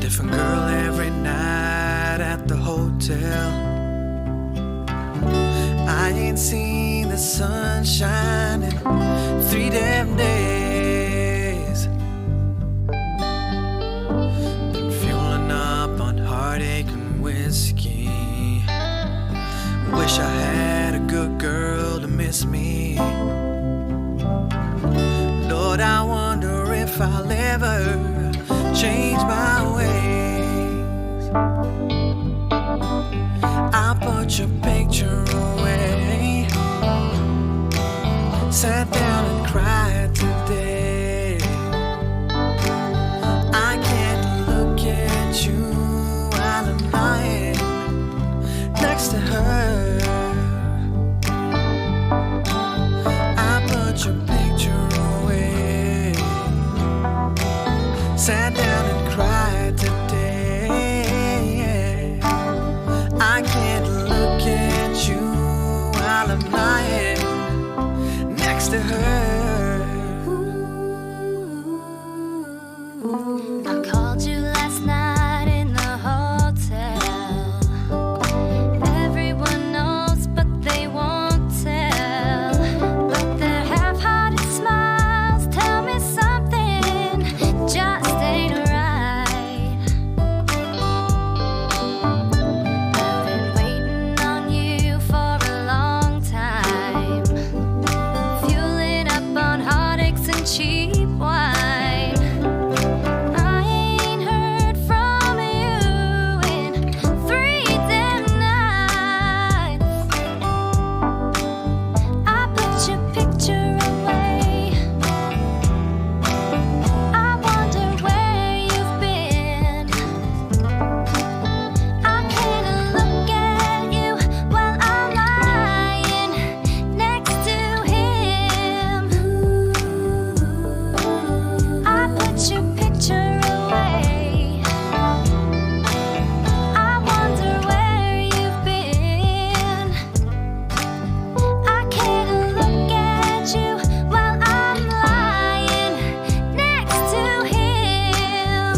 Different girl every night at the hotel. I ain't seen the sun shining 3 damn days. Been fueling up on heartache and whiskey. Wish I had a good girl to miss me. Lord, I wonder if I'll ever change my ways. I put your picture away, sat down and cried today. I can't look at you while I'm lying next to her. I put your picture away, sat down and cried today. I can't look at you while I'm lying next to her. I called you last night in the hotel. Everyone knows, but they won't tell. But their half-hearted smiles tell me something just ain't right. I've been waiting on you for a long time, fueling up on heartaches and cheap wine. I ain't heard from you in 3 damn nights. I put your picture away. I wonder where you've been. I can't look at you while I'm lying next to him. I put your picture away. I wonder where you've been. I can't look at you while I'm lying next to him.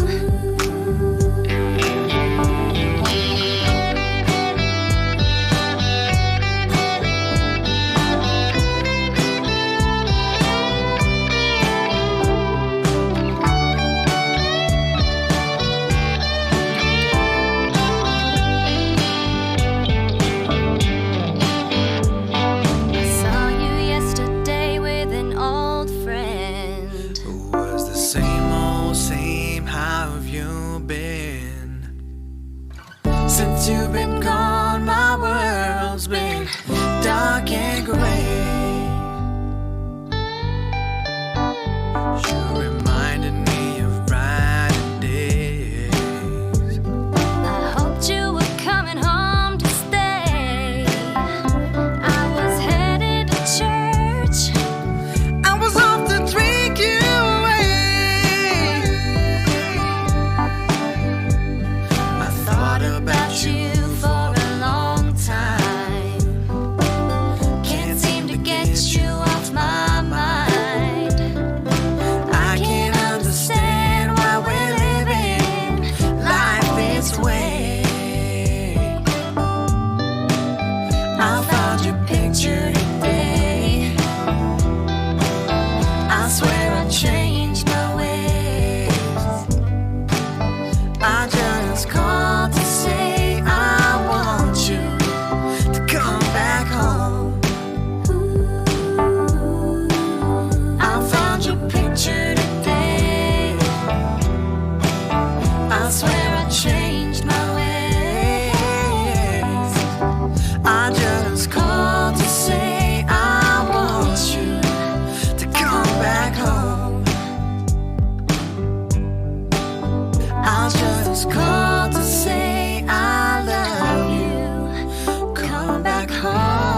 I saw you yesterday with an old friend. It was the same old same. How have you been? Since you've been gone, my world's been dark and gray. You reminded me of brighter days. I hoped you were coming home to stay. I was headed to church. I was off to drink you away. I thought about you for a long time. Can't seem to get you off my mind. I can't understand why we're living life this way. I found your picture today. I swear I changed my ways. I just called to say I want you to come back home. I found your picture today. I swear I changed my ways. I just called to say I want you to come back home. I just called to say I love you. Come back home.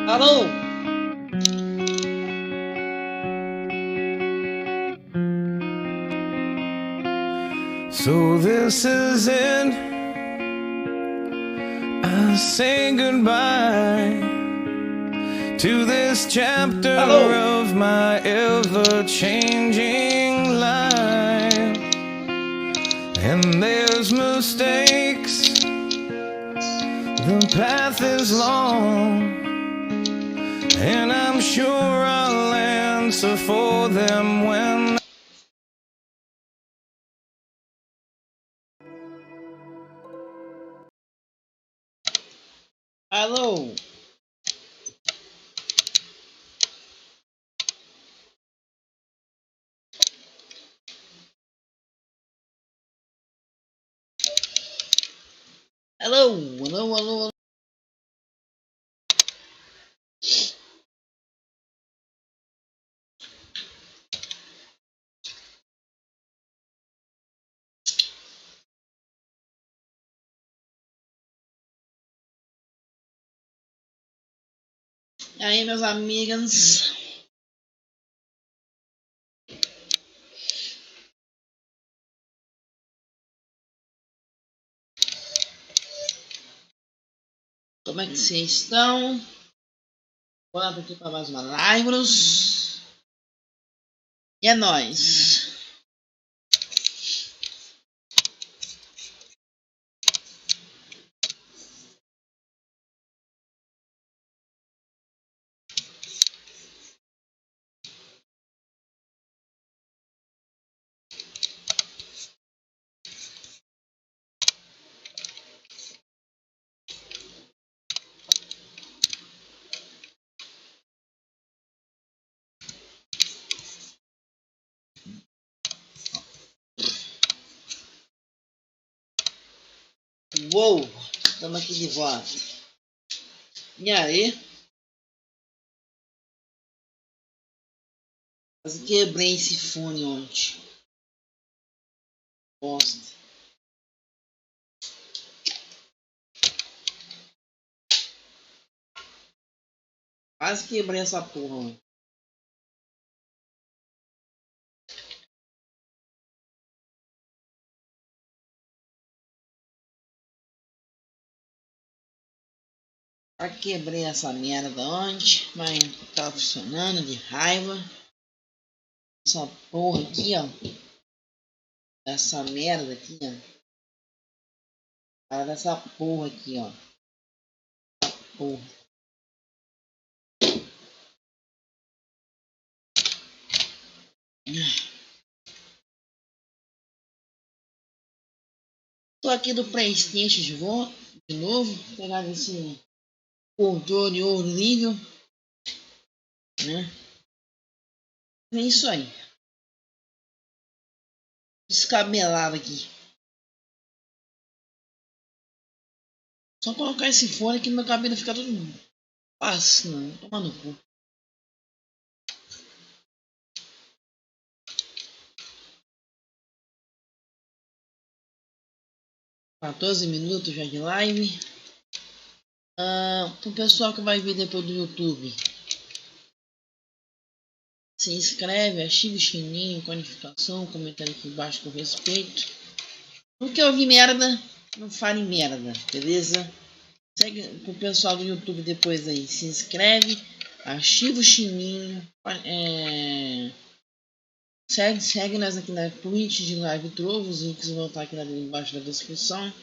Alô? So this is it. I say goodbye to this chapter Hello. of my ever-changing life. And there's mistakes, the path is long, and I'm sure I'll answer for them when Alô? Alô? Alô, alô, alô. E aí, meus amigas? Como é que vocês estão? Bora aqui para mais uma live. E é nóis. Uou! Estamos aqui de volta. E aí? Quase quebrei esse fone ontem. Bosta. Quase quebrei essa porra ontem. Quase quebrei essa merda ontem, mas tava funcionando de raiva. Essa porra aqui, ó. Essa merda aqui, ó. Cara dessa porra aqui, ó. Essa porra. Tô aqui do PlayStation de novo. Vou pegar esse controle horrível, né? É isso aí. Descabelado aqui. Só colocar esse fone que meu cabelo fica todo passando. Toma no cu. $14 minutos já de live. Pro pessoal que vai ver depois do YouTube, se inscreve, ativa o sininho, qualificação, comentário aqui embaixo com respeito. Porque eu vi merda, não fale merda, beleza? Segue pro pessoal do YouTube depois aí, se inscreve, ativa o sininho, segue nós aqui na Twitch de Live Trovo, os links vão estar aqui embaixo da descrição.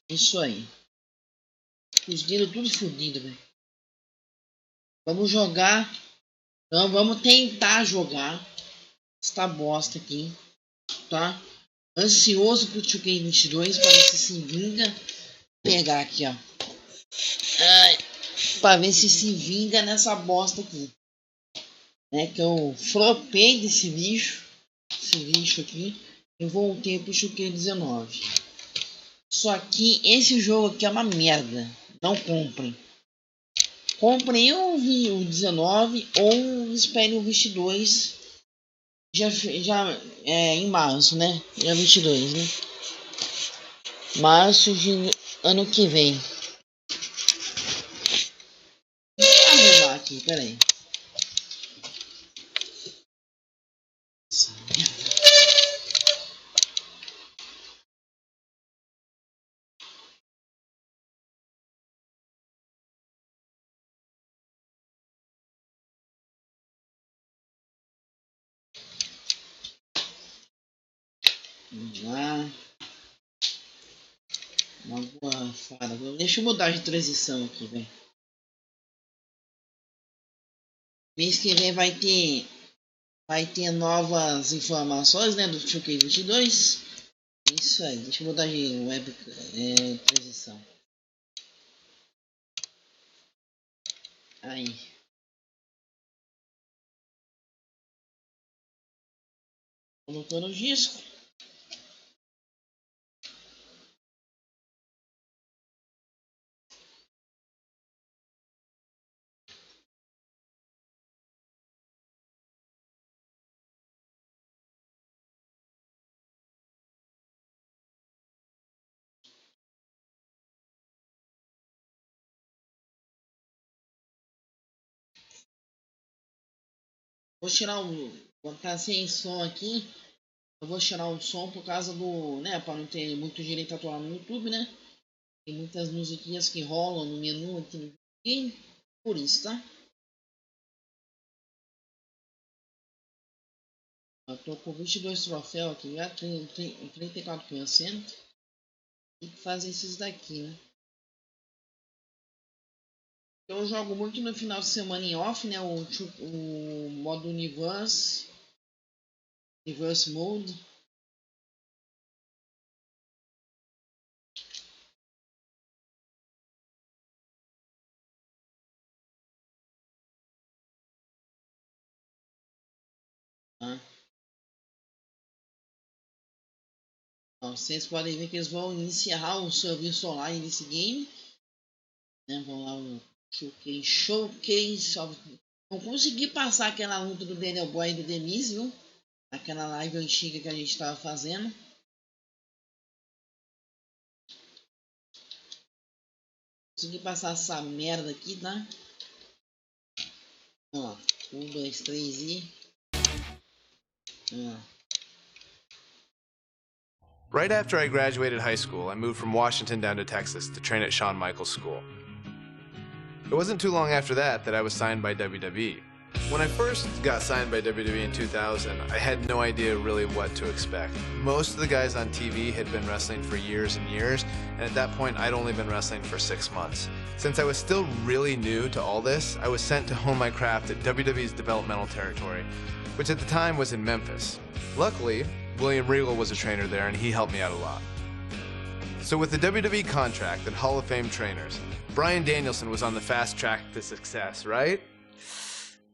Isso aí. Os dedos tudo fodido, velho. Vamos jogar. Então, vamos tentar jogar esta bosta aqui, tá? Ansioso pro 2K22 para ver se vinga. Pegar aqui, ó. Para ver se vinga nessa bosta aqui. Né? Que eu flopei desse lixo. Esse lixo aqui. Eu voltei pro 2K19. Só que esse jogo aqui é uma merda. Não comprem. Comprem o 19 ou esperem o 22. Já em março, né? Dia 22, né? Março de ano que vem. arrumar aqui, peraí. Vamos lá. Uma boa fada. Deixa eu mudar de transição aqui, velho. Mês que vem vai ter novas informações, né, do Yuke 22. Isso aí. Deixa eu mudar de web transição. Aí. Colocando o disco. Vou tirar vou ficar sem som aqui. Eu vou tirar o som por causa do, né, para não ter muito direito autoral no YouTube, né? Tem muitas musiquinhas que rolam no menu aqui no game, por isso, tá? Eu tô com 22 troféus aqui, já 34%. Tem que fazer esses daqui, né? Eu jogo muito no final de semana em off, né? O modo Universe Mode. Tá? Então, vocês podem ver que eles vão encerrar o serviço online desse game, né? Vão lá o Showcase. Não consegui passar aquela luta do Daniel Boy e do Denise, viu? Aquela live antiga que a gente estava fazendo. Consegui passar essa merda aqui, tá? Ó, 1, 2, 3 e... Ó. Right after I graduated high school, I moved from Washington down to Texas to train at Shawn Michaels School. It wasn't too long after that I was signed by WWE. When I first got signed by WWE in 2000, I had no idea really what to expect. Most of the guys on TV had been wrestling for years and years, and at that point I'd only been wrestling for 6 months. Since I was still really new to all this, I was sent to hone my craft at WWE's developmental territory, which at the time was in Memphis. Luckily, William Regal was a trainer there and he helped me out a lot. So with the WWE contract and Hall of Fame trainers, Bryan Danielson was on the fast track to success, right?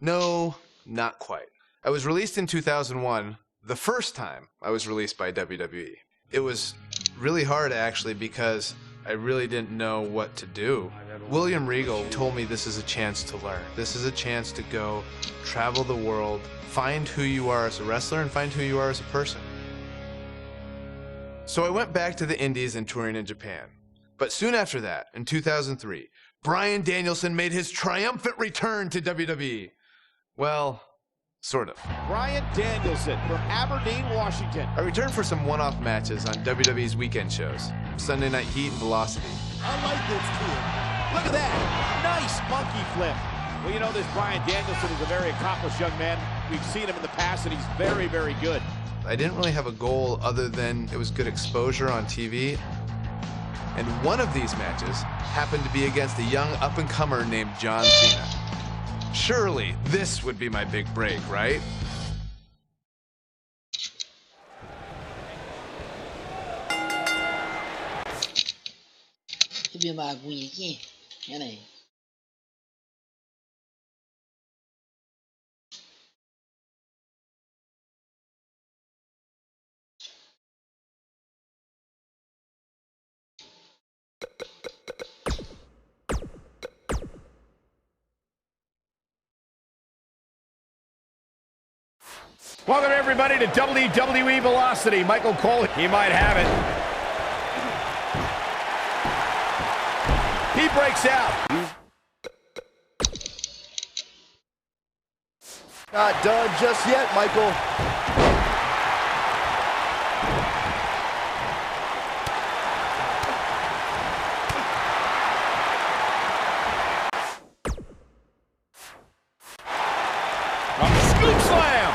No, not quite. I was released in 2001, the first time I was released by WWE. It was really hard actually because I really didn't know what to do. William Regal told me this is a chance to learn. This is a chance to go travel the world, find who you are as a wrestler and find who you are as a person. So I went back to the Indies and touring in Japan. But soon after that, in 2003, Bryan Danielson made his triumphant return to WWE. Well, sort of. Bryan Danielson from Aberdeen, Washington. I returned for some one-off matches on WWE's weekend shows, Sunday Night Heat and Velocity. I like this kid. Look at that. Nice monkey flip. Well, you know, this Bryan Danielson is a very accomplished young man. We've seen him in the past, and he's very, very good. I didn't really have a goal other than it was good exposure on TV. And one of these matches happened to be against a young up-and-comer named John Cena. Surely this would be my big break, right? Subir uma aguinha aqui. Pera aí. Welcome, everybody, to WWE Velocity. Michael Cole, he might have it. He breaks out. Not done just yet, Michael. Scoop slam.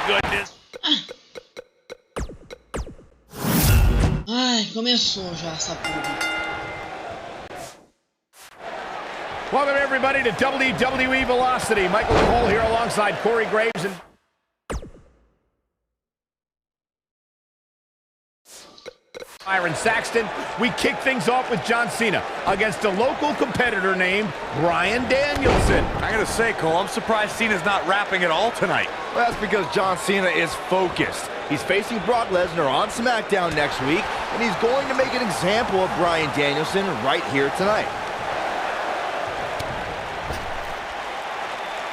Goodness. Ai, começou já essa porra. Welcome everybody to WWE Velocity. Michael Cole here alongside Corey Graves and Byron Saxton. We kick things off with John Cena against a local competitor named Bryan Danielson. I gotta say, Cole, I'm surprised Cena's not rapping at all tonight. Well, that's because John Cena is focused. He's facing Brock Lesnar on SmackDown next week, and he's going to make an example of Bryan Danielson right here tonight.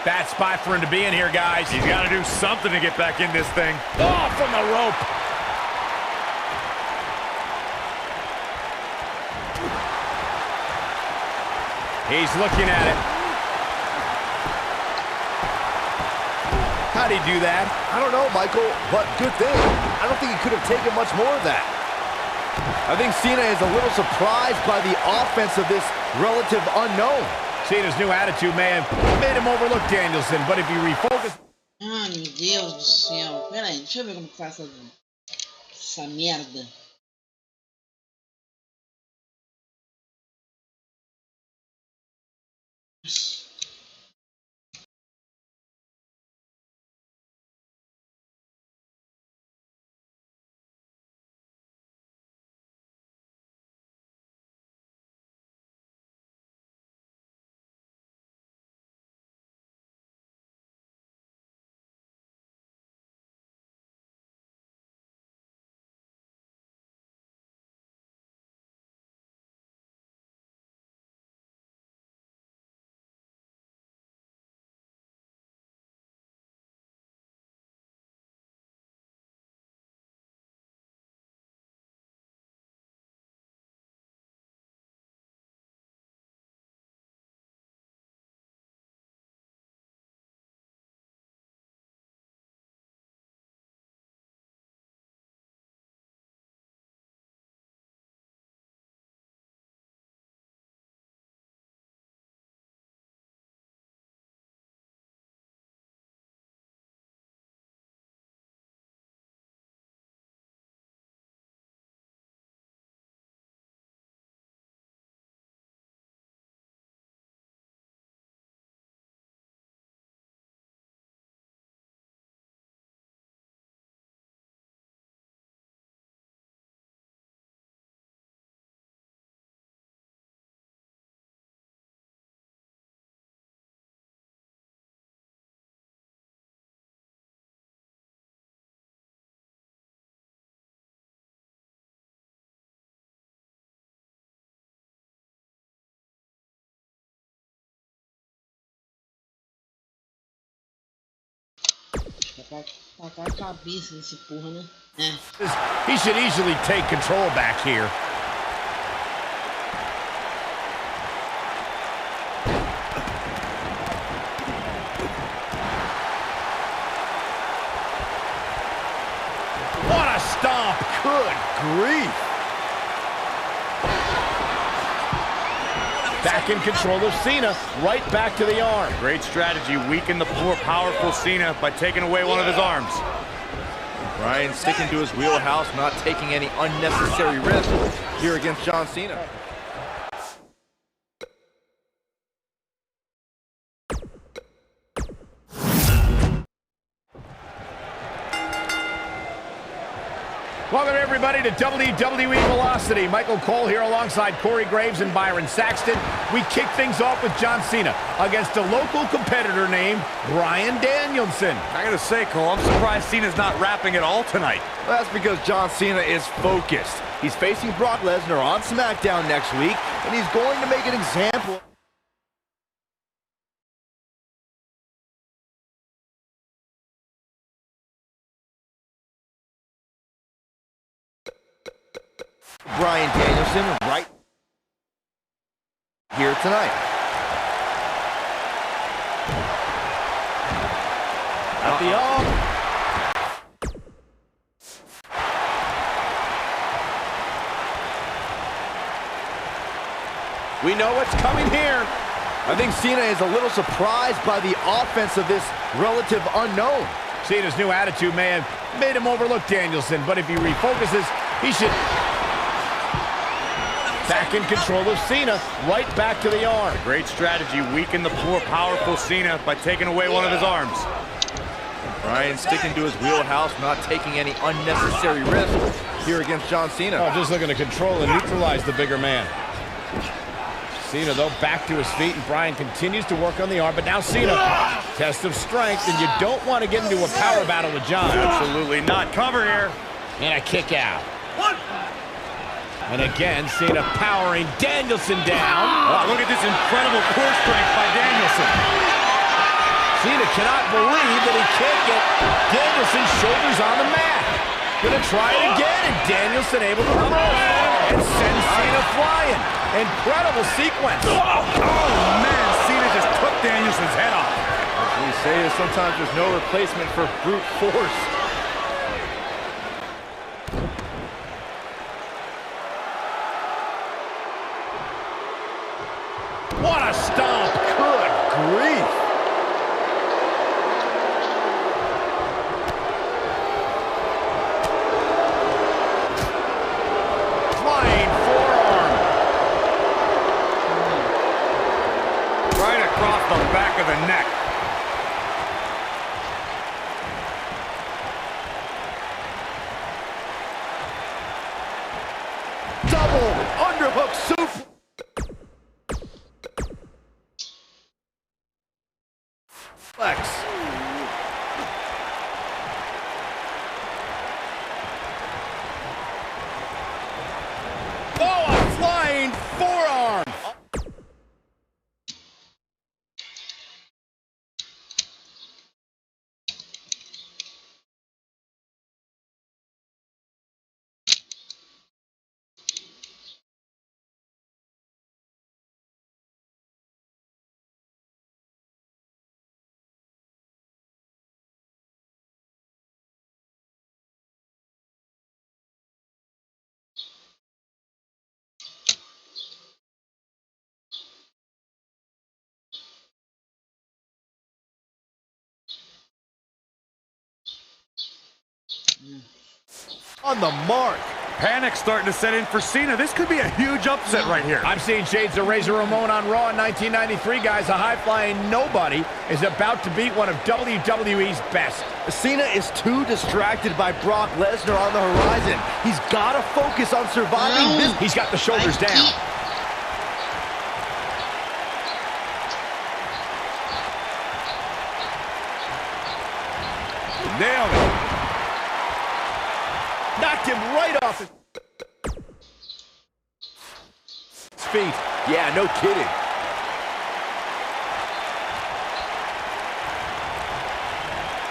Bad spot for him to be in here, guys. He's got to do something to get back in this thing. Oh, from the rope. He's looking at it. How'd he do that? I don't know, Michael, but good thing. I don't think he could have taken much more of that. I think Cena is a little surprised by the offense of this relative unknown. Cena's new attitude may have made him overlook Danielson, but if you refocus... Ai, meu Deus do céu. Pera aí, deixa eu ver como que faz essa merda. Tacar a cabeça desse porra, né? É. He should easily take control back here. What a stomp! Good grief. Back in control of Cena, right back to the arm. Great strategy, weaken the more powerful Cena by taking away one of his arms. Bryan sticking to his wheelhouse, not taking any unnecessary risks here against John Cena. Welcome everybody to WWE Velocity. Michael Cole here alongside Corey Graves and Byron Saxton. We kick things off with John Cena against a local competitor named Bryan Danielson. I gotta say, Cole, I'm surprised Cena's not rapping at all tonight. Well, that's because John Cena is focused. He's facing Brock Lesnar on SmackDown next week, and he's going to make an example. Bryan Danielson right here tonight. At the arm. We know what's coming here. I think Cena is a little surprised by the offense of this relative unknown. Cena's new attitude may have made him overlook Danielson, but if he refocuses, he should... Back in control of Cena, right back to the arm. Great strategy, weaken the poor, powerful Cena by taking away one of his arms. Bryan sticking to his wheelhouse, not taking any unnecessary risks here against John Cena. Oh, just looking to control and neutralize the bigger man. Cena, though, back to his feet, and Bryan continues to work on the arm, but now Cena, test of strength, and you don't want to get into a power battle with John. Absolutely not. Cover here. And a kick out. And again, Cena powering Danielson down. Oh, look at this incredible core strength by Danielson. Cena cannot believe that he can't get Danielson's shoulders on the mat. Gonna try it again, and Danielson able to reverse and send Cena flying. Incredible sequence. Oh, man, Cena just took Danielson's head off. As we say, sometimes there's no replacement for brute force. What a stomp! Good grief! Flying forearm. Right across the back of the neck. Double underhook suplex. Oh, a flying forearm! On the mark. Panic starting to set in for Cena. This could be a huge upset right here. I'm seeing shades of Razor Ramon on Raw in 1993, guys. A high-flying nobody is about to beat one of WWE's best. Cena is too distracted by Brock Lesnar on the horizon. He's got to focus on surviving this. He's got the shoulders down. Nailed it. Knocked him right off his feet. Yeah, no kidding.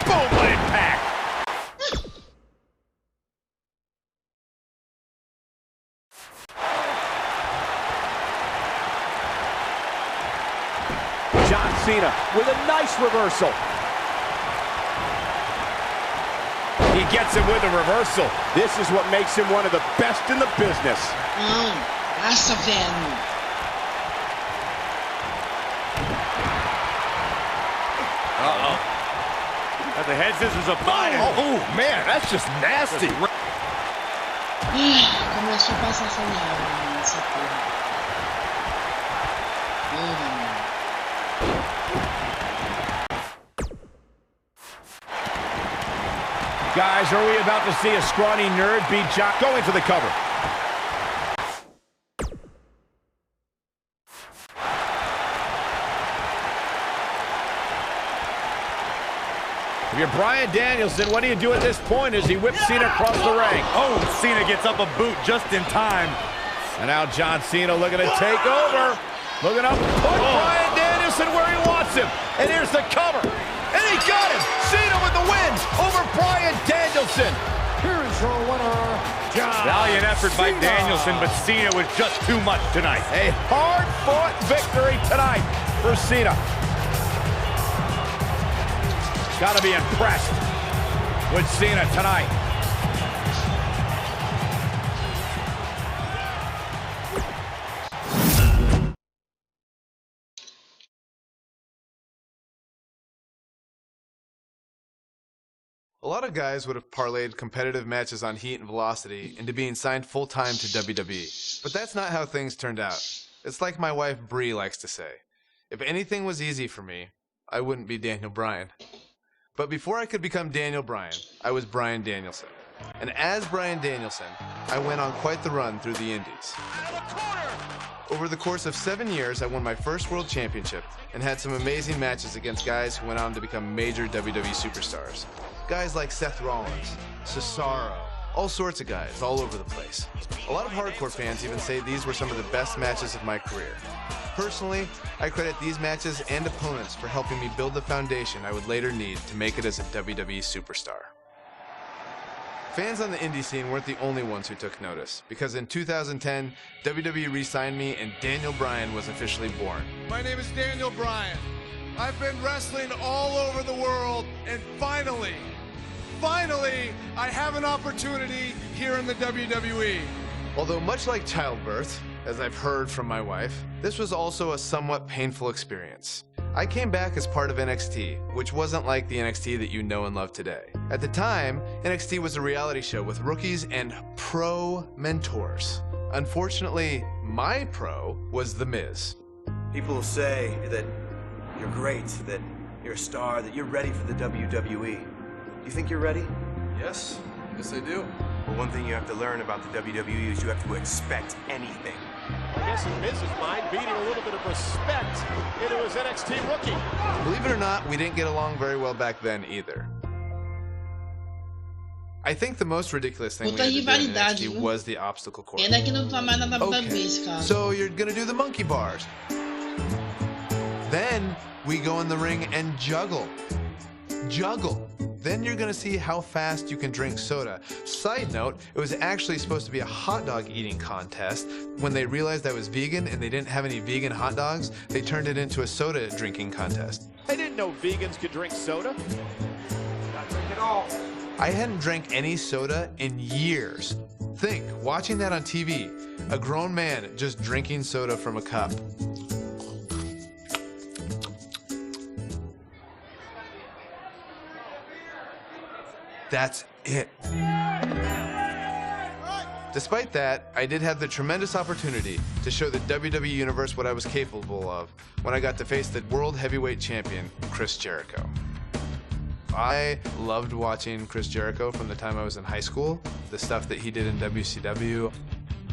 Boom, what impact. John Cena with a nice reversal. He gets it with a reversal. This is what makes him one of the best in the business. Nossa, velho. Uh-oh. Got the head scissors up. Oh, man, that's just nasty. Começou a passar essa merda, mano, essa porra. Mano. Guys, are we about to see a scrawny nerd beat John going for the cover? If you're Bryan Danielson, what do you do at this point as he whips Cena across the ring? Oh, Cena gets up a boot just in time. And now John Cena looking to take over. Looking up, put Bryan Danielson where he wants him. And here's the cover. And he got him. Cena with the win over Bryan Danielson. Here is your winner, John Valiant effort by Cena. Danielson, but Cena was just too much tonight. A hard-fought victory tonight for Cena. Gotta be impressed with Cena tonight. A lot of guys would have parlayed competitive matches on heat and velocity into being signed full-time to WWE. But that's not how things turned out. It's like my wife Bree likes to say, if anything was easy for me, I wouldn't be Daniel Bryan. But before I could become Daniel Bryan, I was Bryan Danielson. And as Bryan Danielson, I went on quite the run through the Indies. Over the course of 7 years, I won my first world championship and had some amazing matches against guys who went on to become major WWE superstars. Guys like Seth Rollins, Cesaro, all sorts of guys all over the place. A lot of hardcore fans even say these were some of the best matches of my career. Personally, I credit these matches and opponents for helping me build the foundation I would later need to make it as a WWE superstar. Fans on the indie scene weren't the only ones who took notice, because in 2010, WWE re-signed me and Daniel Bryan was officially born. My name is Daniel Bryan. I've been wrestling all over the world, and finally, I have an opportunity here in the WWE. Although much like childbirth, as I've heard from my wife, this was also a somewhat painful experience. I came back as part of NXT, which wasn't like the NXT that you know and love today. At the time, NXT was a reality show with rookies and pro mentors. Unfortunately, my pro was The Miz. People will say that you're great, that you're a star, that you're ready for the WWE. Do you think you're ready? Yes I do. Well, one thing you have to learn about the WWE is you have to expect anything. I guess in Miz's mind, beating a little bit of respect into his NXT rookie. Believe it or not, we didn't get along very well back then either. I think the most ridiculous thing we had to do in NXT was the obstacle course. Pena que não toma nada da vez, cara. So you're gonna do the monkey bars. Then we go in the ring and juggle. Then you're gonna see how fast you can drink soda. Side note, it was actually supposed to be a hot dog eating contest. When they realized I was vegan and they didn't have any vegan hot dogs, they turned it into a soda drinking contest. I didn't know vegans could drink soda. Not drink at all. I hadn't drank any soda in years. Think, watching that on TV, a grown man just drinking soda from a cup. That's it. Despite that, I did have the tremendous opportunity to show the WWE Universe what I was capable of when I got to face the World Heavyweight Champion, Chris Jericho. I loved watching Chris Jericho from the time I was in high school, the stuff that he did in WCW,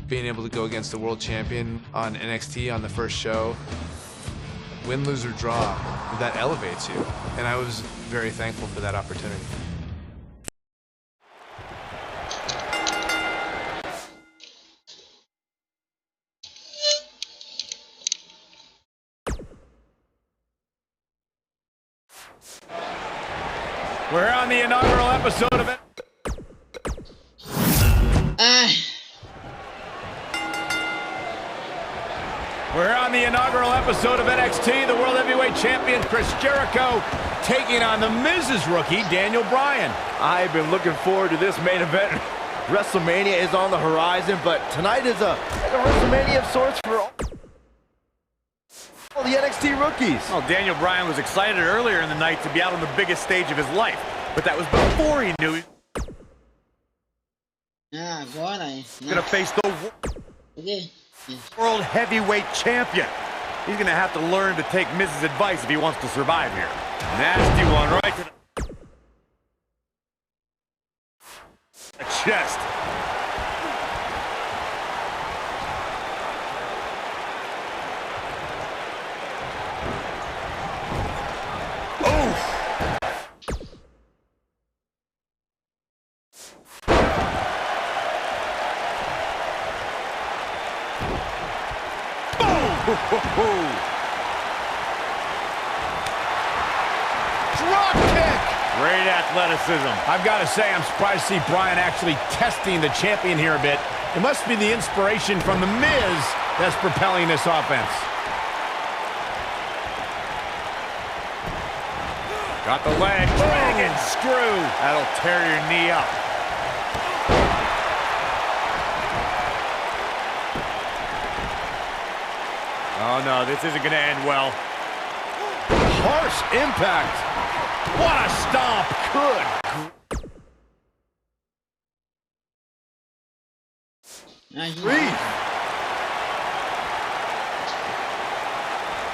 being able to go against the World Champion on NXT on the first show. Win, lose, or draw, that elevates you, and I was very thankful for that opportunity. We're on the inaugural episode of it. We're on the inaugural episode of NXT. The World Heavyweight Champion Chris Jericho taking on the Miz's rookie Daniel Bryan. I've been looking forward to this main event. WrestleMania is on the horizon, but tonight is like a WrestleMania of sorts for all the NXT rookies. Well, Daniel Bryan was excited earlier in the night to be out on the biggest stage of his life, but that was before he knew he was going to face the World Heavyweight Champion. He's going to have to learn to take Miz's advice if he wants to survive here. Nasty one right to the chest. Drop kick! Great athleticism. I've got to say, I'm surprised to see Bryan actually testing the champion here a bit. It must be the inspiration from The Miz that's propelling this offense. Got the leg. Dragon screw. That'll tear your knee up. Oh, no, this isn't going to end well. Harsh impact. What a stomp. Good.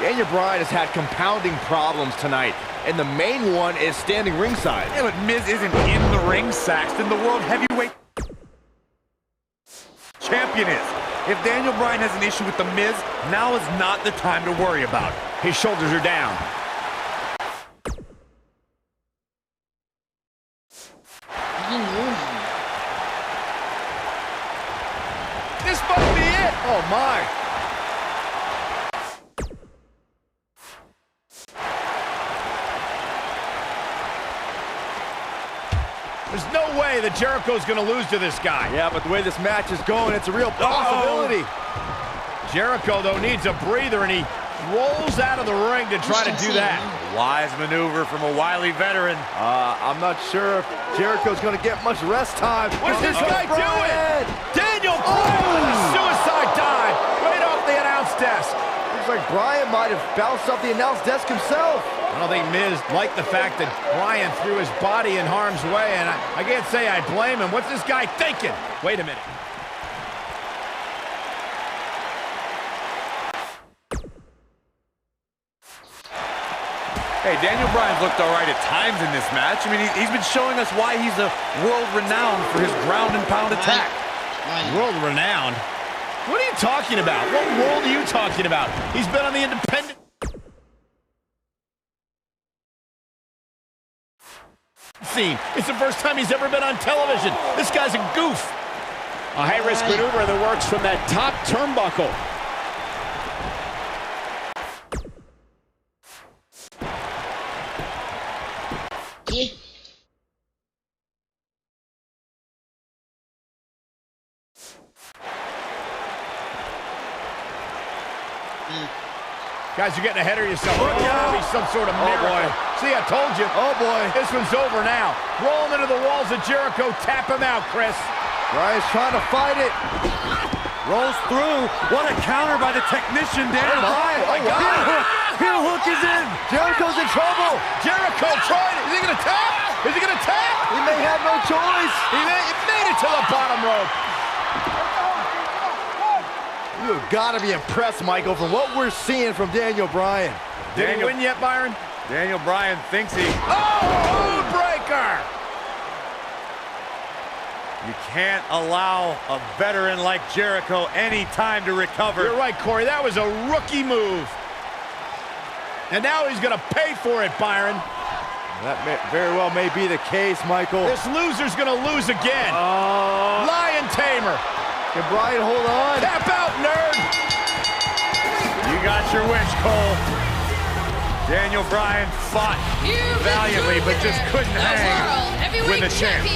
Daniel Bryan has had compounding problems tonight, and the main one is standing ringside. Yeah, but Miz isn't in the ring, Saxton. The World Heavyweight Champion is. If Daniel Bryan has an issue with The Miz, now is not the time to worry about it. His shoulders are down. This might be it. Oh, my. There's no way that Jericho's going to lose to this guy. Yeah, but the way this match is going, it's a real possibility. Jericho, though, needs a breather, and he rolls out of the ring to try to do that. Wise maneuver from a wily veteran. I'm not sure if Jericho's going to get much rest time. What's this guy doing? Daniel Bryan with a suicide dive right off the announce desk. Looks like Bryan might have bounced off the announce desk himself. I don't think Miz liked the fact that Bryan threw his body in harm's way, and I can't say I blame him. What's this guy thinking? Wait a minute. Hey, Daniel Bryan's looked all right at times in this match. I mean, he's been showing us why he's a world-renowned for his ground and pound attack. World-renowned? What are you talking about? What world are you talking about? He's been on the independent scene. It's the first time he's ever been on television. This guy's a goof. A high-risk maneuver that works from that top turnbuckle. Guys, you're getting ahead of yourself. It's gotta be some sort of miracle. Boy. See, I told you. Oh, boy. This one's over now. Roll him into the walls of Jericho. Tap him out, Chris. Bryan's trying to fight it. Rolls through. What a counter by the technician, Daniel Bryan. Oh, my God. Heel hook is in. Jericho's in trouble. Jericho tried it. Is he going to tap? Is he going to tap? He may have no choice. He made it to the bottom rope. You've got to be impressed, Michael, from what we're seeing from Daniel Bryan. Did he win yet, Byron? Daniel Bryan thinks he... Oh, breaker! You can't allow a veteran like Jericho any time to recover. You're right, Corey. That was a rookie move. And now he's going to pay for it, Byron. That very well may be the case, Michael. This loser's going to lose again. Lion Tamer. Can Bryan hold on? Tap out, nerd. You got your wish, Cole. Daniel Bryan fought valiantly, but just couldn't hang with the champ.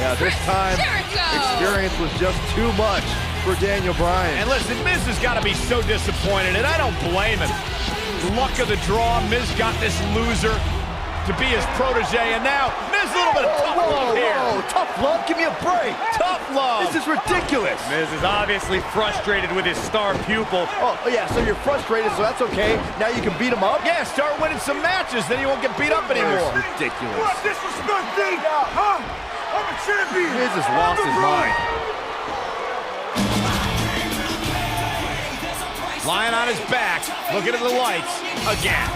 Yeah, this time, experience was just too much for Daniel Bryan. And listen, Miz has got to be so disappointed, and I don't blame him. Luck of the draw, Miz got this loser to be his protege, and now Miz a little bit of tough love here. Tough love? Give me a break. Tough love. This is ridiculous. Miz is obviously frustrated with his star pupil. Oh, yeah, so you're frustrated, so that's okay. Now you can beat him up? Yeah, start winning some matches, then you won't get beat up anymore. That's ridiculous. What disrespect me? Huh? I'm a champion. Miz has lost his mind. Lying on his back, looking at the lights again.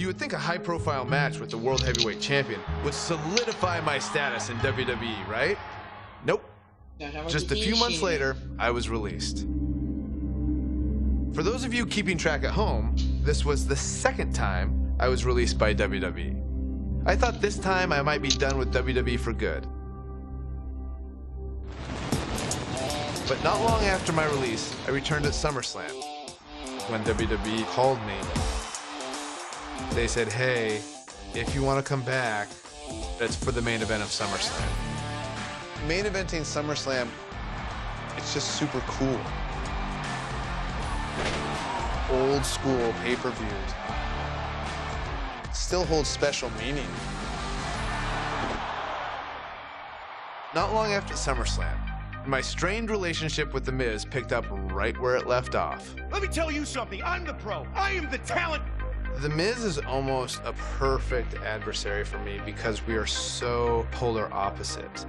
You would think a high-profile match with the World Heavyweight Champion would solidify my status in WWE, right? Nope. Just a few months later, I was released. For those of you keeping track at home, this was the second time I was released by WWE. I thought this time I might be done with WWE for good. But not long after my release, I returned at SummerSlam. When WWE called me, they said, hey, if you want to come back, it's for the main event of SummerSlam. Main eventing SummerSlam, it's just super cool. Old school pay-per-views still holds special meaning. Not long after SummerSlam, my strained relationship with The Miz picked up right where it left off. Let me tell you something. I'm the pro. I am the talent. The Miz is almost a perfect adversary for me because we are so polar opposites.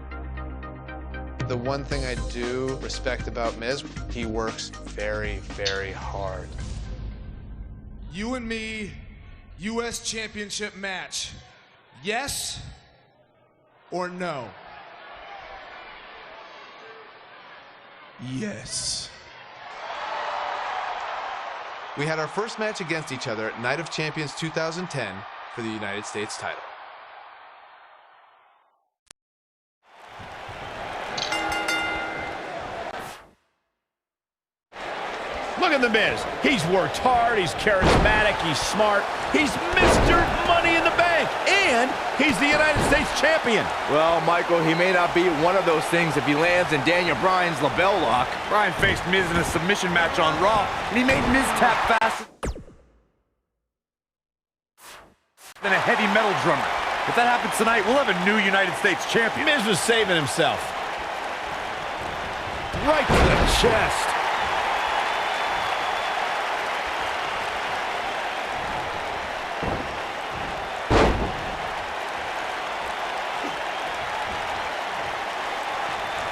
The one thing I do respect about Miz, he works very, very hard. You and me, U.S. Championship match. Yes or no? Yes. We had our first match against each other at Night of Champions 2010 for the United States title. Look at The Miz. He's worked hard, he's charismatic, he's smart, he's Mr. Money in the Bank, and he's the United States champion. Well, Michael, he may not be one of those things if he lands in Daniel Bryan's label lock. Bryan faced Miz in a submission match on Raw, and he made Miz tap faster than a heavy metal drummer. If that happens tonight, we'll have a new United States champion. Miz was saving himself. Right to the chest.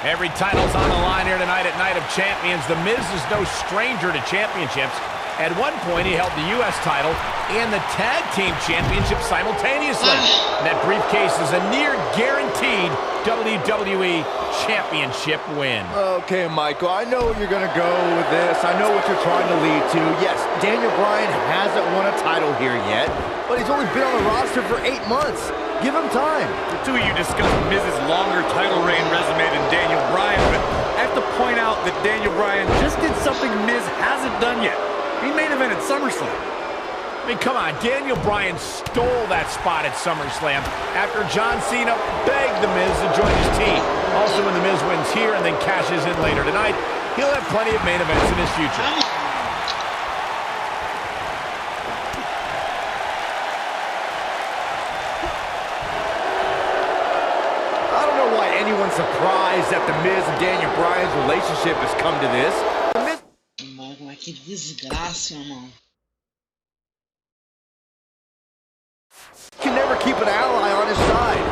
Every title's on the line here tonight at Night of Champions. The Miz is no stranger to championships. At one point, he held the U.S. title and the Tag Team Championship simultaneously. That briefcase is a near-guaranteed WWE Championship win. Okay, Michael, I know you're going to go with this. I know what you're trying to lead to. Yes, Daniel Bryan hasn't won a title here yet, but he's only been on the roster for 8 months. Give him time. The two of you discussed Miz's longer title reign resume than Daniel Bryan, but I have to point out that Daniel Bryan just did something Miz hasn't done yet. He main evented SummerSlam. I mean, come on, Daniel Bryan stole that spot at SummerSlam after John Cena begged The Miz to join his team. Also, when The Miz wins here and then cashes in later tonight, he'll have plenty of main events in his future. Anyone's surprised that The Miz and Daniel Bryan's relationship has come to this. The Miz... Mano, que desgraça, irmão. Can never keep an ally on his side.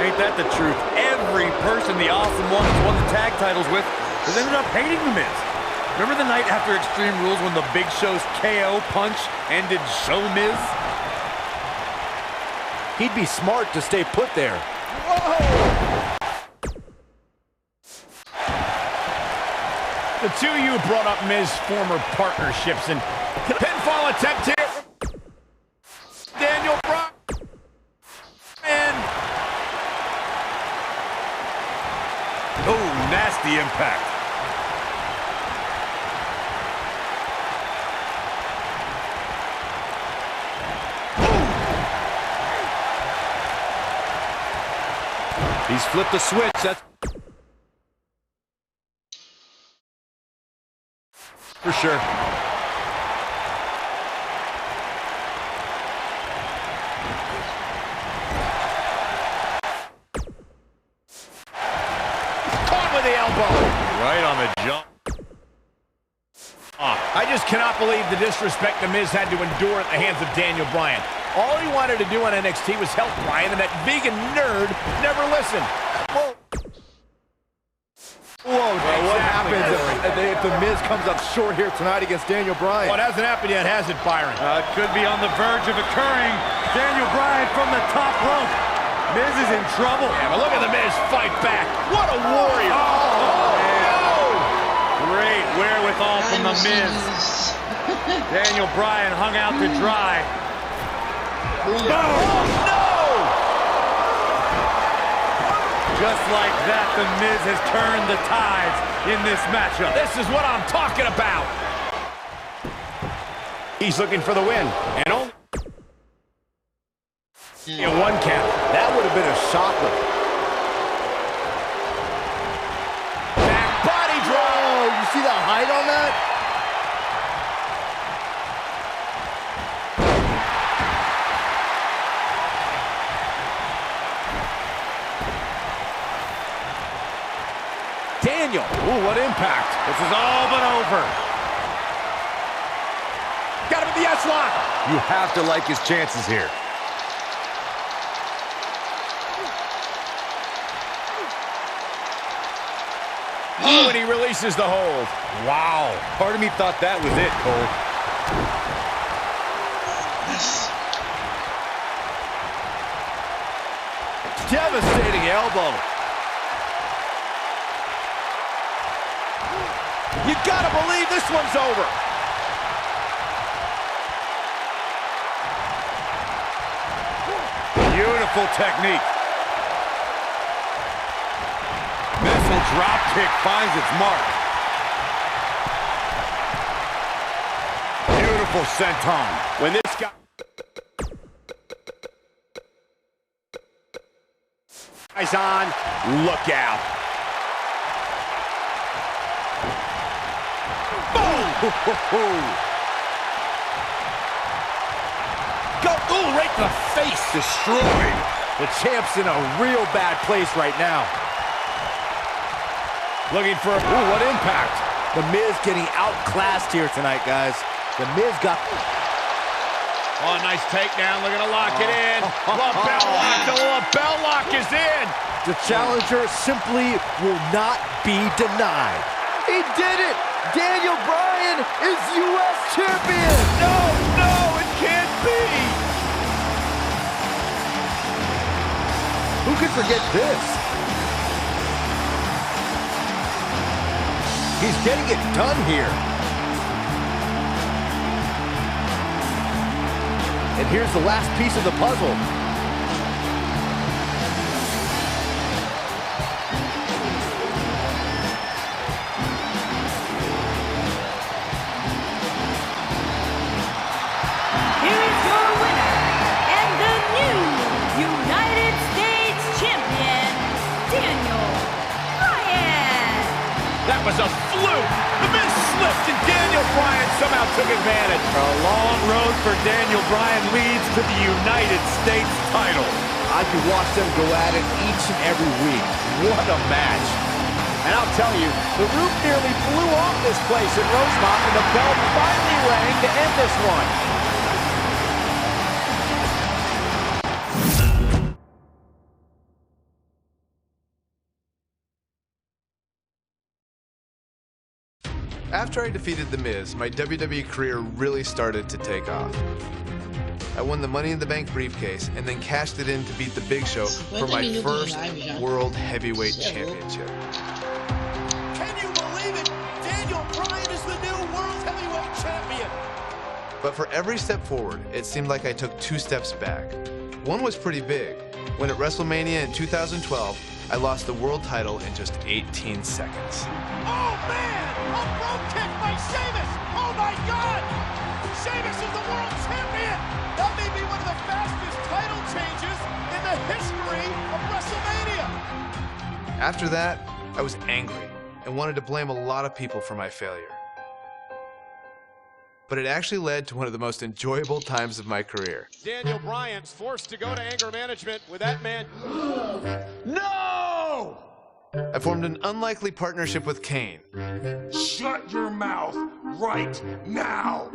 Ain't that the truth? Every person the Awesome Ones won the tag titles with has ended up hating The Miz. Remember the night after Extreme Rules when the Big Show's KO punch ended Show Miz? He'd be smart to stay put there. Whoa! The two of you brought up Miz's former partnerships and pinfall attempt here. Daniel Bryan. Oh, nasty impact. He's flipped the switch. That's for sure. Caught with the elbow. Right on the jump. I just cannot believe the disrespect The Miz had to endure at the hands of Daniel Bryan. All he wanted to do on NXT was help Bryan, and that vegan nerd never listened. Whoa. Whoa, what happens if The Miz comes up short here tonight against Daniel Bryan? Well, it hasn't happened yet, has it, Byron? It could be on the verge of occurring. Daniel Bryan from the top rope. Miz is in trouble. Yeah, but look at The Miz fight back. What a warrior. Great wherewithal from The Miz. Daniel Bryan hung out to dry. Boom. No! Just like that, The Miz has turned the tides in this matchup. This is what I'm talking about. He's looking for the win. And only in one count. That would have been a shocker. Back body drop. You see the height on that? Daniel. Ooh, what impact. This is all but over. Got him in the S-lock. You have to like his chances here. Oh, and he releases the hold. Wow. Part of me thought that was it, Cole. Devastating elbow. You gotta believe this one's over. Beautiful technique. Missile drop kick finds its mark. Beautiful senton. When this guy... Eyes on, look out. Go, ooh, right in the face. Destroyed. The champ's in a real bad place right now. Looking for, ooh, what impact. The Miz getting outclassed here tonight, guys. The Miz got... Oh, nice takedown. Looking to lock it in. Lapel lock. The lapel lock is in. The challenger simply will not be denied. He did it! Daniel Bryan is U.S. champion! No, it can't be! Who could forget this? He's getting it done here. And here's the last piece of the puzzle. Was a fluke. The Miz slipped and Daniel Bryan somehow took advantage. A long road for Daniel Bryan leads to the United States title. I could watch them go at it each and every week. What a match. And I'll tell you, the roof nearly blew off this place in Rosemont and the bell finally rang to end this one. After I defeated The Miz, my WWE career really started to take off. I won the Money in the Bank briefcase and then cashed it in to beat The Big Show for my first World Heavyweight Championship. Can you believe it? Daniel Bryan is the new World Heavyweight Champion. But for every step forward, it seemed like I took 2 steps back. One was pretty big. When at WrestleMania in 2012, I lost the world title in just 18 seconds. Oh man! A rope kick by Sheamus! Oh my God! Sheamus is the world champion! That may be one of the fastest title changes in the history of WrestleMania! After that, I was angry and wanted to blame a lot of people for my failure. But it actually led to one of the most enjoyable times of my career. Daniel Bryan's forced to go to anger management with that man. No! I formed an unlikely partnership with Kane. Shut your mouth right now.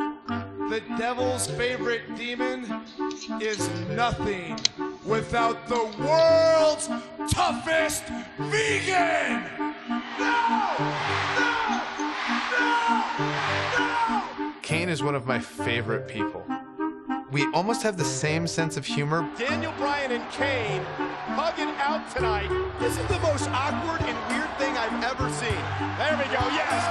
The devil's favorite demon is nothing without the world's toughest vegan. Kane is one of my favorite people. We almost have the same sense of humor. Daniel Bryan and Kane hugging out tonight. This is the most awkward and weird thing I've ever seen. There we go. Yes,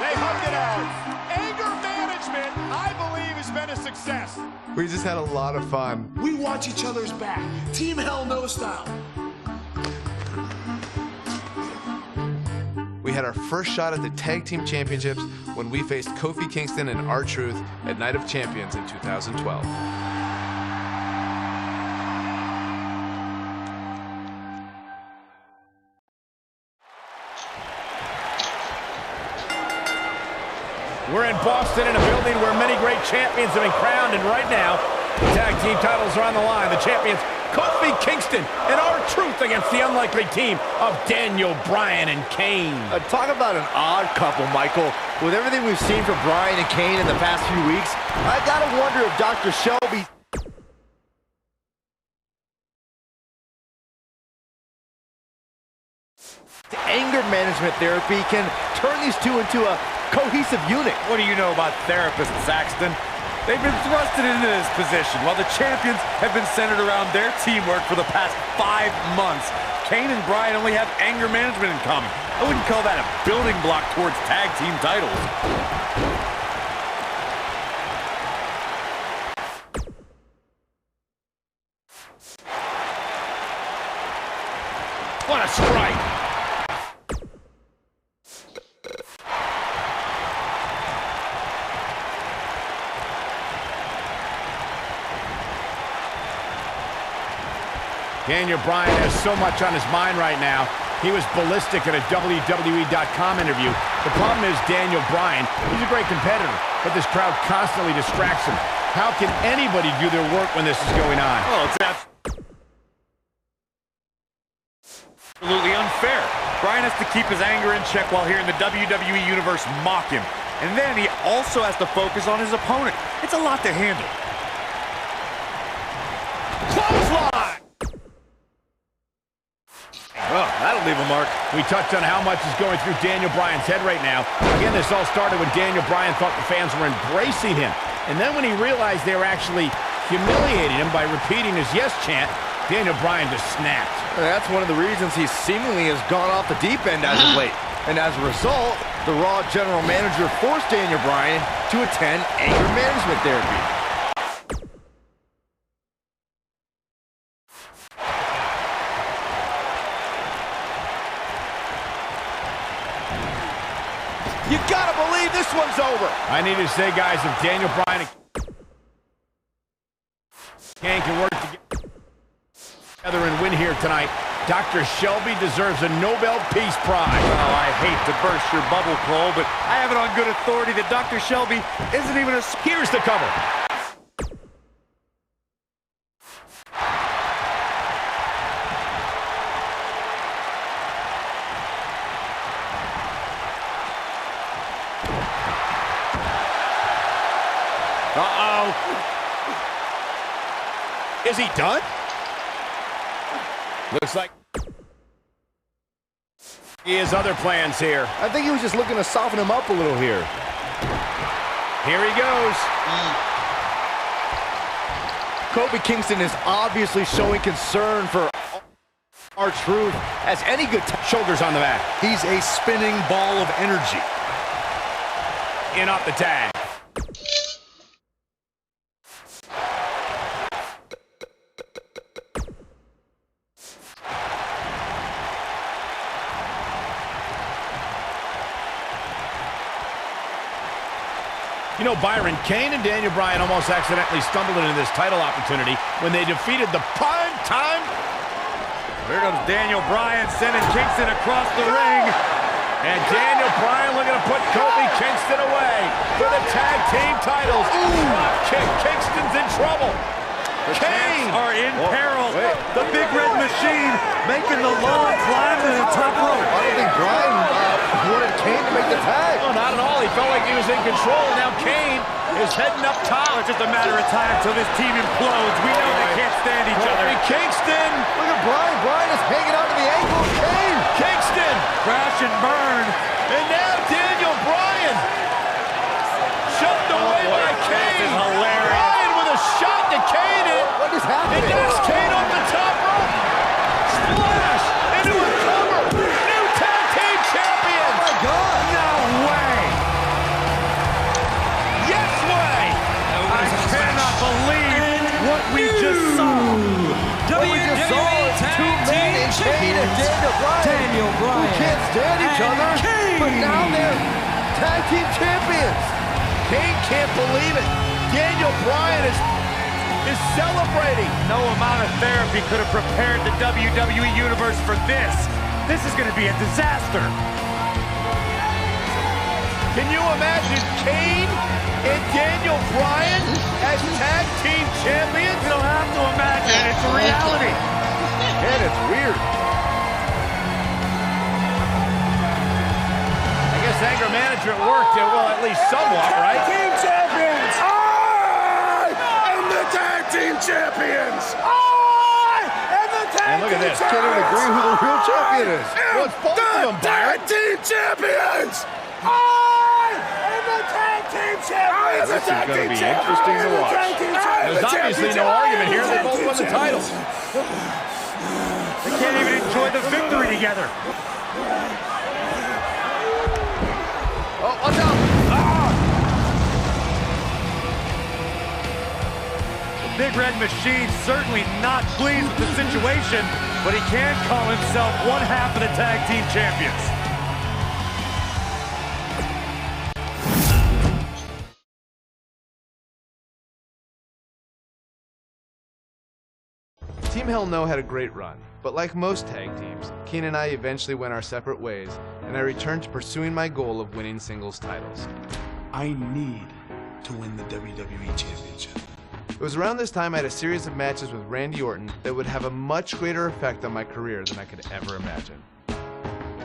they hugged it out. Anger management, I believe, has been a success. We just had a lot of fun. We watch each other's back. Team Hell No style. We had our first shot at the Tag Team Championships when we faced Kofi Kingston and R-Truth at Night of Champions in 2012. We're in Boston in a building where many great champions have been crowned, and right now, the tag team titles are on the line. The champions, Kofi Kingston and R-Truth against the unlikely team of Daniel Bryan and Kane. Talk about an odd couple, Michael. With everything we've seen from Bryan and Kane in the past few weeks, I gotta wonder if Dr. Shelby... The anger management therapy can turn these two into a cohesive unit. What do you know about therapists, Saxton? They've been thrusted into this position while the champions have been centered around their teamwork for the past 5 months. Kane and Bryan only have anger management in common. I wouldn't call that a building block towards tag team titles. What a strike! Daniel Bryan has so much on his mind right now. He was ballistic in a WWE.com interview. The problem is Daniel Bryan, he's a great competitor, but this crowd constantly distracts him. How can anybody do their work when this is going on? Well, it's absolutely unfair. Bryan has to keep his anger in check while hearing the WWE Universe mock him. And then he also has to focus on his opponent. It's a lot to handle. Clothesline! Oh, that'll leave a mark. We touched on how much is going through Daniel Bryan's head right now. Again, this all started when Daniel Bryan thought the fans were embracing him. And then when he realized they were actually humiliating him by repeating his yes chant, Daniel Bryan just snapped. That's one of the reasons he seemingly has gone off the deep end as of late. And as a result, the Raw general manager forced Daniel Bryan to attend anger management therapy. You gotta believe this one's over. I need to say, guys, if Daniel Bryan and Kane can work together and win here tonight, Dr. Shelby deserves a Nobel Peace Prize. Oh, I hate to burst your bubble, Cole, but I have it on good authority that Dr. Shelby isn't even a... Here's the cover. Uh-oh. Is he done? Looks like he has other plans here. I think he was just looking to soften him up a little here. Here he goes. Kofi Kingston is obviously showing concern for R-Truth as any good shoulders on the mat. He's a spinning ball of energy. In off the tag. You know, Byron, Kane and Daniel Bryan almost accidentally stumbled into this title opportunity when they defeated the prime-time. Here comes Daniel Bryan sending Kingston across the ring. And Daniel Bryan looking to put Kofi Kingston away for the tag team titles. Drop kick. Kingston's in trouble. The Kane are in peril. The Big Red Machine making the long climb to the top rope. I don't think Bryan wanted Kane to make the tag. Oh, not at all. He felt like he was in control. Now Kane is heading up top. It's just a matter of time until this team implodes. We know they can't stand each other. Kingston. Look at Bryan. Bryan is hanging onto the ankle of Kane. Kingston. Crash and burn. is hilarious. Bryan with a shot to Kane. What is happening? It knocks Kane off the top rope. Splash into a cover. New tag team champions. Oh my God! No way. Yes way. I cannot believe what we just saw. What we just saw is two men in Kane and Daniel Bryan. Who can't stand each other, but now they're tag team champions. Kane can't believe it. Daniel Bryan is celebrating. No amount of therapy could have prepared the WWE Universe for this. This is going to be a disaster. Can you imagine Kane and Daniel Bryan as tag team champions? You don't have to imagine. It's a reality. Man, it's weird. I guess anger management worked, well, at least somewhat, right? Team champions! I am the tag team champions! I am the tag And look at this. Can't even agree who the real champion is. Well, it's both of them, Byron. Tag team champions! I am the tag team champions! This is going to be interesting to watch. There's obviously no argument here. They both won the titles. They can't even enjoy the victory together. Oh, watch out. The Big Red Machine certainly not pleased with the situation, but he can call himself one half of the tag team champions. Team Hell No had a great run, but like most tag teams, Kane and I eventually went our separate ways, and I returned to pursuing my goal of winning singles titles. I need to win the WWE Championship. It was around this time I had a series of matches with Randy Orton that would have a much greater effect on my career than I could ever imagine.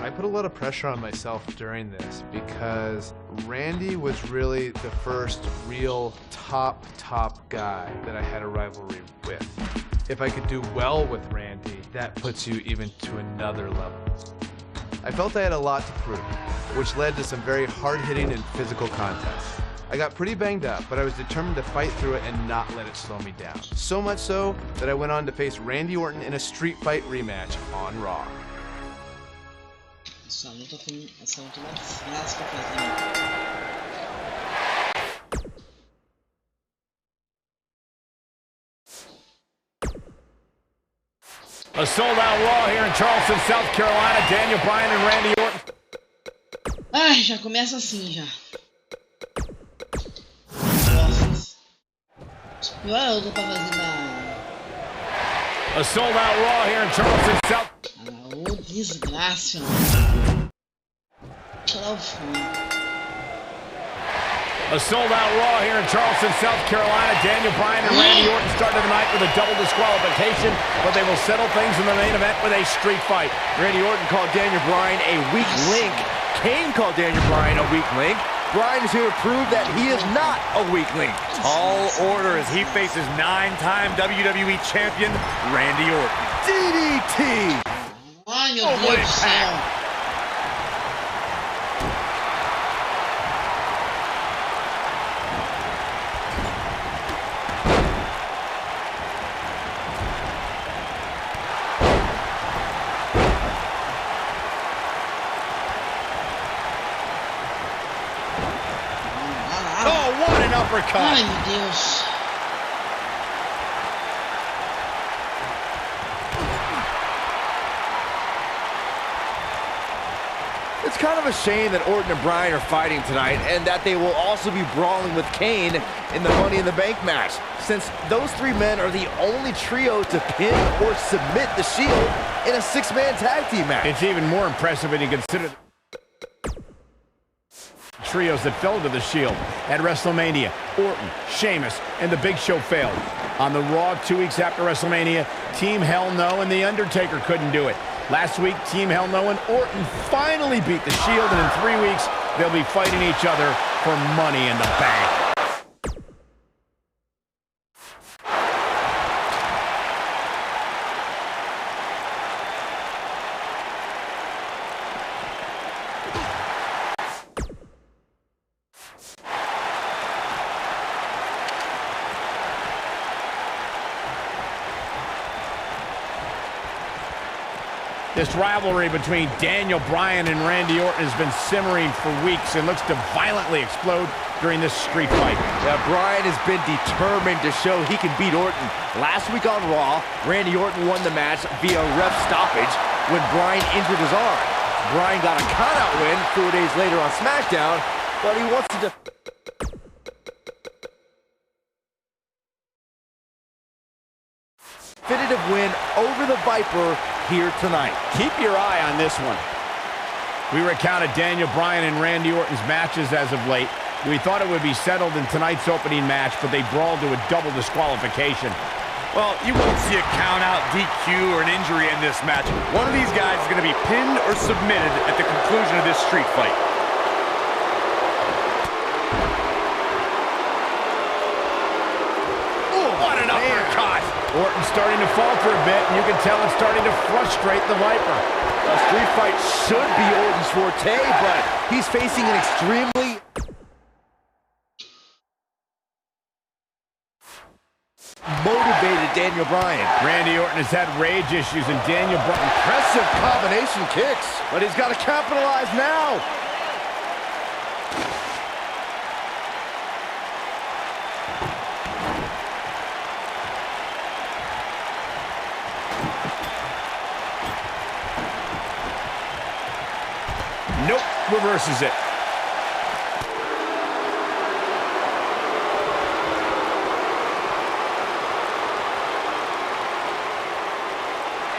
I put a lot of pressure on myself during this because Randy was really the first real top guy that I had a rivalry with. If I could do well with Randy, that puts you even to another level. I felt I had a lot to prove, which led to some very hard-hitting and physical contests. I got pretty banged up, but I was determined to fight through it and not let it slow me down. So much so that I went on to face Randy Orton in a street fight rematch on Raw. Essa luta foi uma desgraça pra fazer. A sold-out Raw here in Charleston, South Carolina. Daniel Bryan and Randy Orton. Ai, já começa assim já. Nossa. Pior luta pra fazer na. A sold-out Raw here in Charleston, South. Ah, ô desgraça. Tirar o fone. A sold-out Raw here in Charleston, South Carolina. Daniel Bryan and Randy Orton started the night with a double disqualification, but they will settle things in the main event with a street fight. Randy Orton called Daniel Bryan a weak link. Kane called Daniel Bryan a weak link. Bryan is here to prove that he is not a weak link. Tall order as he faces 9-time WWE champion Randy Orton. DDT! Ai, meu Deus do céu. Ai, meu Deus. It's kind of a shame that Orton and Bryan are fighting tonight and that they will also be brawling with Kane in the Money in the Bank match, since those three men are the only trio to pin or submit the Shield in a six-man tag team match. It's even more impressive when you consider trios that fell to the Shield at WrestleMania. Orton, Sheamus, and The Big Show failed. On the Raw 2 weeks after WrestleMania, Team Hell No and The Undertaker couldn't do it. Last week, Team Hell No and Orton finally beat the Shield, and in 3 weeks, they'll be fighting each other for Money in the Bank. This rivalry between Daniel Bryan and Randy Orton has been simmering for weeks and looks to violently explode during this street fight. Yeah, Bryan has been determined to show he can beat Orton. Last week on Raw, Randy Orton won the match via ref stoppage when Bryan injured his arm. Bryan got a count-out win 4 days later on SmackDown, but he wants to definitive win over the Viper here tonight. Keep your eye on this one. We recounted Daniel Bryan and Randy Orton's matches as of late. We thought it would be settled in tonight's opening match, but they brawled to a double disqualification. Well, you won't see a count-out, DQ, or an injury in this match. One of these guys is going to be pinned or submitted at the conclusion of this street fight. What an uppercut! Orton's starting to falter a bit, and you can tell it's starting to frustrate the Viper. A street fight should be Orton's forte, but he's facing an extremely motivated Daniel Bryan. Randy Orton has had rage issues, and Daniel Bryan... Impressive combination kicks, but he's got to capitalize now. Nope, reverses it.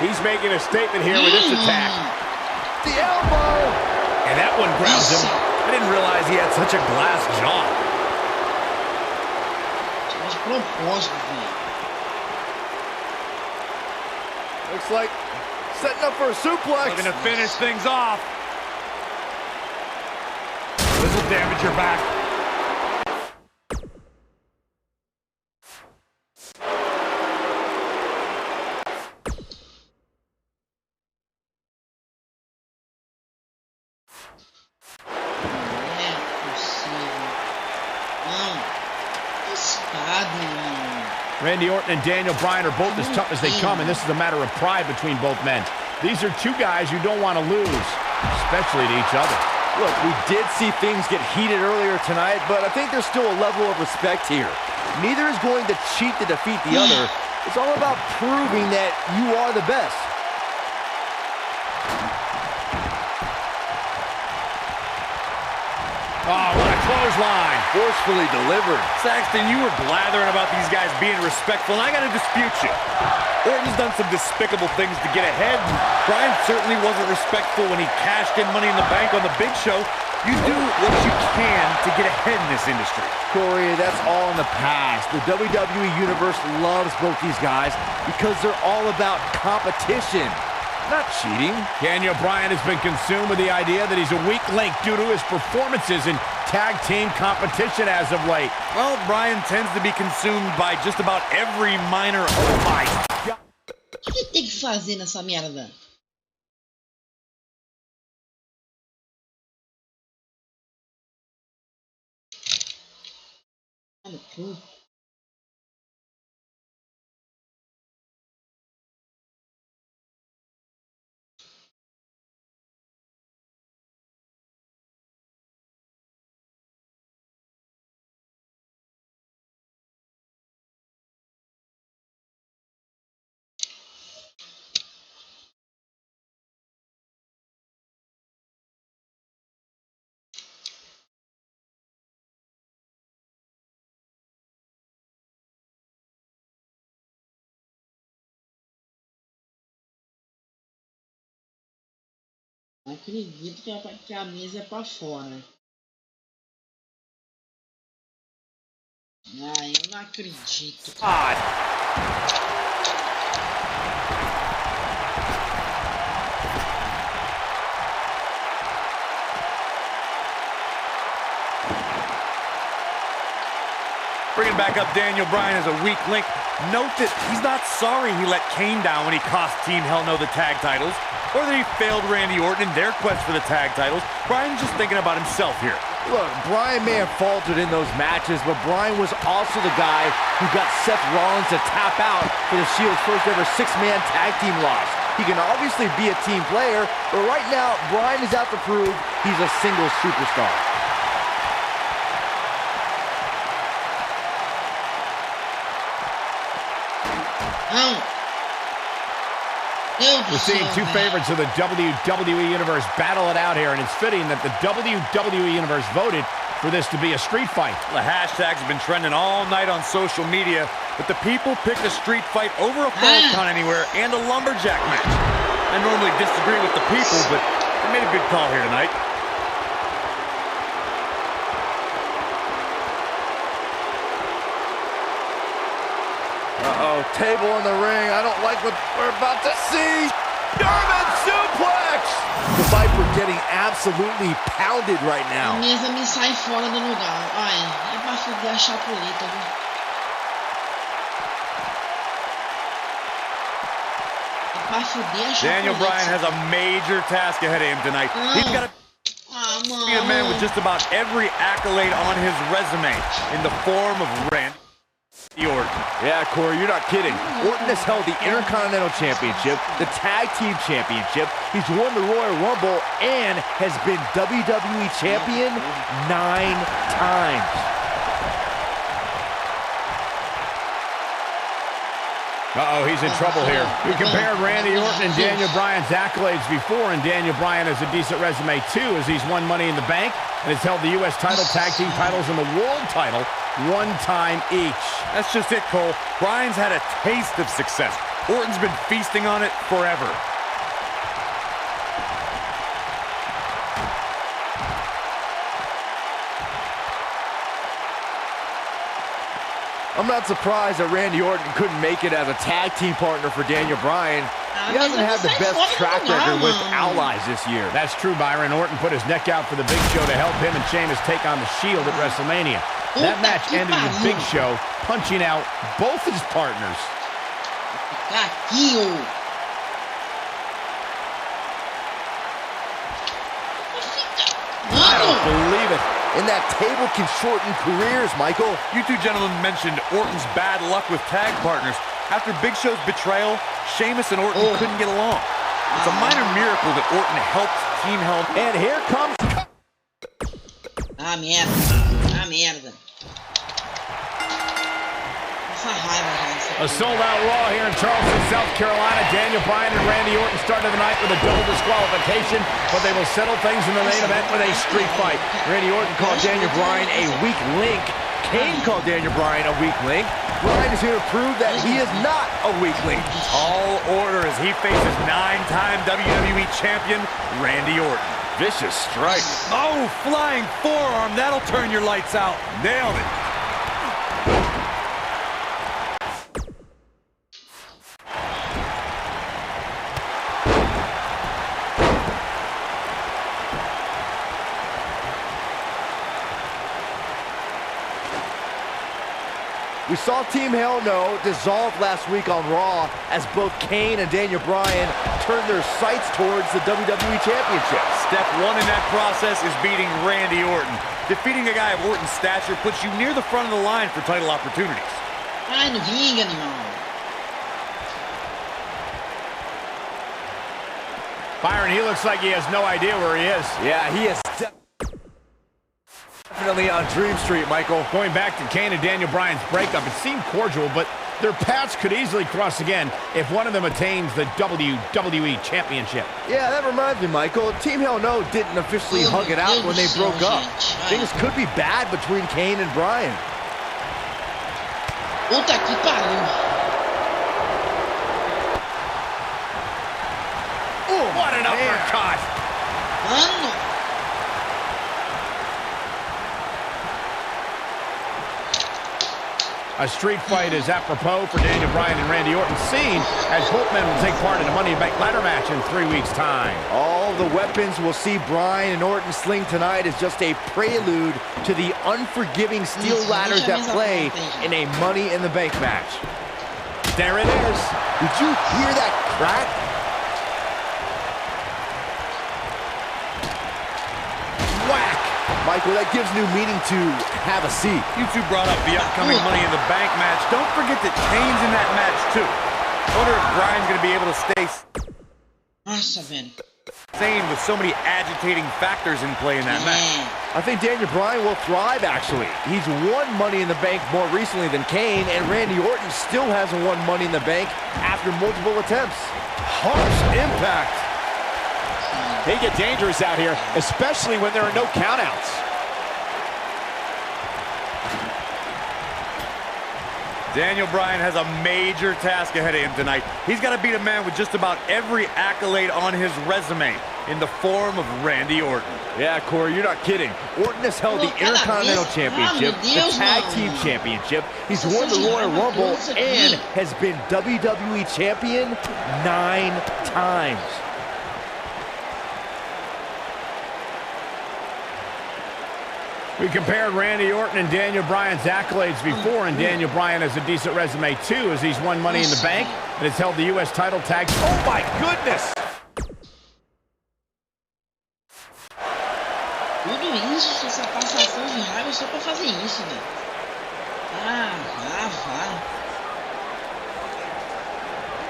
He's making a statement here with this attack. The elbow! And that one grounds him. I didn't realize he had such a glass jaw. De propósito, filho. Looks like setting up for a suplex. Looking to finish things off. This will damage your back. Não é possível. Não. Espada, mano. Randy Orton and Daniel Bryan are both as tough as they come, and this is a matter of pride between both men. These are two guys you don't want to lose, especially to each other. Look, we did see things get heated earlier tonight, but I think there's still a level of respect here. Neither is going to cheat to defeat the other. It's all about proving that you are the best. Oh, what a clothesline. Forcefully delivered. Saxton, you were blathering about these guys being respectful, and I got to dispute you. Orton's done some despicable things to get ahead, and Bryan certainly wasn't respectful when he cashed in Money in the Bank on the Big Show. You do what you can to get ahead in this industry. Corey, that's all in the past. The WWE Universe loves both these guys because they're all about competition, not cheating. Daniel Bryan has been consumed with the idea that he's a weak link due to his performances in tag team competition as of late. Well, Bryan tends to be consumed by just about every minor... Oh, my God. O que tem que fazer nessa merda? No cu. Não acredito que a mesa é pra fora. Ah, eu não acredito. Bringing back up Daniel Bryan as a weak link. Note that he's not sorry he let Kane down when he cost Team Hell No the tag titles, or that he failed Randy Orton in their quest for the tag titles. Bryan's just thinking about himself here. Look, Bryan may have faltered in those matches, but Bryan was also the guy who got Seth Rollins to tap out for the Shield's first ever 6-man tag team loss. He can obviously be a team player, but right now, Bryan is out to prove he's a single superstar. We're seeing two favorites of the WWE Universe battle it out here, and it's fitting that the WWE Universe voted for this to be a street fight. The hashtags have been trending all night on social media, but the people picked a street fight over a fall count anywhere and a lumberjack match. I normally disagree with the people, but they made a good call here tonight. Uh-oh, table in the ring. I don't like what we're about to see. German suplex! The Viper getting absolutely pounded right now. A mesa me sai fora do lugar. Olha, é pra fuder a chapuleta, viu? É pra fuder a chapuleta. Daniel Bryan has a major task ahead of him tonight. He's got to be a man with just about every accolade on his resume in the form of Randy Orton. Yeah, Corey, you're not kidding. Orton has held the Intercontinental Championship, the Tag Team Championship, he's won the Royal Rumble, and has been WWE Champion 9 times. Uh-oh, he's in trouble here. We compared Randy Orton and Daniel Bryan's accolades before, and Daniel Bryan has a decent resume too, as he's won Money in the Bank and has held the U.S. title, tag team titles, and the world title 1 time each. That's just it, Cole. Bryan's had a taste of success. Orton's been feasting on it forever. I'm not surprised that Randy Orton couldn't make it as a tag team partner for Daniel Bryan. He hasn't had the best track record with allies this year. That's true, Byron. Orton put his neck out for the Big Show to help him and Sheamus take on the Shield at WrestleMania. That match ended with Big Show punching out both his partners. I don't believe it. And that table can shorten careers, Michael. You two gentlemen mentioned Orton's bad luck with tag partners. After Big Show's betrayal, Sheamus and Orton couldn't get along. It's a minor miracle that Orton helped Team Hell. And here comes... Ah, merda. Ah, merda. Essa raiva, gente. A sold-out Raw here in Charleston, South Carolina. Daniel Bryan and Randy Orton started the night with a double disqualification, but they will settle things in the main event with a street fight. Randy Orton called Daniel Bryan a weak link. Kane called Daniel Bryan a weak link. Bryan is here to prove that he is not a weak link. All order as he faces 9-time WWE champion Randy Orton. Vicious strike. Oh, flying forearm. That'll turn your lights out. Nailed it. We saw Team Hell No dissolve last week on Raw as both Kane and Daniel Bryan turned their sights towards the WWE Championship. Step 1 in that process is beating Randy Orton. Defeating a guy of Orton's stature puts you near the front of the line for title opportunities. Ai, no ringue, animal. Byron, he looks like he has no idea where he is. Yeah, he is definitely on Dream Street, Michael. Going back to Kane and Daniel Bryan's breakup, it seemed cordial, but their paths could easily cross again if one of them attains the WWE Championship. Yeah, that reminds me, Michael. Team Hell No didn't officially hug it out when they broke up. Things could be bad between Kane and Bryan. Puta que pariu. Oh, what an uppercut! Mano. A street fight is apropos for Daniel Bryan and Randy Orton, seen as both men will take part in a Money in the Bank ladder match in 3 weeks' time. All the weapons we'll see Bryan and Orton sling tonight is just a prelude to the unforgiving steel ladders that play in a Money in the Bank match. There it is. Did you hear that crack? Whack! Michael, that gives new meaning to have a seat. You two brought up the upcoming Money in the Bank match. Don't forget that Kane's in that match, too. I wonder if Bryan's going to be able to stay Nossa, velho. Insane with so many agitating factors in play in that match. I think Daniel Bryan will thrive, actually. He's won Money in the Bank more recently than Kane, and Randy Orton still hasn't won Money in the Bank after multiple attempts. Harsh impact. They get dangerous out here, especially when there are no countouts. Daniel Bryan has a major task ahead of him tonight. He's got to beat a man with just about every accolade on his resume in the form of Randy Orton. Yeah, Corey, you're not kidding. Orton has held the Intercontinental Championship, the Tag Team Championship. He's won the Royal Rumble and has been WWE Champion 9 times. We compared Randy Orton and Daniel Bryan's accolades before, and Daniel Bryan has a decent resume too, as he's won Money in the Bank and has held the U.S. title tag. Oh my goodness! Tudo isso, essa passação de raiva só pra fazer isso, velho. Vá.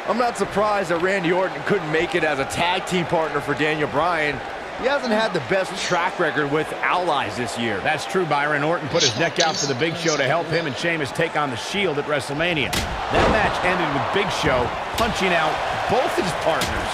I'm not surprised that Randy Orton couldn't make it as a tag team partner for Daniel Bryan. He hasn't had the best track record with allies this year. That's true, Byron. Orton put his neck out for the Big Show to help him and Sheamus take on the Shield at WrestleMania. That match ended with Big Show punching out both his partners.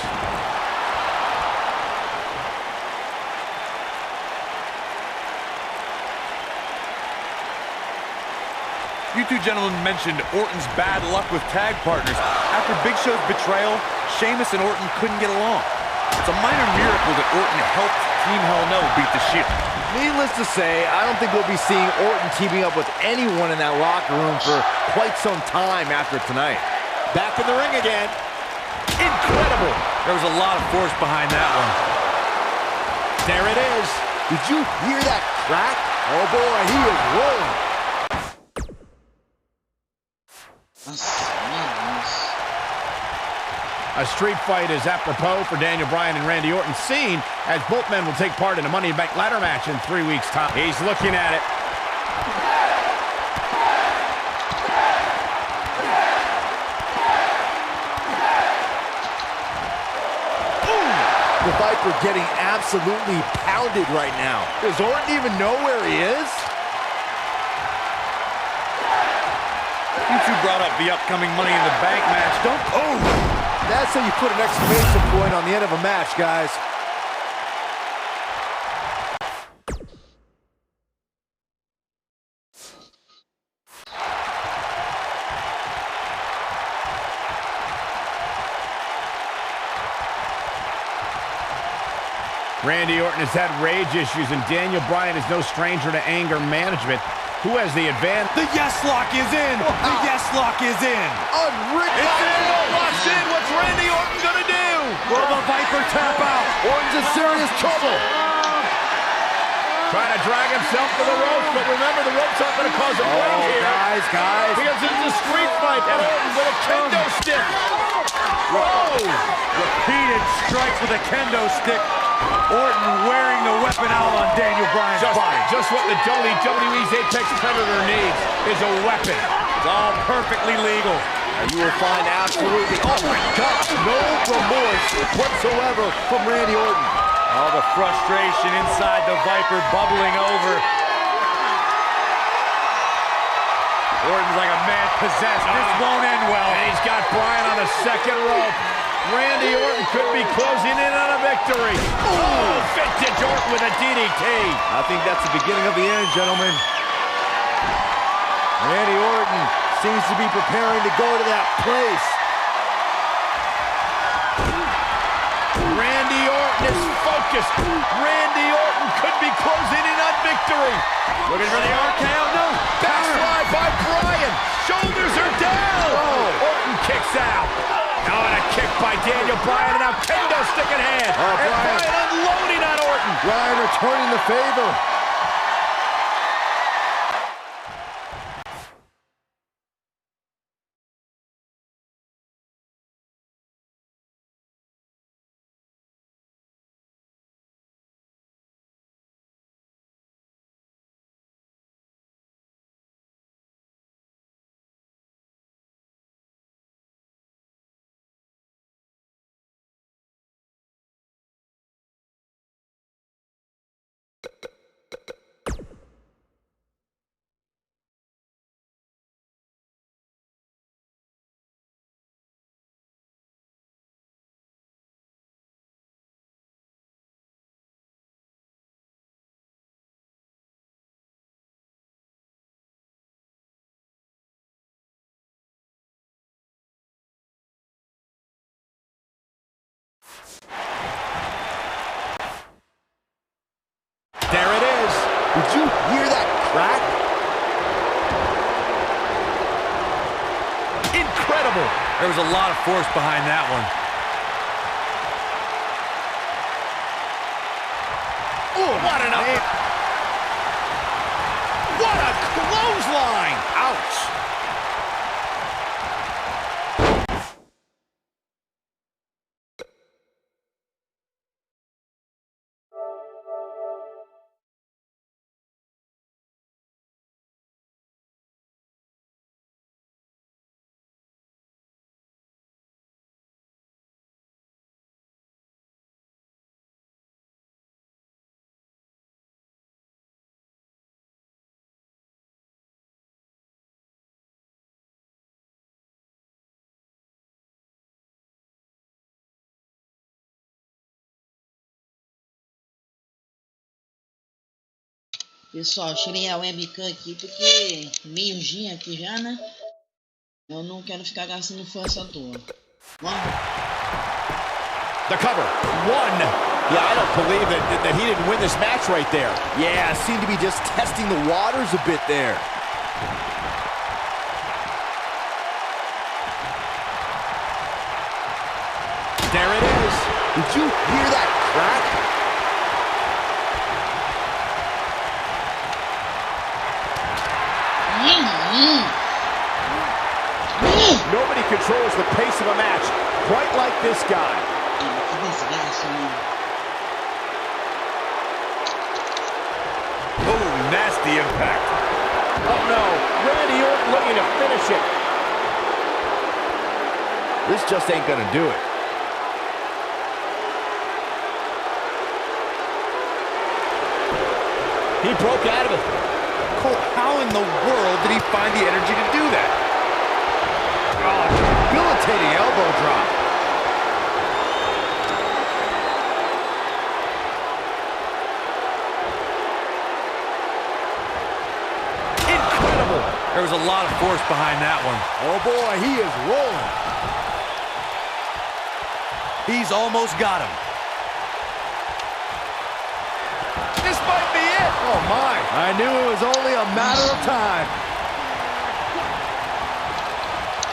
You two gentlemen mentioned Orton's bad luck with tag partners. After Big Show's betrayal, Sheamus and Orton couldn't get along. It's a minor miracle that Orton helped Team Hell No beat the Shield. Needless to say, I don't think we'll be seeing Orton teaming up with anyone in that locker room for quite some time after tonight. Back in the ring again. Incredible. There was a lot of force behind that one. There it is. Did you hear that crack? Oh boy, he is rolling. A street fight is apropos for Daniel Bryan and Randy Orton, seen as both men will take part in a Money in the Bank ladder match in 3 weeks' time. He's looking at it. The Viper getting absolutely pounded right now. Does Orton even know where he is? You two brought up the upcoming Money in the Bank match. That's how you put an exclamation point on the end of a match, guys. Randy Orton has had rage issues, and Daniel Bryan is no stranger to anger management. Who has the advantage? The yes lock is in! The yes lock is in! Unreal! It's in! Locked in! What's Randy Orton gonna do? Will the Viper tap out? Orton's in serious trouble. Trying to drag himself to the ropes, but remember, the ropes aren't gonna cause a break here. Guys. Because it's a street fight, and Orton with a kendo stick. Whoa! Repeated strikes with a kendo stick. Orton wearing the weapon out on Daniel Bryan's body. Just what the WWE's Apex Predator needs is a weapon. It's all perfectly legal. And you will find absolutely, oh my gosh, no remorse whatsoever from Randy Orton. All the frustration inside the Viper bubbling over. Orton's like a man possessed. This won't end well. And he's got Bryan on the second rope. Randy Orton could be closing in on a victory. Oh, vintage Orton with a DDT. I think that's the beginning of the end, gentlemen. Randy Orton seems to be preparing to go to that place. Randy Orton is focused. Randy Orton could be closing in on victory. Looking for the RKO. No. Backslide by Bryan. Shoulders are down. Oh. Orton kicks out. Oh, and a kick by Daniel Bryan, and now kendo stick in hand. And Bryan unloading on Orton. Bryan returning the favor. Did you hear that crack? Incredible. There was a lot of force behind that one. Oh, what an up. What a clothesline. Ouch. Pessoal, tirei a webcam aqui porque meio-dia aqui já, né? Eu não quero ficar gastando força à toa. Vamos. The cover. One. Yeah, I don't believe that he didn't win this match right there. Yeah, seemed to be just testing the waters a bit there. There it is. Did you hear that crack? Nobody controls the pace of a match quite like this guy. Oh, nasty impact. Oh no, Randy Orton looking to finish it. This just ain't gonna do it. He broke out of it. Cole, how in the world did he find the energy to do that? Oh, debilitating elbow drop. Incredible. There was a lot of force behind that one. Oh boy, he is rolling. He's almost got him. This might be it. Oh my. I knew it was only a matter of time.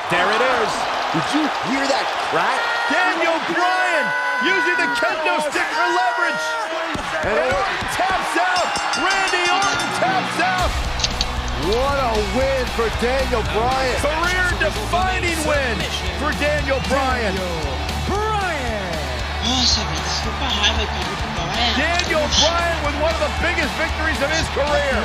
There it is. Did you hear that crack? Daniel Bryan using the kendo stick for leverage. And Orton taps out. Randy Orton taps out. What a win for Daniel Bryan. Career-defining win for Daniel Bryan. Nossa, velho, desculpa a raiva aqui do Bryan. Daniel Bryan with one of the biggest victories of his career.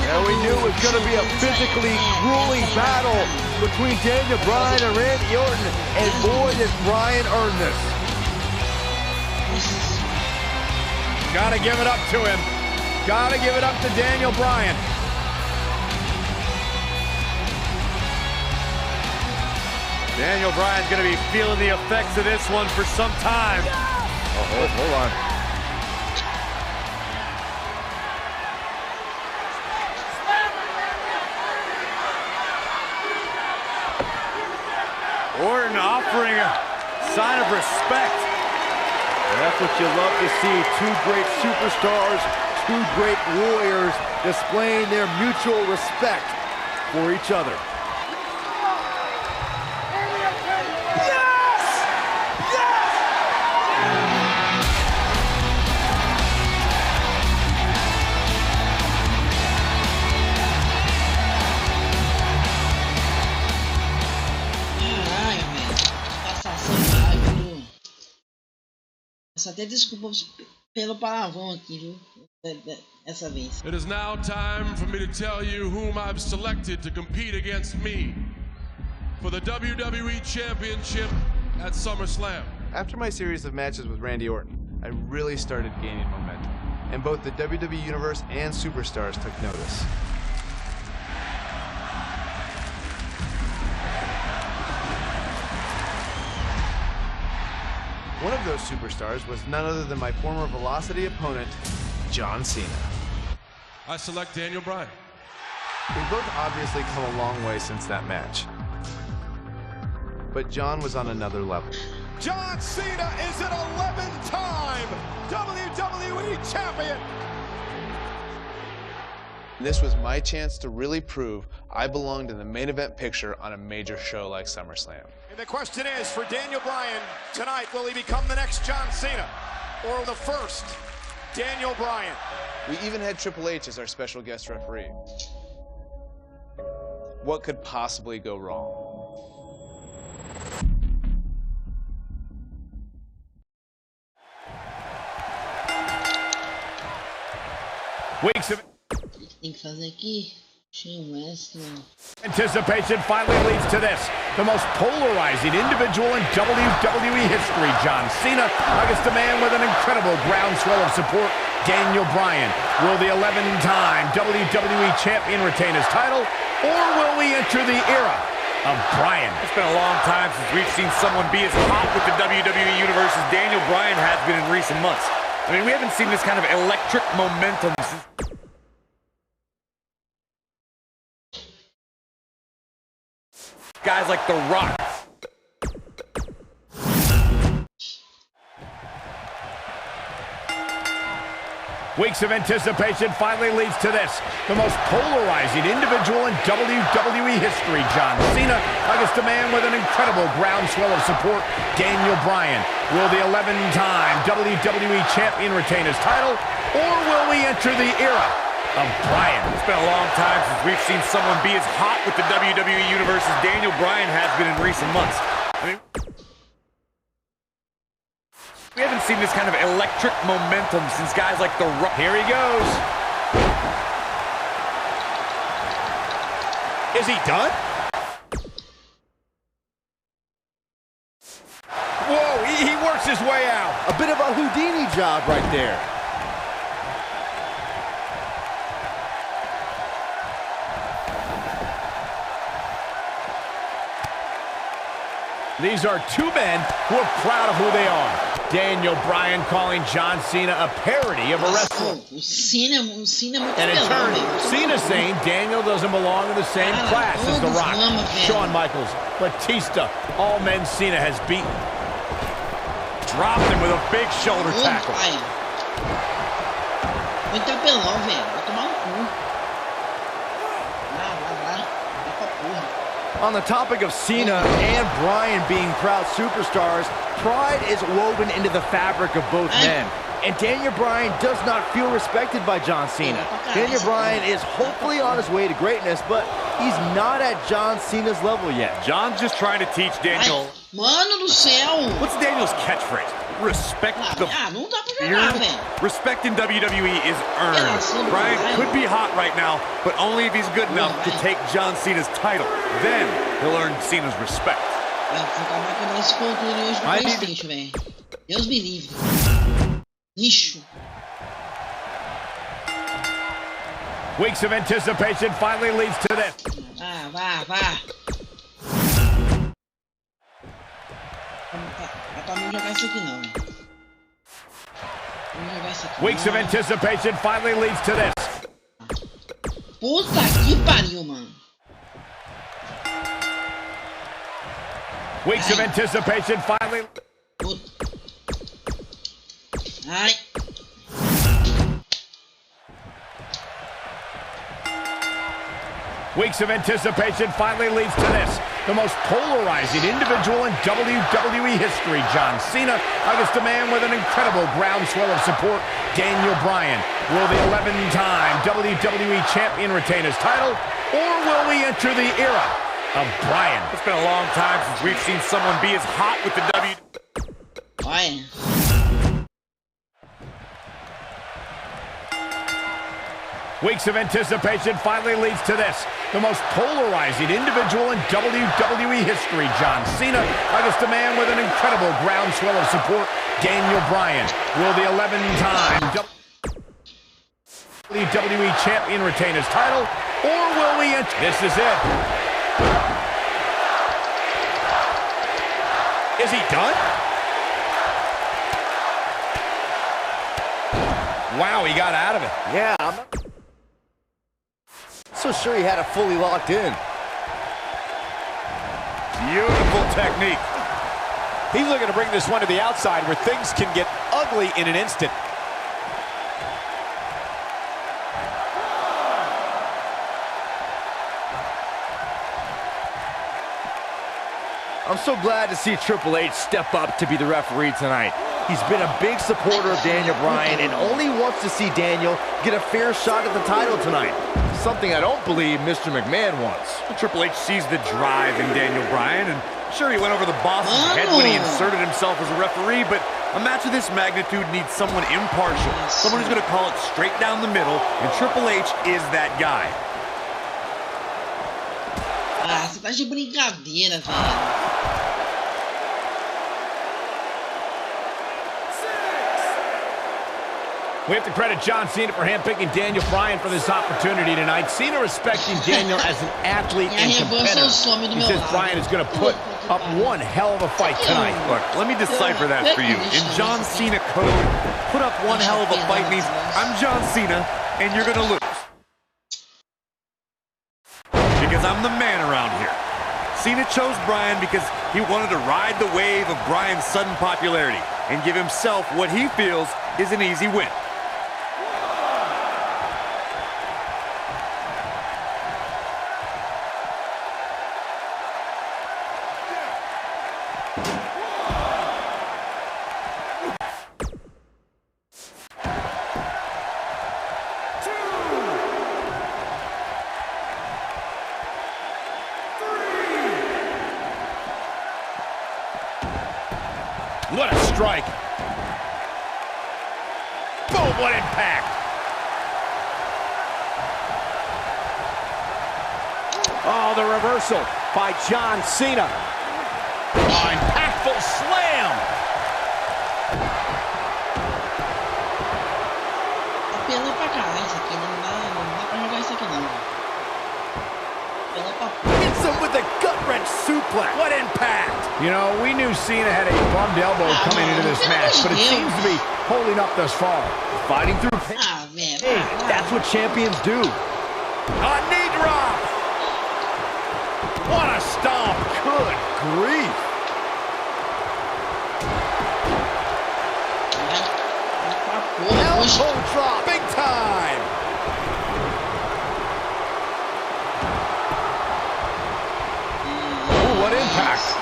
Yeah, we knew it was going to be a physically grueling battle between Daniel Bryan and Randy Orton, and boy, did Bryan earn this. Gotta give it up to him. Gotta give it up to Daniel Bryan. Daniel Bryan's going to be feeling the effects of this one for some time. Oh, hold on. Orton offering a sign of respect. And that's what you love to see. Two great superstars, two great warriors displaying their mutual respect for each other. Peço até desculpas pelo palavrão aqui, viu? Essa vez. It is now time for me to tell you whom I've selected to compete against me for the WWE Championship at SummerSlam. After my series of matches with Randy Orton, I really started gaining momentum, and both the WWE Universe and Superstars took notice. One of those superstars was none other than my former Velocity opponent, John Cena. I select Daniel Bryan. We've both obviously come a long way since that match. But John was on another level. John Cena is an 11-time WWE Champion. This was my chance to really prove I belonged in the main event picture on a major show like SummerSlam. And the question is, for Daniel Bryan tonight, will he become the next John Cena or the first Daniel Bryan? We even had Triple H as our special guest referee. What could possibly go wrong? Weeks of Tem que fazer aqui. Shane Westman. anticipation finally leads to this. The most polarizing individual in WWE history, John Cena, against a man with an incredible groundswell of support, Daniel Bryan. Will the 11-time WWE Champion retain his title, or will we enter the era of Bryan? It's been a long time since we've seen someone be as hot with the WWE Universe as Daniel Bryan has been in recent months. I mean, we haven't seen this kind of electric momentum since... guys like The Rock. Weeks of anticipation finally leads to this. The most polarizing individual in WWE history, John Cena, against a man with an incredible groundswell of support, Daniel Bryan. Will the 11-time WWE Champion retain his title, or will we enter the era of Bryan? It's been a long time since we've seen someone be as hot with the WWE Universe as Daniel Bryan has been in recent months. I mean, we haven't seen this kind of electric momentum since guys like The Rock. Here he goes. Is he done? Whoa, he works his way out. A bit of a Houdini job right there. These are two men who are proud of who they are. Daniel Bryan calling John Cena a parody of a wrestler. O Cena é muito And in turn, Cena saying Daniel doesn't belong in the same class as The Rock, Shawn Michaels, Batista, all men Cena has beaten. Dropped him with a big shoulder tackle. Muito apelão, velho. Vai tomar no cu. Vai pra porra. On the topic of Cena and Bryan being proud superstars, pride is woven into the fabric of both men. And Daniel Bryan does not feel respected by John Cena. Daniel Bryan is hopefully on his way to greatness, but he's not at John Cena's level yet. John's just trying to teach Daniel... Mano do céu! What's Daniel's catchphrase? Respect the... não dá pra jogar, velho. Respect in WWE is earned. Bryan could be hot right now, but only if he's good enough to take John Cena's title. Then he'll earn Cena's respect. Vou acabar quebrando esse controle hoje no PlayStation, velho. Deus me livre. Lixo. Weeks of anticipation finally leads to this. Vá. É pra mim jogar isso aqui não, velho. Vamos jogar isso aqui. Weeks of anticipation finally leads to this. Puta que pariu, mano. Weeks of anticipation finally... Ai. Weeks of anticipation finally leads to this. The most polarizing individual in WWE history, John Cena, against a man with an incredible groundswell of support, Daniel Bryan. Will the 11-time WWE Champion retain his title, or will we enter the era of Bryan? It's been a long time since we've seen someone be as hot with the Olha. Weeks of anticipation finally leads to this. The most polarizing individual in WWE history, John Cena, against a man with an incredible groundswell of support, Daniel Bryan. Will the 11-time WWE Champion retain his title, or will we enter... This is it. Is he done? Wow, he got out of it. Yeah, I'm not so sure he had it fully locked in. Beautiful technique. He's looking to bring this one to the outside where things can get ugly in an instant. I'm so glad to see Triple H step up to be the referee tonight. He's been a big supporter of Daniel Bryan and only wants to see Daniel get a fair shot at the title tonight. Something I don't believe Mr. McMahon wants. Triple H sees the drive in Daniel Bryan, and sure, he went over the boss's head when he inserted himself as a referee, but a match of this magnitude needs someone impartial, someone who's going to call it straight down the middle, and Triple H is that guy. Ah, você tá de brincadeira, velho. We have to credit John Cena for handpicking Daniel Bryan for this opportunity tonight. Cena respecting Daniel as an athlete and competitor. He says Bryan is going to put up one hell of a fight tonight. Look, let me decipher that for you. In John Cena code, put up one hell of a fight means I'm John Cena and you're going to lose. Because I'm the man around here. Cena chose Bryan because he wanted to ride the wave of Bryan's sudden popularity and give himself what he feels is an easy win. What a strike. Boom, what impact. Oh, the reversal by John Cena. Oh, impactful slam. Pela pra caralho isso aqui, não dá pra jogar isso aqui não. Pela pra... Hits him with a gut-wrench suplex. What impact. You know, we knew Cena had a bummed elbow coming into this match, but it seems to be holding up thus far. Fighting through pain. Hey, that's what champions do. A knee drop. What a stomp. Good grief. Elbow drop. Big time. Ooh, what impact.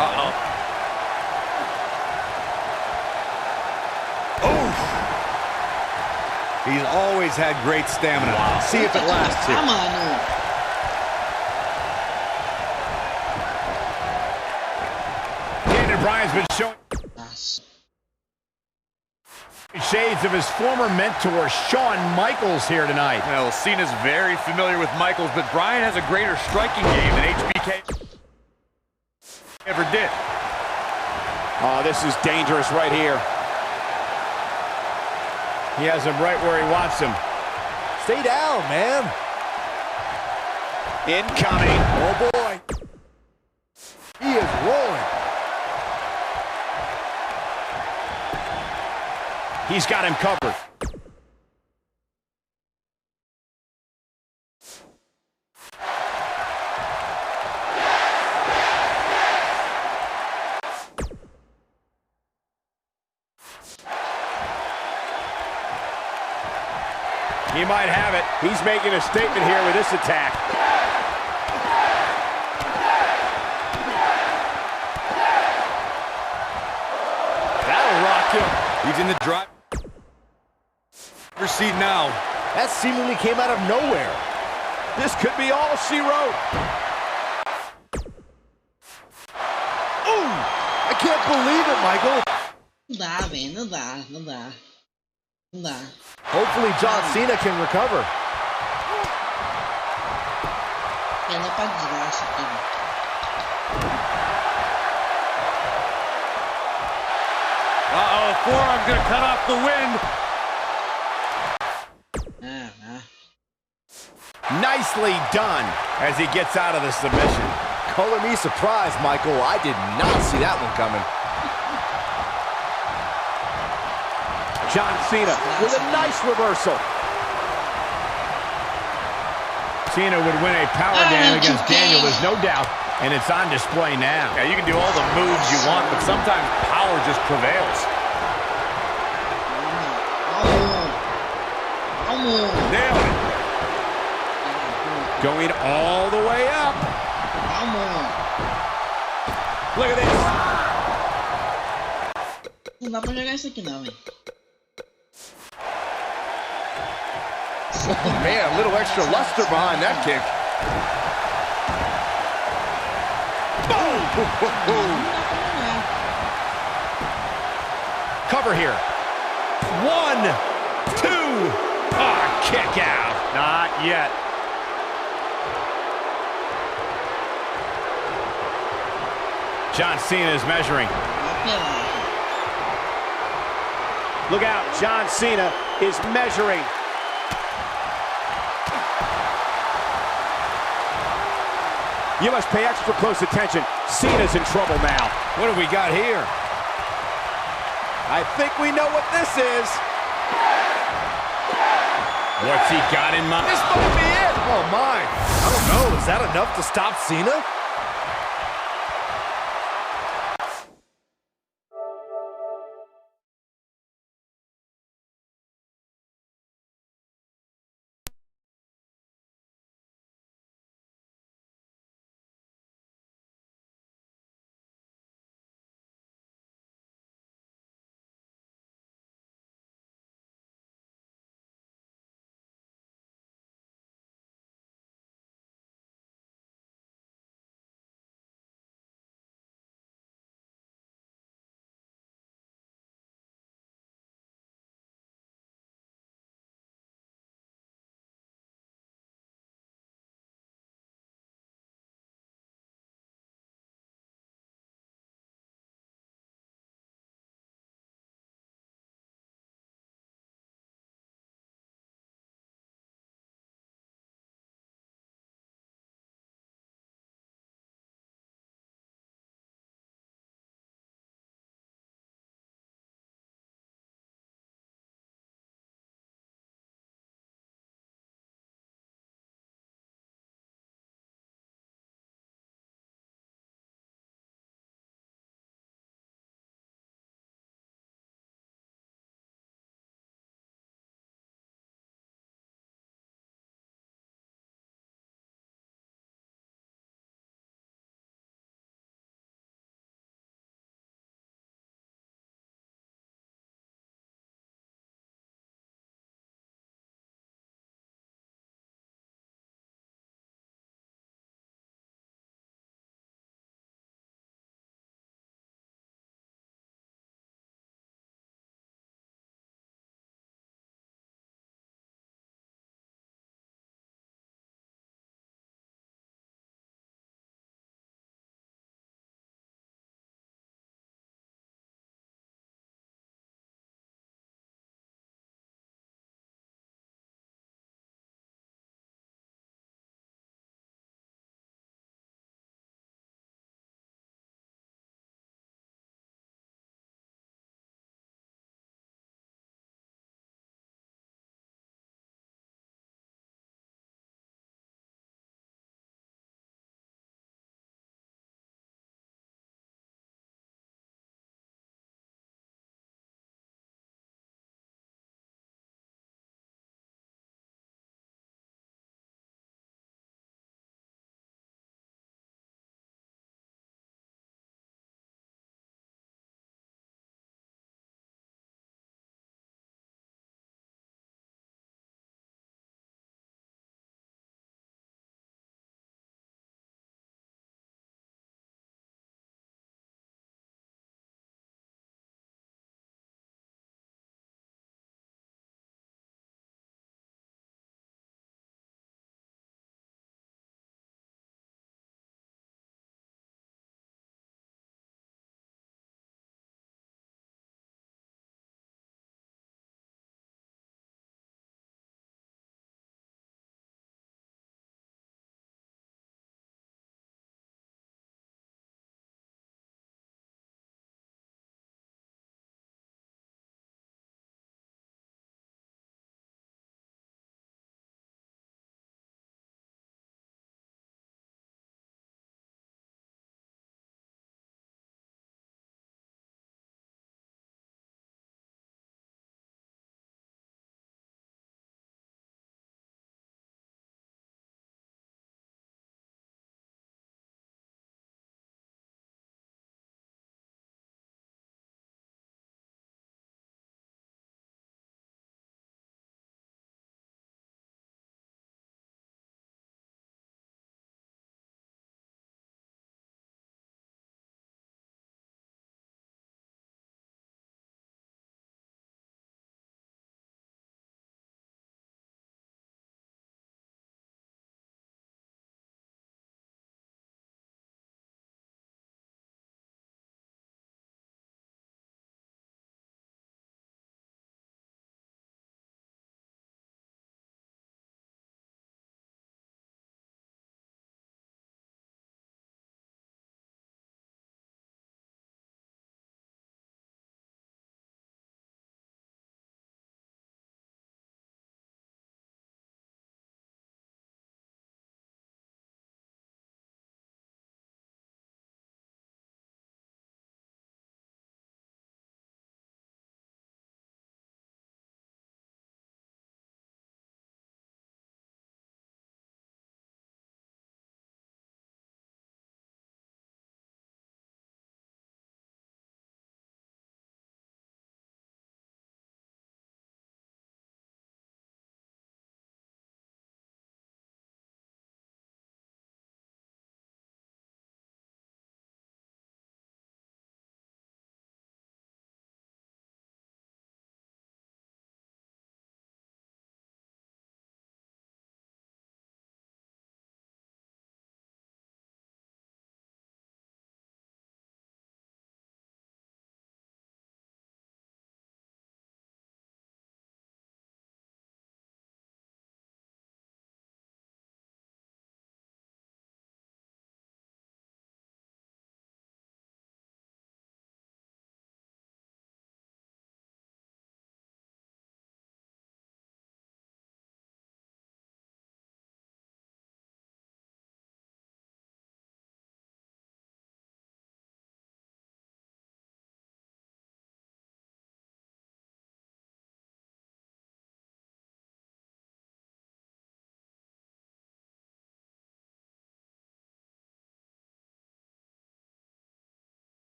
Uh-oh. Oof. He's always had great stamina. Wow. See if it lasts here. Come on, no. Daniel Bryan's been showing shades of his former mentor, Shawn Michaels, here tonight. Well, Cena's very familiar with Michaels, but Bryan has a greater striking game than HBK ever did. Oh, this is dangerous right here. He has him right where he wants him. Stay down, man. Incoming. Oh, boy. He is rolling. He's got him covered. He might have it. He's making a statement here with this attack. That'll rock him. He's in the drive. Seat now. That seemingly came out of nowhere. This could be all she wrote. Ooh! I can't believe it, Michael. Não dá, velho. Não dá, não dá. Não dá. Hopefully John Cena can recover. Pela pra desgraça aqui. Uh-oh, forearm's gonna cut off the wind. Nicely done as he gets out of the submission. Color me surprised, Michael. I did not see that one coming. John Cena with a nice reversal. Cena would win a power dam against Daniel, there's no doubt. And it's on display now. Yeah, you can do all the moves you want, but sometimes power just prevails. Nailed it. Going all the way up. Look at this. Não dá pra jogar isso aqui não, velho. Man, a little extra luster behind that kick. Cover here. 1, 2. Ah, kick out. Not yet. John Cena is measuring. Look out, John Cena is measuring. You must pay extra close attention. Cena's in trouble now. What do we got here? I think we know what this is. What's he got in mind? This might be it. Oh, my. I don't know. Is that enough to stop Cena?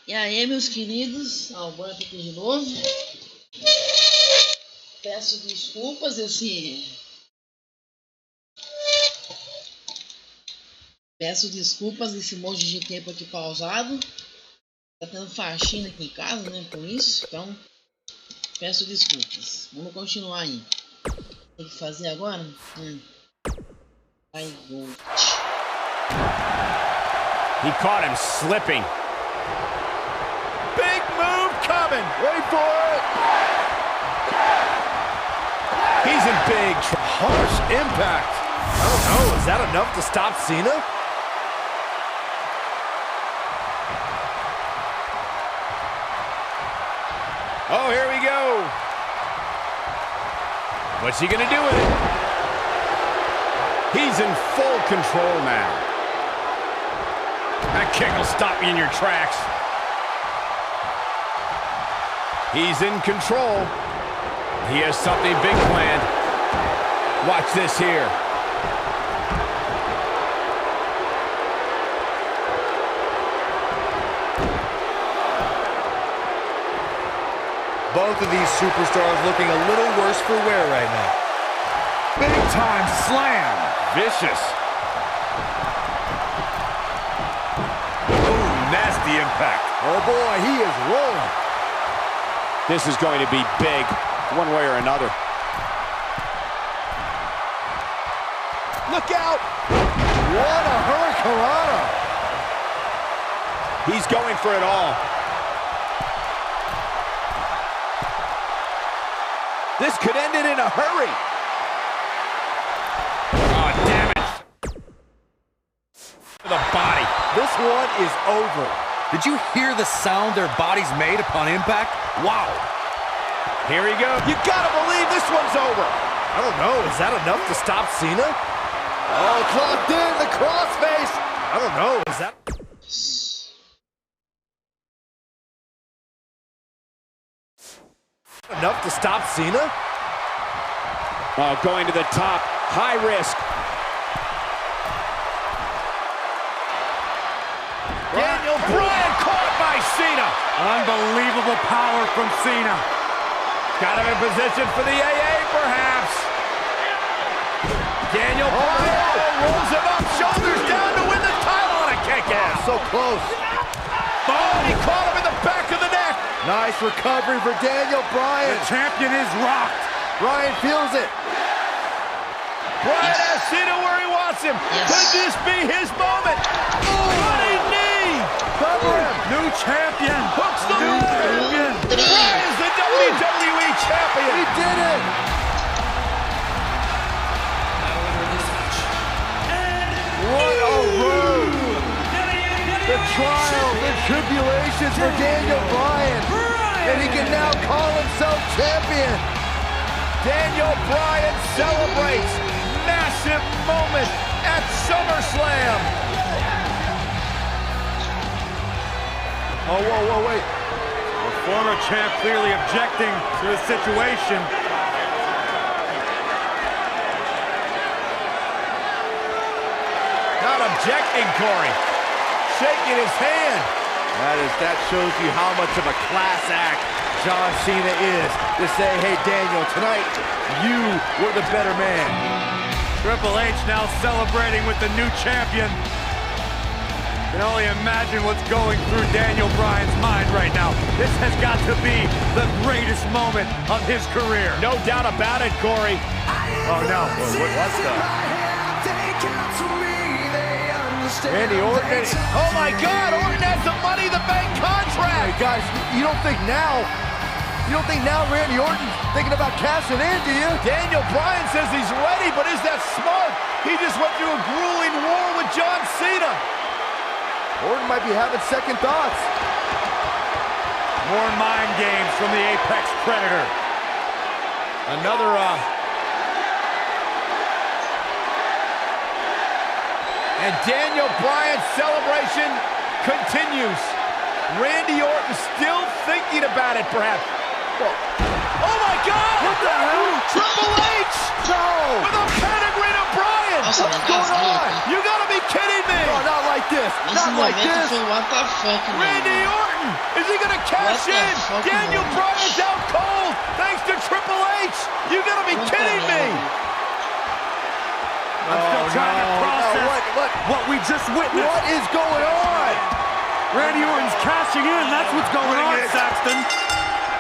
E aí, meus queridos, Alberto aqui de novo. Peço desculpas esse monte de tempo aqui pausado. Tá tendo faxina aqui em casa, né? Por isso, então peço desculpas. Vamos continuar aí. Tem que fazer agora? I go. He caught him slipping. Big move coming. Wait for it. He's in big trouble. Harsh impact. I don't know. Is that enough to stop Cena? Oh, here we go. What's he going to do with it? He's in full control now. That kick will stop you in your tracks. He's in control. He has something big planned. Watch this here. Both of these superstars looking a little worse for wear right now. Big time slam. Vicious. Ooh, nasty impact. Oh boy, he is rolling. This is going to be big, one way or another. Look out! What a hurricanrana. He's going for it all. This could end it in a hurry. Oh, damn it. The body. This one is over. Did you hear the sound their bodies made upon impact? Wow. Here he goes. You gotta believe this one's over. I don't know. Is that enough to stop Cena? Oh, clocked in the crossface. I don't know. Is that... enough to stop Cena? Oh, going to the top. High risk. Daniel Bryan caught by Cena. Unbelievable power from Cena. Got him in position for the AA, perhaps. Daniel Bryan rolls him up, shoulders down to win the title on a kick out. So close. Oh, he caught him in the back of the neck. Nice recovery for Daniel Bryan. The champion is rocked. Bryan feels it. Bryan has Cena where he wants him. Could this be his moment? Running knee. Cover him. New champion. Hooks the new champion. Bryan's the WWE champion. He did it. What a road. The trials and tribulations for Daniel Bryan. And he can now call himself champion. Daniel Bryan celebrates massive moment at SummerSlam. Oh, whoa, wait. The former champ clearly objecting to the situation. Not objecting, Corey. Shaking his hand. That shows you how much of a class act John Cena is to say, hey, Daniel, tonight you were the better man. Triple H now celebrating with the new champion. Can only imagine what's going through Daniel Bryan's mind right now. This has got to be the greatest moment of his career. No doubt about it, Corey. Oh, no. What's the... Randy Orton. Oh my God! Orton has the Money in the Bank contract. Hey guys, you don't think now Randy Orton's thinking about cashing in, do you? Daniel Bryan says he's ready, but is that smart? He just went through a grueling war with John Cena. Orton might be having second thoughts. More mind games from the Apex Predator. Another and Daniel Bryan's celebration continues. Randy Orton still thinking about it, perhaps. Oh my God! What the hell? Triple H! No! With a pedigree to Bryan! Nossa, What's going on? You gotta be kidding me! No, not like this. Esse Not like momento this. foi what the fuck, Randy mano. Orton! Is he gonna cash What the in? fuck, Daniel man? Bryan's out cold thanks to Triple H! You gotta be What the kidding me! hell? I'm still trying to process what we just witnessed. What is going on? Randy Orton's cashing in. That's what's going on, Saxton.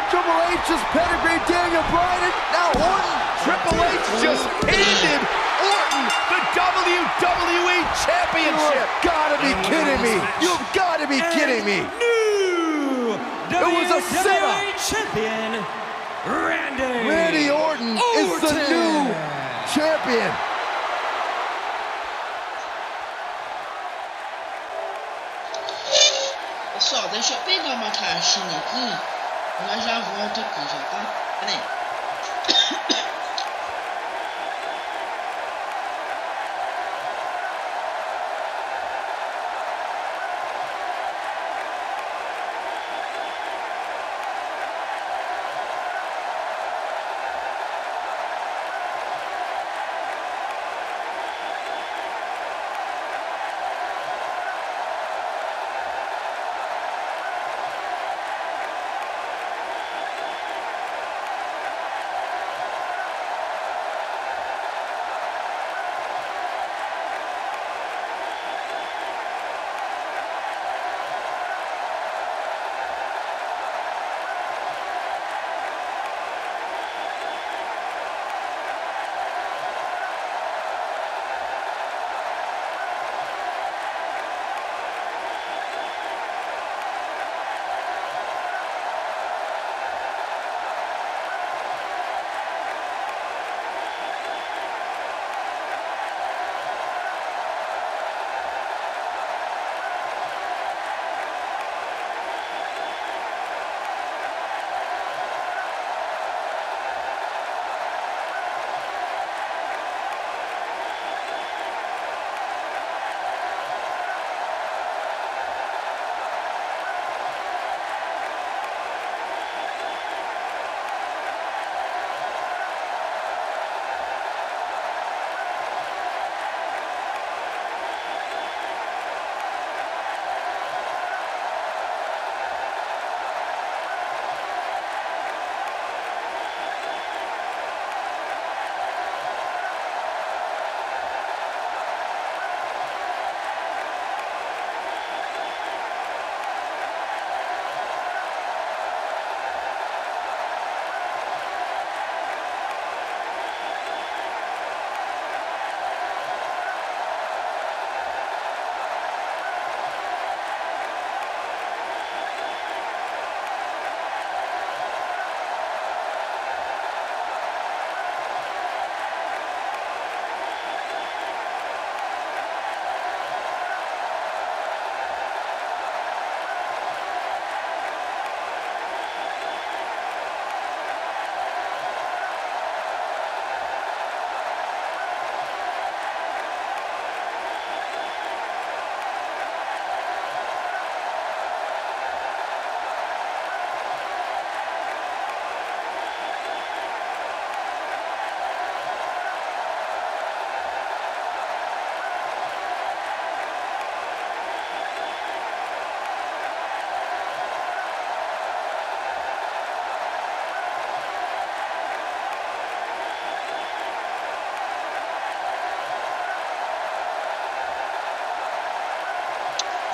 Triple H just pedigreed Daniel Bryan, and now Orton. Triple H just handed Orton the WWE Championship. You've got to be kidding me. You've got to be kidding me. New It was a setup. champion, Randy Orton is the new champion. Pessoal, deixa eu pegar uma caixinha aqui. Nós já volto aqui, já, tá? Pera aí.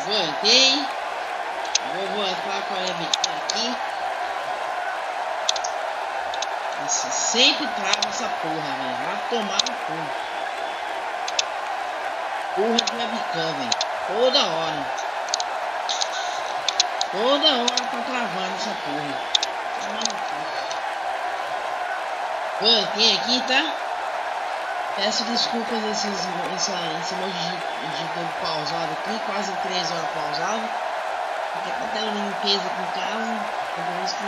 Voltei. Vou voltar com a webcam aqui. Nossa, sempre trava essa porra, velho. Vai tomar no cu. Porra de webcam, velho. Toda hora. Toda hora tá travando essa porra. Tomar no cu. Voltei aqui, tá? Peço desculpas esse monte de tempo pausado aqui, quase 3 horas pausado, porque tá tendo limpeza aqui em casa, por isso que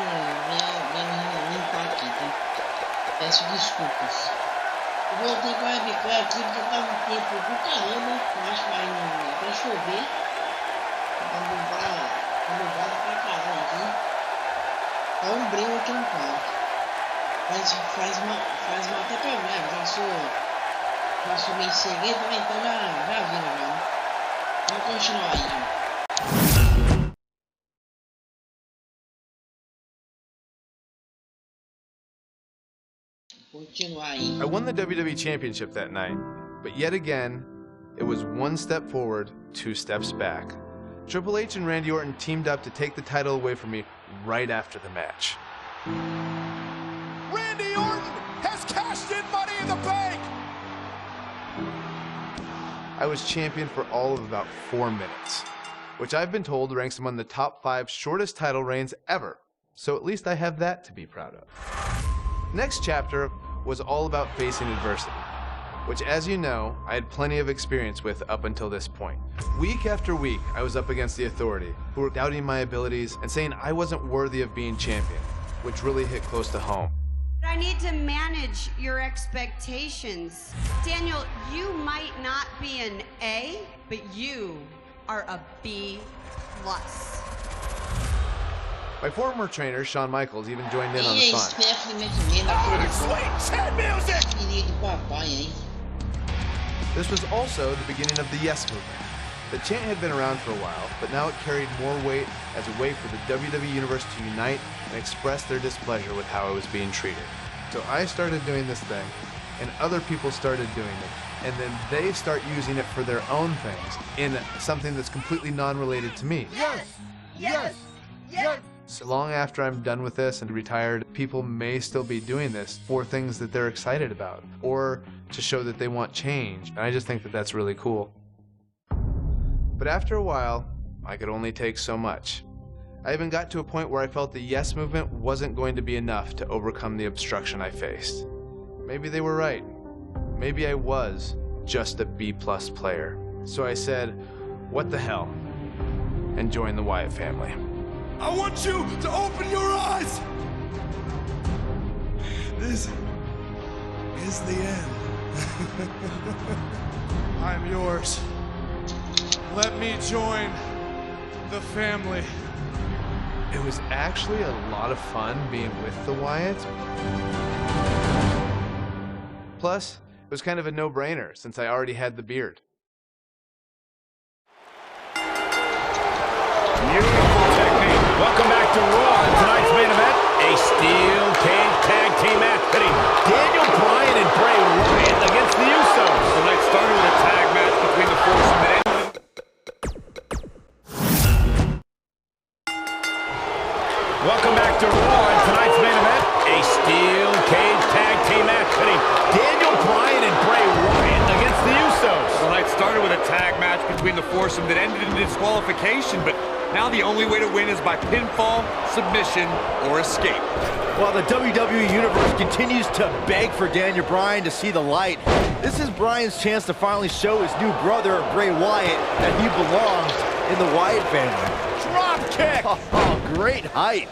vem limpar aqui, tá? Peço desculpas. Eu voltei com a webcam aqui porque tava um tempo do caramba, eu acho que vai até chover, tá nublado pra caralho aqui. Tá um breu aqui no quarto. Faz uma até problema, já sou Faço meio segredo, né? Então já viram, já. Vamos continuar aí. Continuar aí. I won the WWE Championship that night, but yet again, it was one step forward, 2 steps back. Triple H and Randy Orton teamed up to take the title away from me right after the match. Randy Orton has cashed in Money in the Bank. I was champion for all of about 4 minutes, which I've been told ranks among the top 5 shortest title reigns ever, so at least I have that to be proud of. Next chapter was all about facing adversity, which, as you know, I had plenty of experience with up until this point. Week after week, I was up against the Authority, who were doubting my abilities and saying I wasn't worthy of being champion, which really hit close to home. I need to manage your expectations. Daniel, you might not be an A, but you are a B+. My former trainer, Shawn Michaels, even joined in on the fun. Sweet chin music! This was also the beginning of the Yes movement. The chant had been around for a while, but now it carried more weight as a way for the WWE Universe to unite and express their displeasure with how I was being treated. So I started doing this thing, and other people started doing it, and then they start using it for their own things in something that's completely non-related to me. Yes! Yes! Yes! So long after I'm done with this and retired, people may still be doing this for things that they're excited about, or to show that they want change, and I just think that that's really cool. But after a while, I could only take so much. I even got to a point where I felt the Yes movement wasn't going to be enough to overcome the obstruction I faced. Maybe they were right. Maybe I was just a B+ player. So I said, what the hell, and joined the Wyatt family. I want you to open your eyes! This is the end. I'm yours. Let me join the family. It was actually a lot of fun being with the Wyatts. Plus, it was kind of a no-brainer since I already had the beard. Beautiful technique. Welcome back to Raw. And tonight's main event, a steel cage tag team match pitting Daniel Bryan and Bray Wyatt against the Usos. Tonight started with a tag match between the foursome that ended. Welcome back to Raw. And tonight's main event, a steel cage tag team match pitting Daniel Bryan and Bray Wyatt against the Usos. Tonight started with a tag match between the foursome that ended in disqualification, but now the only way to win is by pinfall, submission, or escape. While the WWE Universe continues to beg for Daniel Bryan to see the light, this is Bryan's chance to finally show his new brother, Bray Wyatt, that he belongs in the Wyatt family. Drop kick! Oh, great height.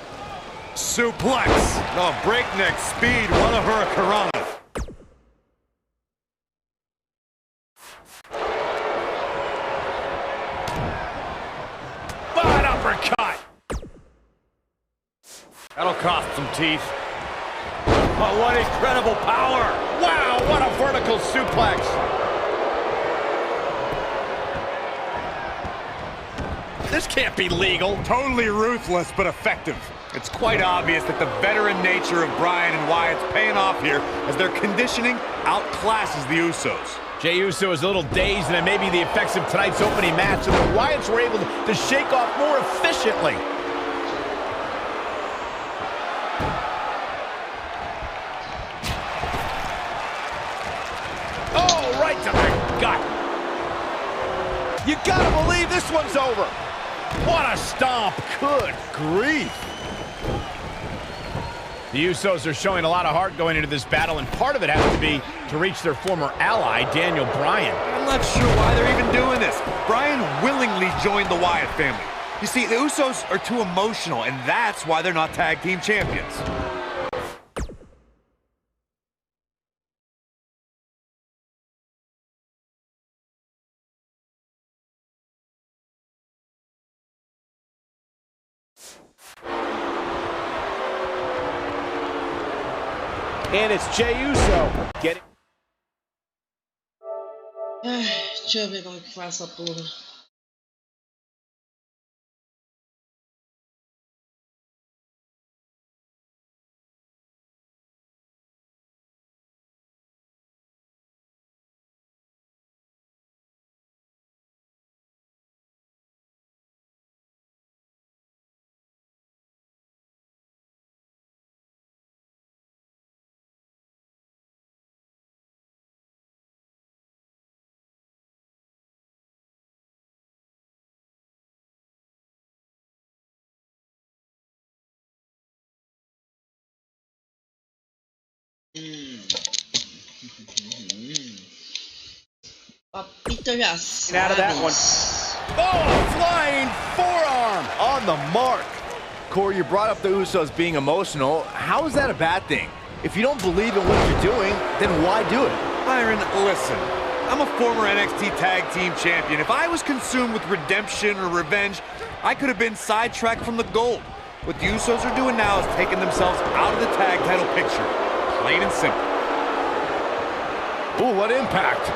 Suplex. Oh, breakneck speed. What a hurricanrana. Bad uppercut. That'll cost some teeth. Oh, what incredible power. Wow, what a vertical suplex. This can't be legal. Totally ruthless, but effective. It's quite obvious that the veteran nature of Bryan and Wyatt's paying off here as their conditioning outclasses the Usos. Jey Uso is a little dazed, and it may be the effects of tonight's opening match, so the Wyatts were able to shake off more efficiently. Oh, right to the gut. You gotta believe this one's over. What a stomp. Good grief. The Usos are showing a lot of heart going into this battle, and part of it has to be to reach their former ally, Daniel Bryan. I'm not sure why they're even doing this. Bryan willingly joined the Wyatt family. You see, the Usos are too emotional, and that's why they're not tag team champions. And it's Jey Uso getting... Ai, deixa eu ver como que faz essa porra. Papito já Out of that one. sabe. Oh, flying forearm. On the mark. Corey, you brought up the Usos being emotional. How is that a bad thing? If you don't believe in what you're doing, then why do it? Byron, listen. I'm a former NXT Tag Team Champion. If I was consumed with redemption or revenge, I could have been sidetracked from the gold. What the Usos are doing now is taking themselves out of the tag title picture. Plain and simple. Ooh, what impact.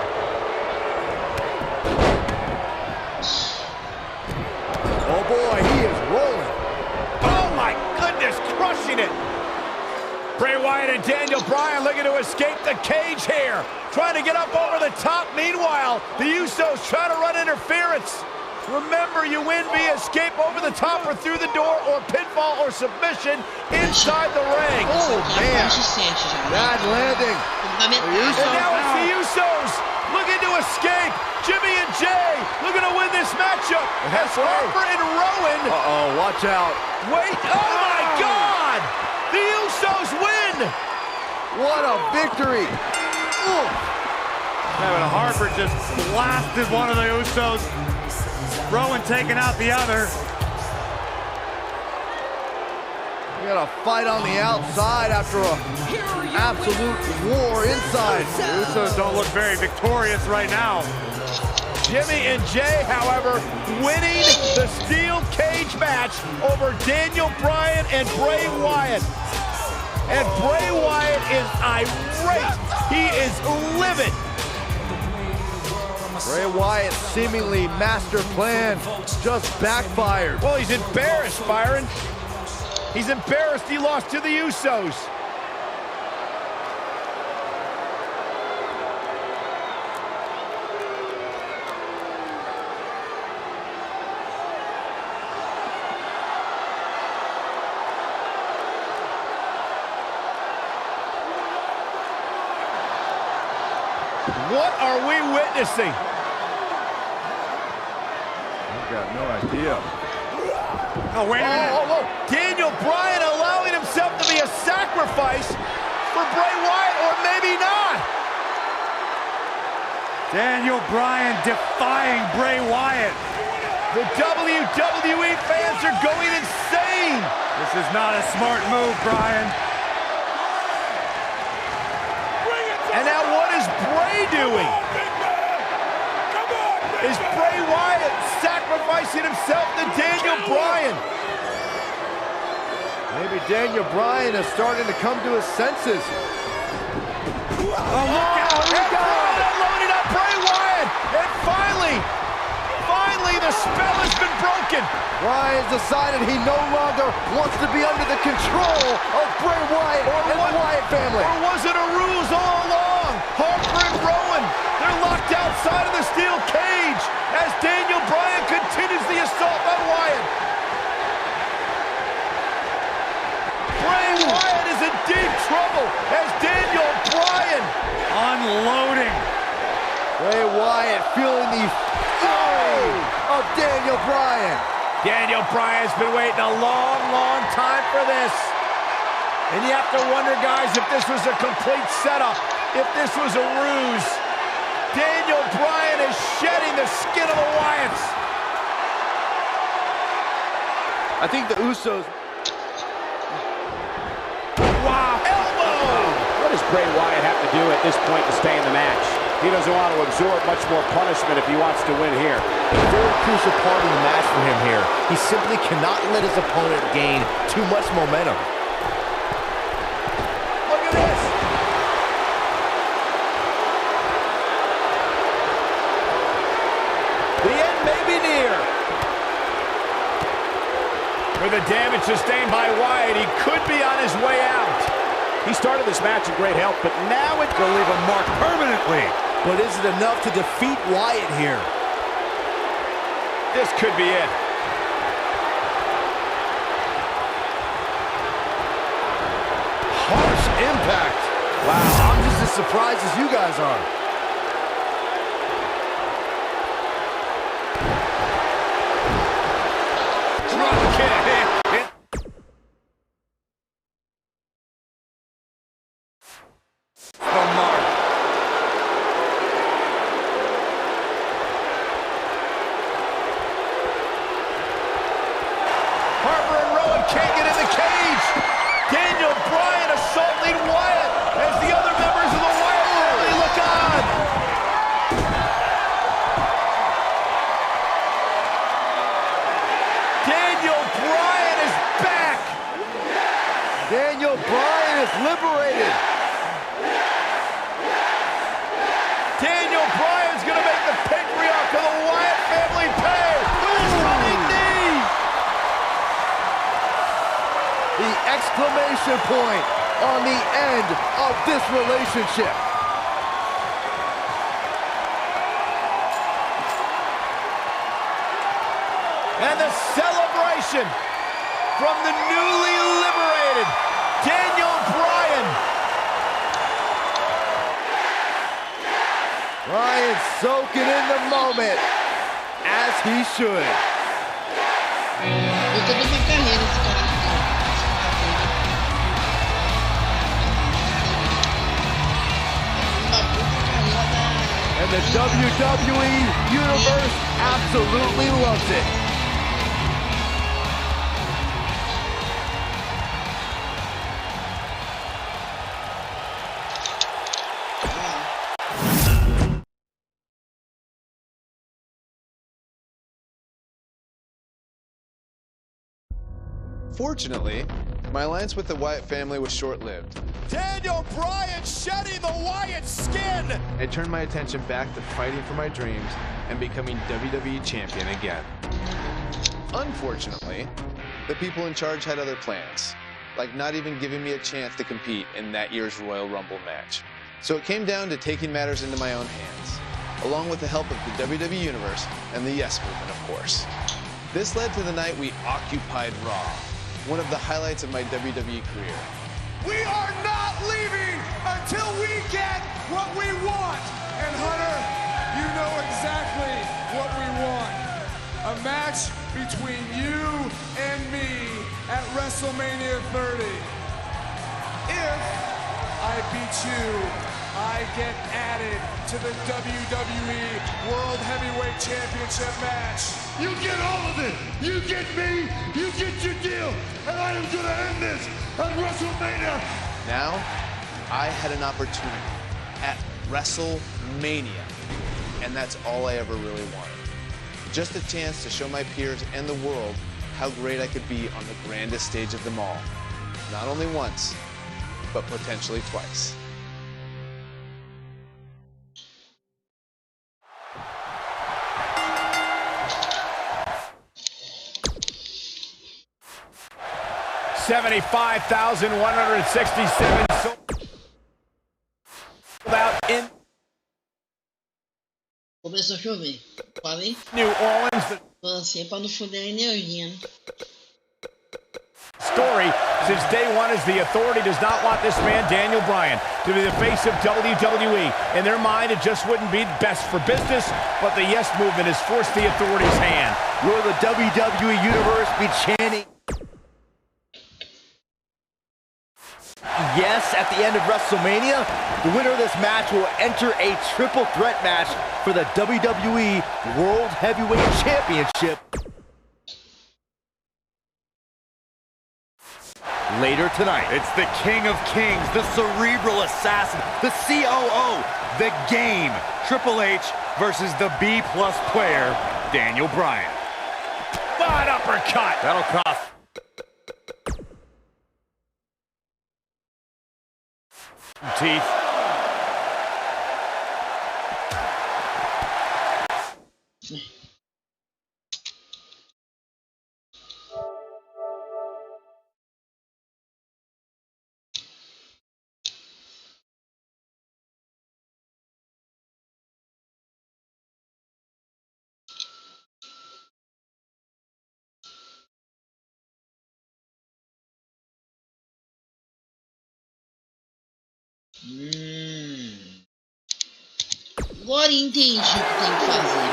Oh boy, he is rolling. Oh my goodness, crushing it. Bray Wyatt and Daniel Bryan looking to escape the cage here. Trying to get up over the top. Meanwhile, the Usos trying to run interference. Remember, you win via escape over the top or through the door or pinfall or submission inside the ring. Oh man, bad landing. And now it's the Usos looking to escape. Jimmy and Jay looking to win this matchup. As Harper and Rowan. Uh-oh, watch out. Wait, oh my God! The Usos win! What a victory. Kevin Harper just blasted one of the Usos. Rowan taking out the other. We got a fight on the outside after an absolute war inside. The Usos don't look very victorious right now. Jimmy and Jay, however, winning the steel cage match over Daniel Bryan and Bray Wyatt. And Bray Wyatt is irate. He is livid. Bray Wyatt's seemingly master plan just backfired. Well, he's embarrassed, Byron. He's embarrassed he lost to the Usos. What are we witnessing? I've got no idea. Oh, wait a minute. Daniel Bryan allowing himself to be a sacrifice for Bray Wyatt, or maybe not. Daniel Bryan defying Bray Wyatt. The WWE fans are going insane. This is not a smart move, Bryan. And now what is Bray doing? Is Bray Wyatt sacrificing himself to Daniel Bryan? Maybe Daniel Bryan is starting to come to his senses. Oh, look out! And Bryan unloading up Bray Wyatt! And finally, the spell has been broken. Bryan's decided he no longer wants to be under the control of Bray Wyatt and the Wyatt family. Or was it a ruse all along? Harper and Rowan, they're locked outside of the steel cage as Daniel Bryan continues the assault on Wyatt. Bray Wyatt is in deep trouble as Daniel Bryan unloading. Bray Wyatt feeling the fury of Daniel Bryan. Daniel Bryan's been waiting a long, long time for this. And you have to wonder, guys, if this was a complete setup, if this was a ruse. Daniel Bryan is shedding the skin of the Wyatts. I think the Usos... Wow, elbow! What does Bray Wyatt have to do at this point to stay in the match? He doesn't want to absorb much more punishment if he wants to win here. A very crucial part of the match for him here. He simply cannot let his opponent gain too much momentum. Look at this! With the damage sustained by Wyatt, he could be on his way out. He started this match in great health, but now it's going to leave a mark permanently. But is it enough to defeat Wyatt here? This could be it. Harsh impact. Wow, I'm just as surprised as you guys are. Drop kick. Can't get in the cage. Daniel Bryan assaulting Wyatt as the other members of the Wyatt family look on. Daniel Bryan is back. Daniel Bryan is liberated. Daniel Bryan's going to make the patriarch of the Wyatt family pay. Who's running knee? The exclamation point on the end of this relationship. And the celebration from the newly liberated Daniel Bryan. Bryan soaking in the moment, as he should. Eu tô dando uma carreira esse cara. And the WWE Universe absolutely loves it. Fortunately, my alliance with the Wyatt family was short-lived. Daniel Bryan shedding the Wyatt skin. I turned my attention back to fighting for my dreams and becoming WWE champion again. Unfortunately, the people in charge had other plans, like not even giving me a chance to compete in that year's Royal Rumble match. So it came down to taking matters into my own hands, along with the help of the WWE Universe and the Yes Movement, of course. This led to the night we occupied Raw, one of the highlights of my WWE career. We are not leaving until we get what we want. And Hunter, you know exactly what we want. A match between you and me at WrestleMania 30. If I beat you, I get added to the WWE World Heavyweight Championship match. You get all of it. You get me. You get your deal. And I am going to end this at WrestleMania. Now, I had an opportunity at WrestleMania, and that's all I ever really wanted. Just a chance to show my peers and the world how great I could be on the grandest stage of them all. Not only once, but potentially twice. $75,167 sold out in Começou a chover. Falei? New Orleans. Lancei pra não foder a energia, né? Story since day one is the Authority does not want this man, Daniel Bryan, to be the face of WWE. In their mind, it just wouldn't be best for business, but the Yes Movement has forced the Authority's hand. Will the WWE Universe be chanting yes at the end of WrestleMania? The winner of this match will enter a triple threat match for the WWE World Heavyweight Championship later tonight. It's the King of Kings, the Cerebral Assassin, the COO, the Game, Triple H versus the B-plus player, Daniel Bryan. Bad uppercut. That'll cost. Teeth. Agora entendi o que tem que fazer.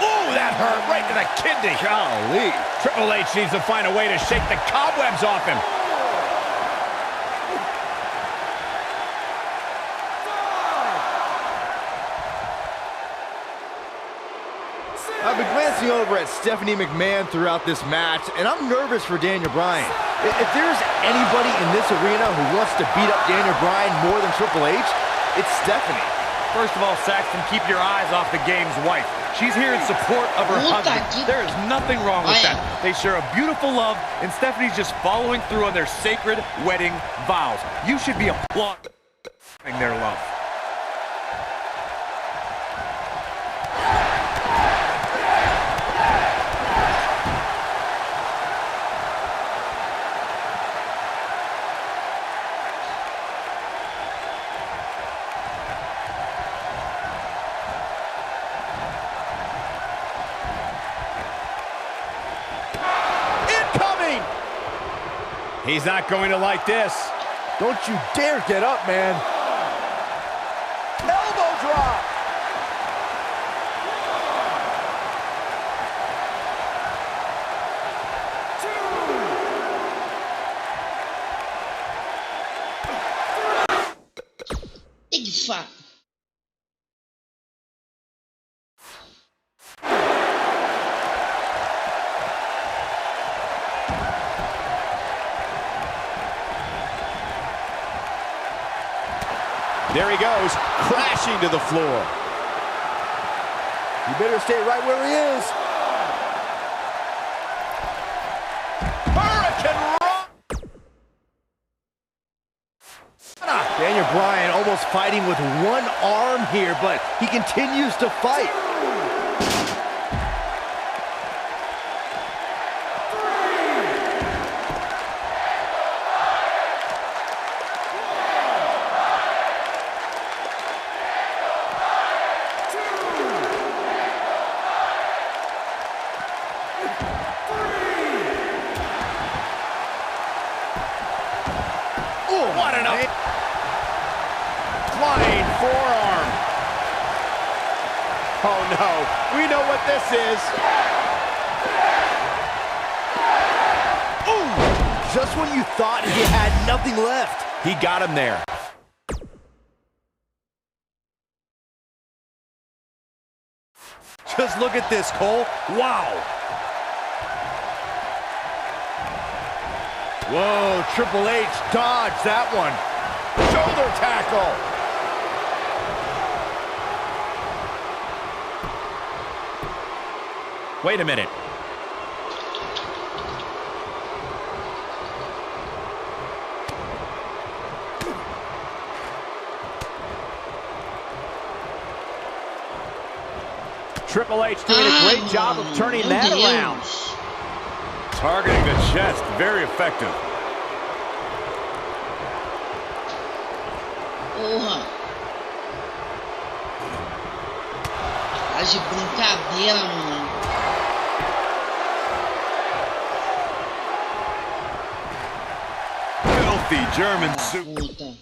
Oh, that hurt right to the kidney. Golly. Triple H needs to find a way to shake the cobwebs off him. I've been glancing over at Stephanie McMahon throughout this match, and I'm nervous for Daniel Bryan. If there's anybody in this arena who wants to beat up Daniel Bryan more than Triple H, it's Stephanie. First of all, Saxton, keep your eyes off the game's wife. She's here in support of her husband. There is nothing wrong with that. They share a beautiful love, and Stephanie's just following through on their sacred wedding vows. You should be applauding their love. He's not going to like this. Don't you dare get up, man. Elbow drop. Big fuck. There he goes, crashing to the floor. You better stay right where he is. Hurricane Rana! Daniel Bryan almost fighting with one arm here, but he continues to fight. What an up! Flying forearm. Oh no, we know what this is. Ooh! Just when you thought he had nothing left, he got him there. Just look at this, Cole. Wow. Whoa, Triple H dodged that one. Shoulder tackle. Wait a minute. Triple H doing a great job of turning that around. Targeting the chest, very effective. Porra. Tá de brincadeira, mano. Filthy German suplex.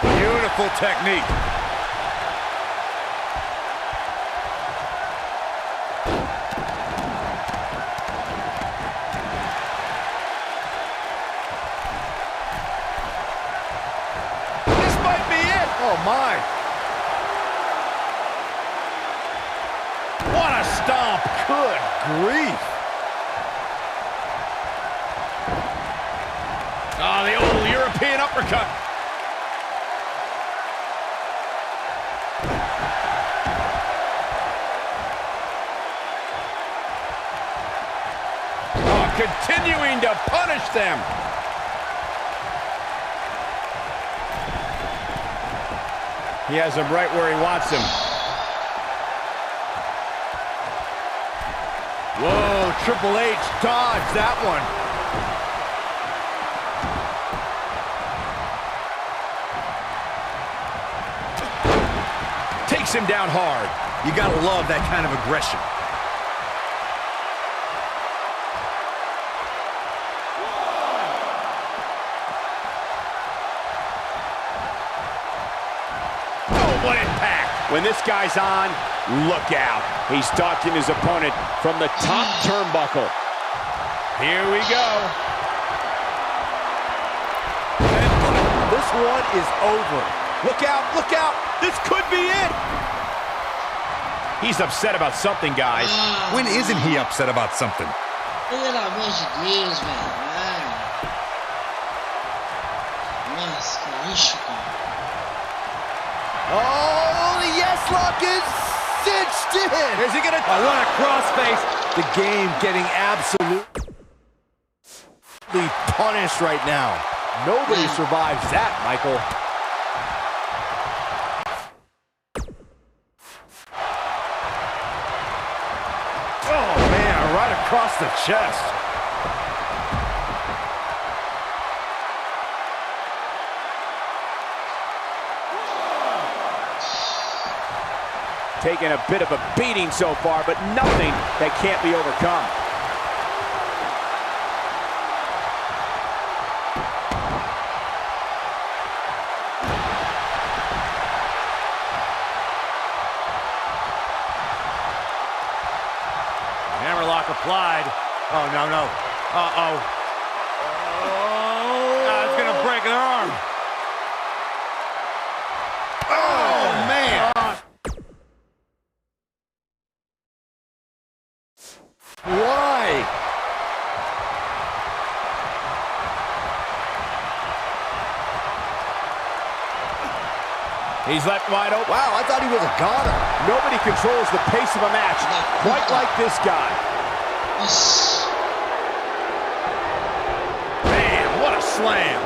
Beautiful technique. This might be it. Oh my. What a stomp. Good grief. Oh, the old European uppercut. Continuing to punish them. He has him right where he wants him. Whoa, Triple H dodged that one. Takes him down hard. You gotta love that kind of aggression. Oh, what impact. When this guy's on, look out. He's stalking his opponent from the top turnbuckle. Here we go. And this one is over. Look out, look out. This could be it. He's upset about something, guys. When isn't he upset about something? Pelo amor de Deus, velho. Nossa, que lixo, cara. Oh, the yes lock is cinched in. Is he gonna? I want a crossface. The game getting absolutely punished right now. Nobody survives that, Michael. Oh, man, right across the chest. Taking a bit of a beating so far, but nothing that can't be overcome. Hammerlock applied. Oh, no, no. Uh-oh. Oh, it's going to break an arm. Oh, man. Why? He's left wide open. Wow, I thought he was a goner. Nobody controls the pace of a match quite like this guy. Man, what a slam.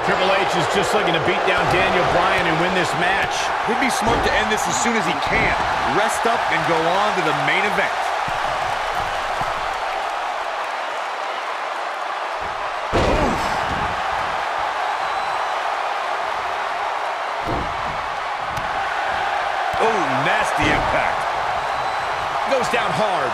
Triple H is just looking to beat down Daniel Bryan and win this match. He'd be smart to end this as soon as he can. Rest up and go on to the main event. Oh, nasty impact. Goes down hard.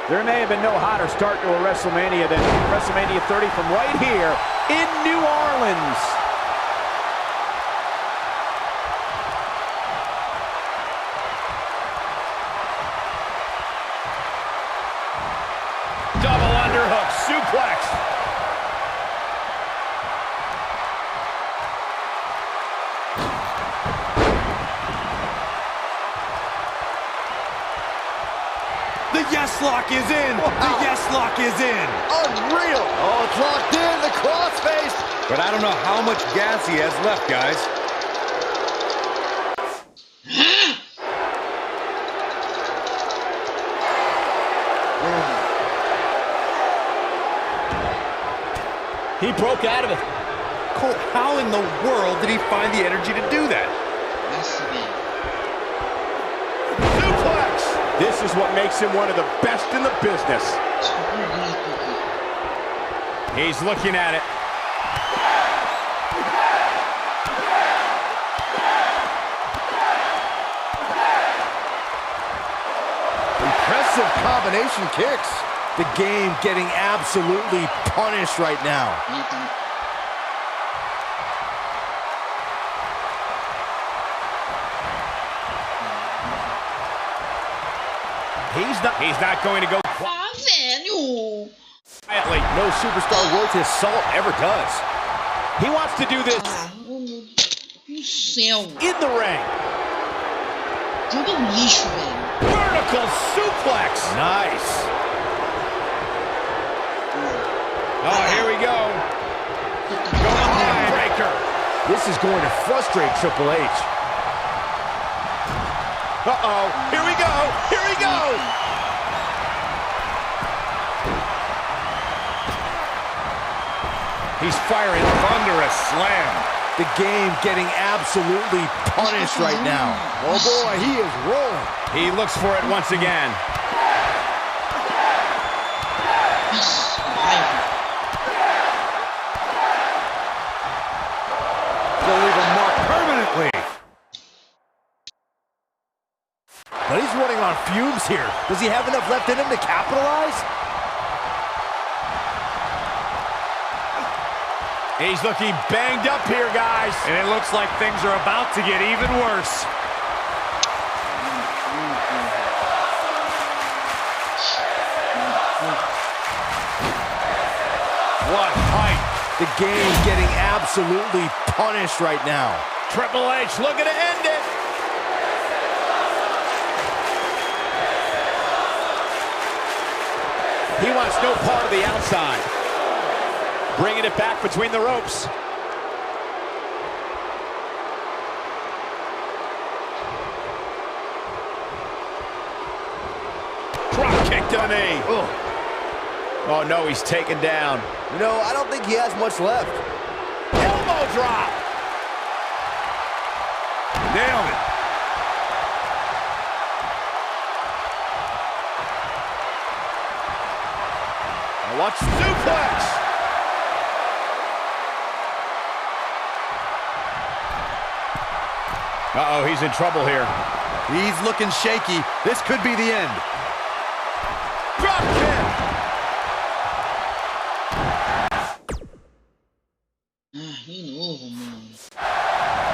There may have been no hotter start to a WrestleMania than WrestleMania 30 from right here in New Orleans. Double underhook suplex. The yes lock is in. Wow. The yes lock is in. Unreal. Oh, it's locked in. The crossface. But I don't know how much gas he has left, guys. He broke out of it. Cole, how in the world did he find the energy to do that? Suplex! This is what makes him one of the best in the business. He's looking at it. Impressive combination kicks. The game getting absolutely punished right now. He's not going to go velho! quietly. No superstar worth his salt ever does. He wants to do this Oh, meu Deus do céu. in the ring. Jogo lixo, velho. Vertical suplex. Nice. Oh, here we go. Going breaker. This is going to frustrate Triple H. Uh-oh, here we go, here we go! He's firing thunderous slam. The game getting absolutely punished right now. Oh boy, he is rolling. He looks for it once again. They'll leave a mark permanently. But he's running on fumes here. Does he have enough left in him to capitalize? He's looking banged up here, guys. And it looks like things are about to get even worse. What height. The game getting absolutely punished right now. Triple H looking to end it. He wants no part of the outside. Bringing it back between the ropes. Drop kick to the knee. Oh no, he's taken down. You know, I don't think he has much left. Elbow drop. Nailed it. Now watch suplex. Uh-oh, he's in trouble here. He's looking shaky. This could be the end. Drop kick.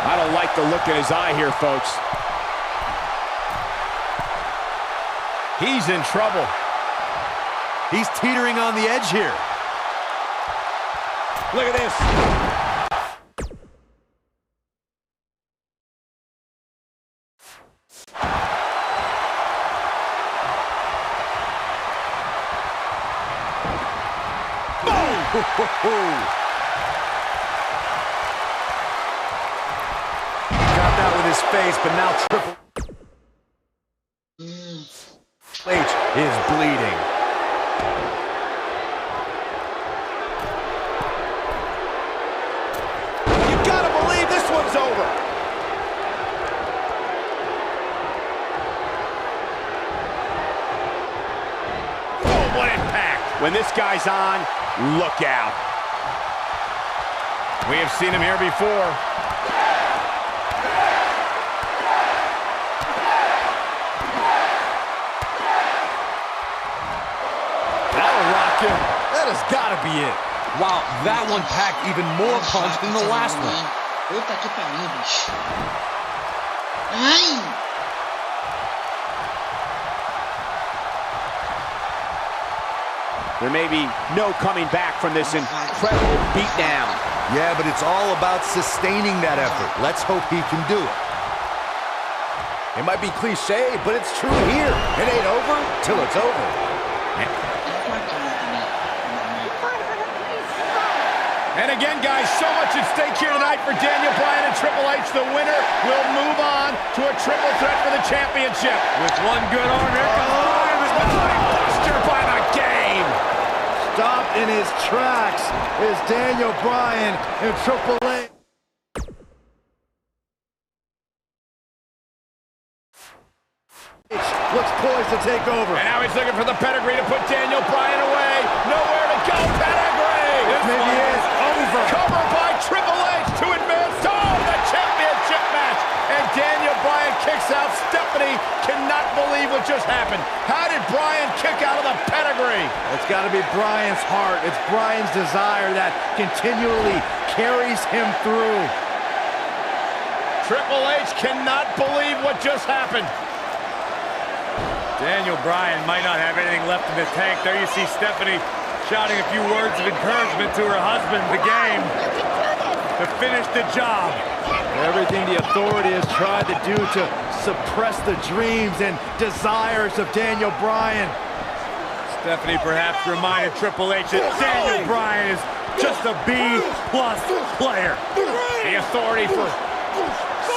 I don't like the look in his eye here, folks. He's in trouble. He's teetering on the edge here. Look at this. Got that with his face, but now Triple H is bleeding. You gotta believe this one's over. Oh, what impact. When this guy's on, look out. We have seen him here before. That'll rock him. That has got to be it. Wow, that one packed even more punch than the last one. Puta que pariu, bicho. Ai! There may be no coming back from this incredible beatdown. Yeah, but it's all about sustaining that effort. Let's hope he can do it. It might be cliche, but it's true here. It ain't over till it's over. And again, guys, so much at stake here tonight for Daniel Bryan and Triple H. The winner will move on to a triple threat for the championship. With one good arm, here comes Bryan. Buster by the game. Stopped in his tracks is Daniel Bryan and Triple H. Looks poised to take over. And now he's looking for the pedigree to put Daniel Bryan away. Nowhere to go, pedigree. This maybe is over. Cover by Triple H to advance to the championship match. And Daniel Bryan kicks out. Stephanie cannot believe what just happened. How did Bryan kick out of the pedigree? It's got to be Bryan's heart. It's Bryan's desire that continually carries him through. Triple H cannot believe what just happened. Daniel Bryan might not have anything left in the tank. There you see Stephanie shouting a few words of encouragement to her husband, the game, to finish the job. Everything the authority has tried to do to suppress the dreams and desires of Daniel Bryan. Stephanie perhaps reminded Triple H that Daniel Bryan is just a B+ player. The authority for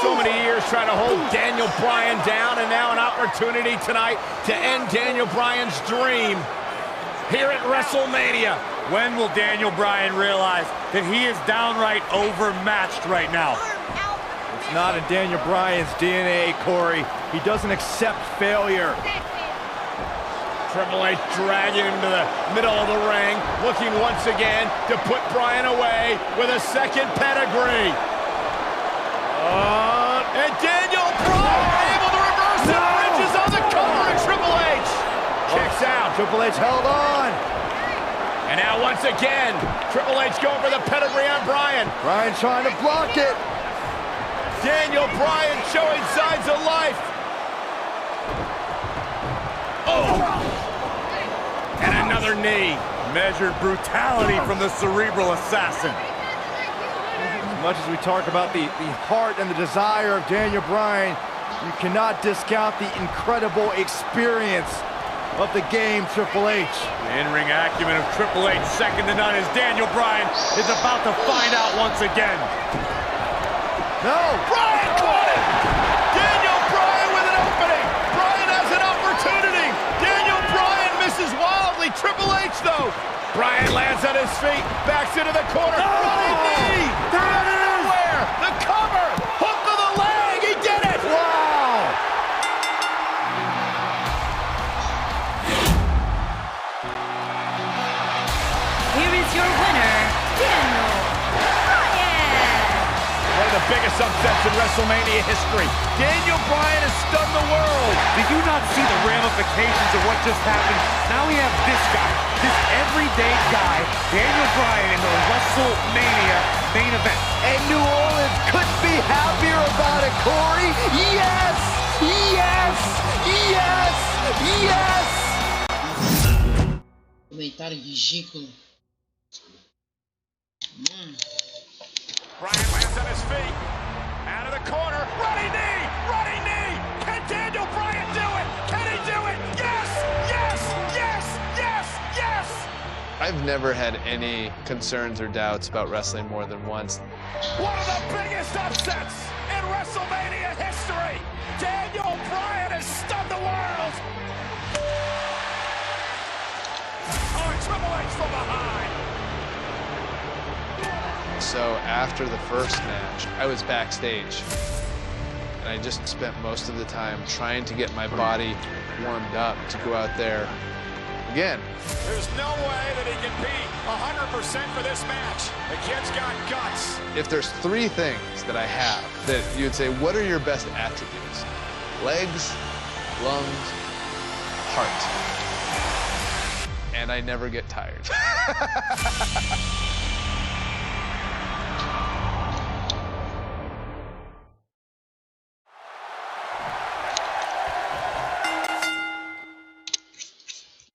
So many years trying to hold Daniel Bryan down, and now an opportunity tonight to end Daniel Bryan's dream here at WrestleMania. When will Daniel Bryan realize that he is downright overmatched right now? It's not in Daniel Bryan's DNA, Corey. He doesn't accept failure. Triple H dragging him to the middle of the ring, looking once again to put Bryan away with a second pedigree. And Daniel Bryan able to reverse the bridges on the cover, and Triple H kicks out. Triple H held on. And now once again, Triple H going for the pedigree on Bryan. Bryan trying to block it. Daniel Bryan showing signs of life. Oh! And another knee. Measured brutality from the cerebral assassin. As much as we talk about the heart and the desire of Daniel Bryan, you cannot discount the incredible experience of the game, Triple H. The in-ring acumen of Triple H, second to none, as Daniel Bryan is about to find out once again. No! Bryan caught it! Daniel Bryan with an opening! Bryan has an opportunity! Daniel Bryan misses wildly! Triple H, though! Bryan lands on his feet, backs into the corner, running knee! Out of nowhere! The cover! Hook to the leg! He did it! Wow! Here is your winner, Daniel Bryan. One of the biggest upsets in WrestleMania history. Daniel Bryan has stunned the world. Did you not see the ramifications of what just happened? Now we have this guy, this everyday guy, Daniel Bryan, in the WrestleMania main event. And New Orleans couldn't be happier about it, Corey. Yes! Yes! Yes! Yes! Comentário ridículo. Bryan lands on his feet. Out of the corner. Running knee! Running knee! Can Daniel Bryan do it? Can he do it? Yes! Yes! Yes! Yes! Yes! I've never had any concerns or doubts about wrestling more than once. One of the biggest upsets in WrestleMania history! Daniel Bryan has stunned the world! Oh, and Triple H from behind! So after the first match, I was backstage. And I just spent most of the time trying to get my body warmed up to go out there again. There's no way that he can be 100% for this match. The kid's got guts. If there's three things that I have that you would say, what are your best attributes? Legs, lungs, heart. And I never get tired.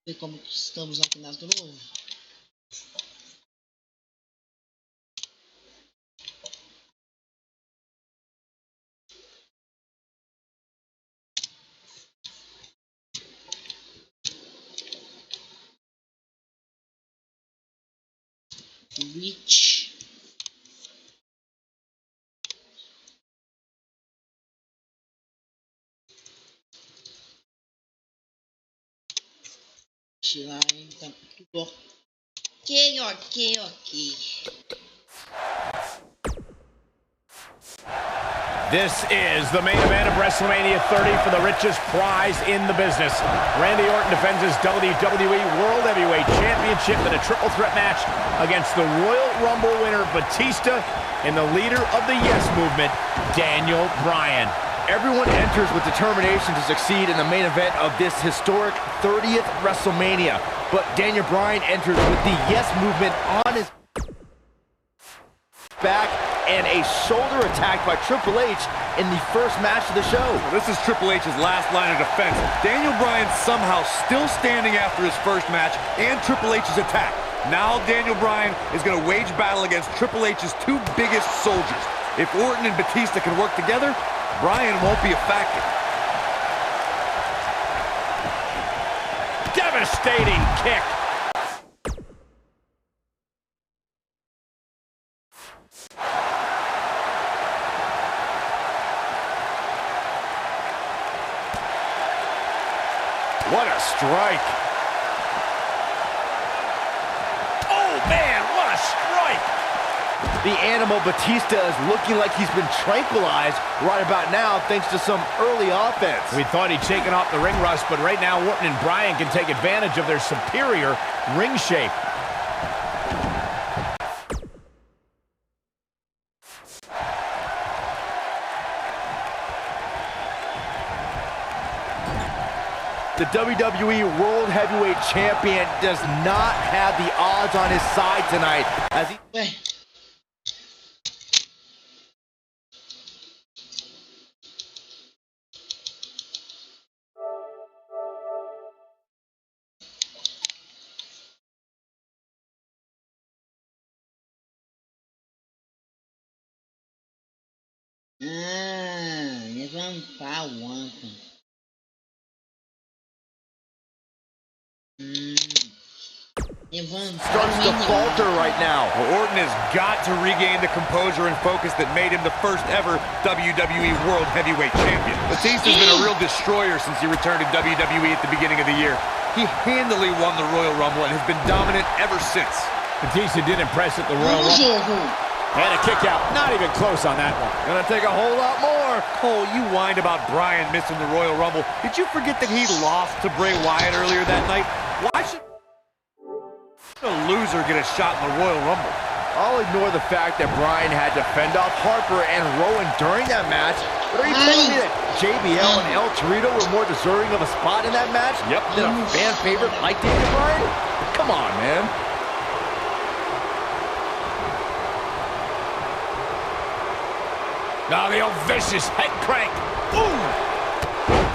Ver como estamos aqui na Draw. Reach. Tirar, então, tudo ok. This is the main event of WrestleMania 30 for the richest prize in the business. Randy Orton defends his WWE World Heavyweight Championship in a triple threat match against the Royal Rumble winner Batista and the leader of the Yes Movement, Daniel Bryan. Everyone enters with determination to succeed in the main event of this historic 30th WrestleMania. But Daniel Bryan enters with the Yes Movement on his back and a shoulder attack by Triple H in the first match of the show. Well, this is Triple H's last line of defense. Daniel Bryan somehow still standing after his first match and Triple H's attack. Now Daniel Bryan is going to wage battle against Triple H's two biggest soldiers. If Orton and Batista can work together, Bryan won't be a factor. Devastating kick. What a strike. Oh, man, what a strike. The animal Batista is looking like he's been tranquilized right about now thanks to some early offense. We thought he'd shaken off the ring rust, but right now Orton and Bryan can take advantage of their superior ring shape. The WWE World Heavyweight Champion does not have the odds on his side tonight as he... Levantar o âncora. Starts to falter right now. Well, Orton has got to regain the composure and focus that made him the first ever WWE World Heavyweight Champion. Batista's been a real destroyer since he returned to WWE at the beginning of the year. He handily won the Royal Rumble and has been dominant ever since. Batista did impress at the Royal Rumble. And a kick out. Not even close on that one. Gonna take a whole lot more. Cole, you whined about Bryan missing the Royal Rumble. Did you forget that he lost to Bray Wyatt earlier that night? Why should a loser get a shot in the Royal Rumble? I'll ignore the fact that Bryan had to fend off Harper and Rowan during that match. But are you telling me that JBL and El Torito were more deserving of a spot in that match? Yep. Than a fan favorite like Daniel Bryan? Come on, man. Now the old vicious head crank. Ooh!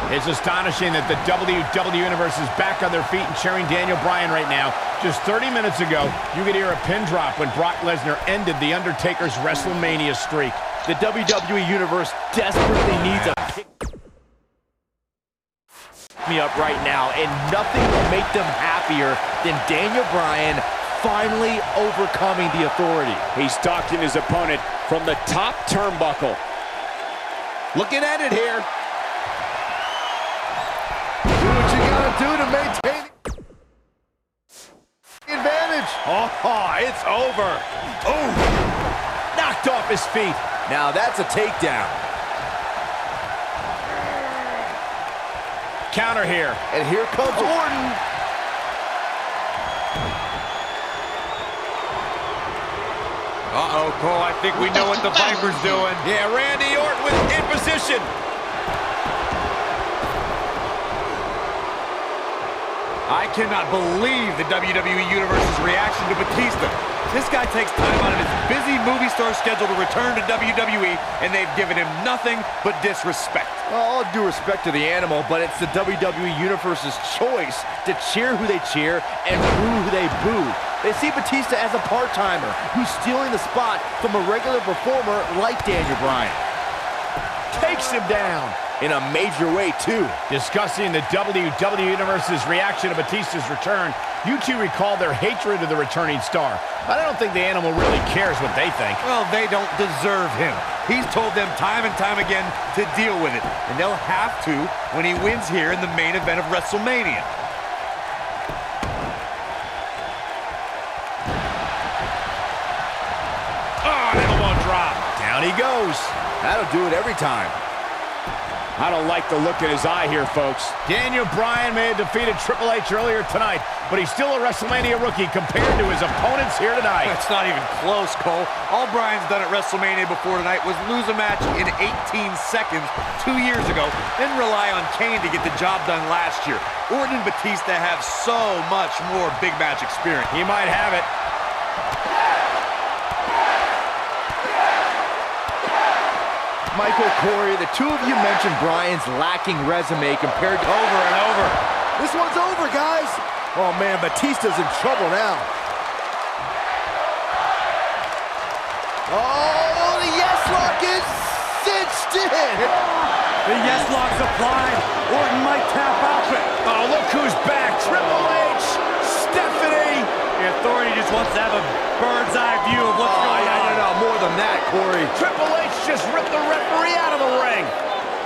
It's astonishing that the WWE Universe is back on their feet and cheering Daniel Bryan right now. Just 30 minutes ago, you could hear a pin drop when Brock Lesnar ended The Undertaker's WrestleMania streak. The WWE Universe desperately needs a pick-me-up right now, and nothing will make them happier than Daniel Bryan finally overcoming the Authority. He's stalking his opponent from the top turnbuckle. Looking at it here. Do what you gotta do to maintain the advantage. Oh, it's over. Oh, knocked off his feet. Now that's a takedown. Counter here. And here comes Orton. Uh-oh, Cole, I think we know what the Viper's doing. Yeah, Randy Orton in position. I cannot believe the WWE Universe's reaction to Batista. This guy takes time out of his busy movie star schedule to return to WWE, and they've given him nothing but disrespect. Well, all due respect to the animal, but it's the WWE Universe's choice to cheer who they cheer and boo who they boo. They see Batista as a part-timer who's stealing the spot from a regular performer like Daniel Bryan. Takes him down. In a major way, too. Discussing the WWE Universe's reaction to Batista's return, you two recall their hatred of the returning star. But I don't think the animal really cares what they think. Well, they don't deserve him. He's told them time and time again to deal with it. And they'll have to when he wins here in the main event of WrestleMania. Oh, an elbow drop. Down he goes. That'll do it every time. I don't like the look in his eye here, folks. Daniel Bryan may have defeated Triple H earlier tonight, but he's still a WrestleMania rookie compared to his opponents here tonight. It's not even close, Cole. All Bryan's done at WrestleMania before tonight was lose a match in 18 seconds 2 years ago, then rely on Kane to get the job done last year. Orton and Batista have so much more big match experience. He might have it. Michael, Corey, the two of you mentioned Bryan's lacking resume compared to... Over and over. This one's over, guys. Oh, man, Batista's in trouble now. Oh, the yes lock is cinched in. The yes lock's applied. Orton might tap out. Oh, look who's back. Triple H, Stephanie. The Authority just wants to have a bird's eye view of what's going on. No, more than that, Corey. Triple H just ripped the referee out of the ring.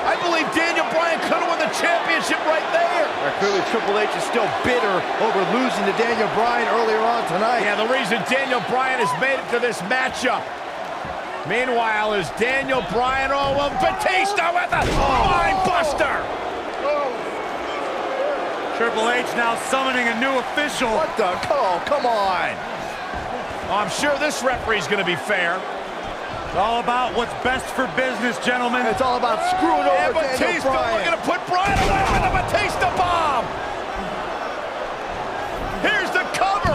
I believe Daniel Bryan could have won the championship right there. Clearly, Triple H is still bitter over losing to Daniel Bryan earlier on tonight. Yeah, the reason Daniel Bryan has made it to this matchup. Meanwhile, is Daniel Bryan, Batista with a mind buster. Triple H now summoning a new official. What the? Oh, come on. I'm sure this referee's going to be fair. It's all about what's best for business, gentlemen. It's all about screwing over Batista Daniel Bryan. looking to put Bryan away with a Batista bomb. Here's the cover.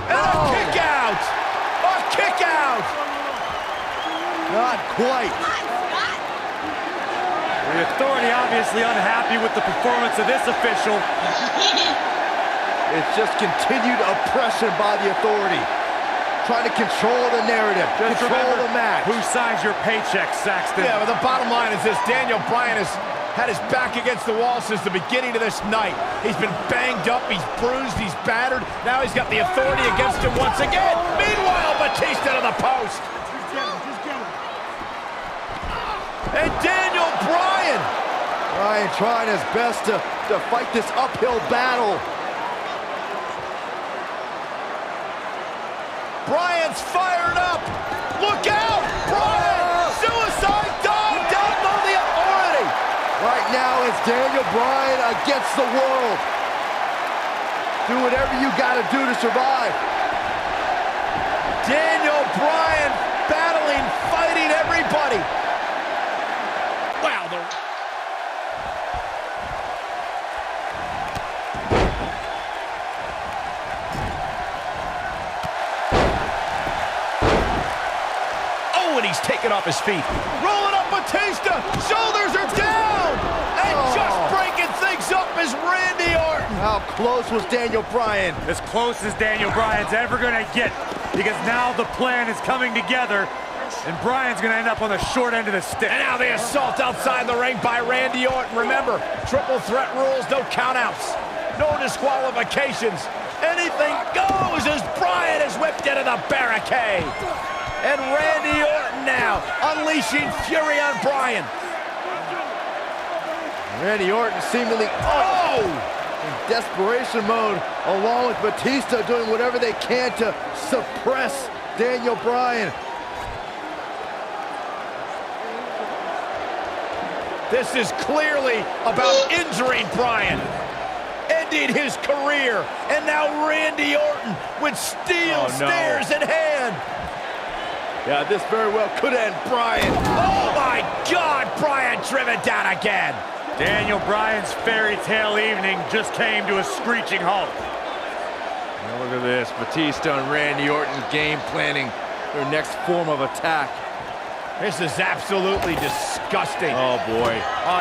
And a kick out. A kick out. Not quite. The Authority obviously unhappy with the performance of this official. It's just continued oppression by the Authority. Trying to control the narrative, Just control remember, the match. Who signs your paycheck, Saxton? Yeah, but the bottom line is this. Daniel Bryan has had his back against the wall since the beginning of this night. He's been banged up, he's bruised, he's battered. Now he's got the Authority against him once again. Meanwhile, Batista to the post. And Daniel Bryan. Bryan trying his best to fight this uphill battle. Bryan's fired up. Look out, Bryan! Suicide dive down on the Authority. Right now it's Daniel Bryan against the world. Do whatever you gotta do to survive. Daniel Bryan battling, fighting everybody. Wow, and he's taken off his feet. Rolling up Batista. Shoulders are down. And just breaking things up is Randy Orton. How close was Daniel Bryan? As close as Daniel Bryan's ever gonna get, because now the plan is coming together, and Bryan's gonna end up on the short end of the stick. And now the assault outside the ring by Randy Orton. Remember, triple threat rules, no countouts, no disqualifications. Anything goes as Bryan is whipped into the barricade. And Randy Orton now unleashing fury on Bryan. Randy Orton seemingly in desperation mode, along with Batista doing whatever they can to suppress Daniel Bryan. This is clearly about injuring Bryan, ending his career, and now Randy Orton with steel stairs in hand. Yeah, this very well could end Bryan. Oh my God, Bryan driven down again. Daniel Bryan's fairy tale evening just came to a screeching halt. Now look at this, Batista and Randy Orton game planning their next form of attack. This is absolutely disgusting. Oh boy.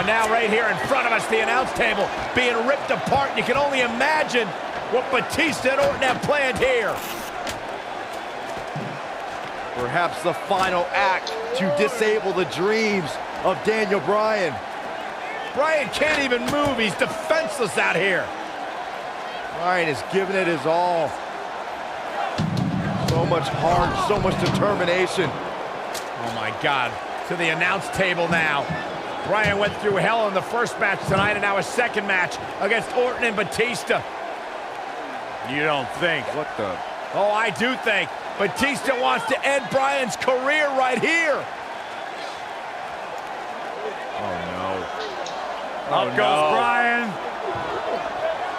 Now right here in front of us, the announce table being ripped apart. You can only imagine what Batista and Orton have planned here. Perhaps the final act to disable the dreams of Daniel Bryan. Bryan can't even move. He's defenseless out here. Bryan is giving it his all. So much heart, so much determination. Oh my God. To the announce table now. Bryan went through hell in the first match tonight, and now a second match against Orton and Batista. You don't think? What the? Oh, I do think. Batista wants to end Bryan's career right here. Oh no. Up goes Bryan.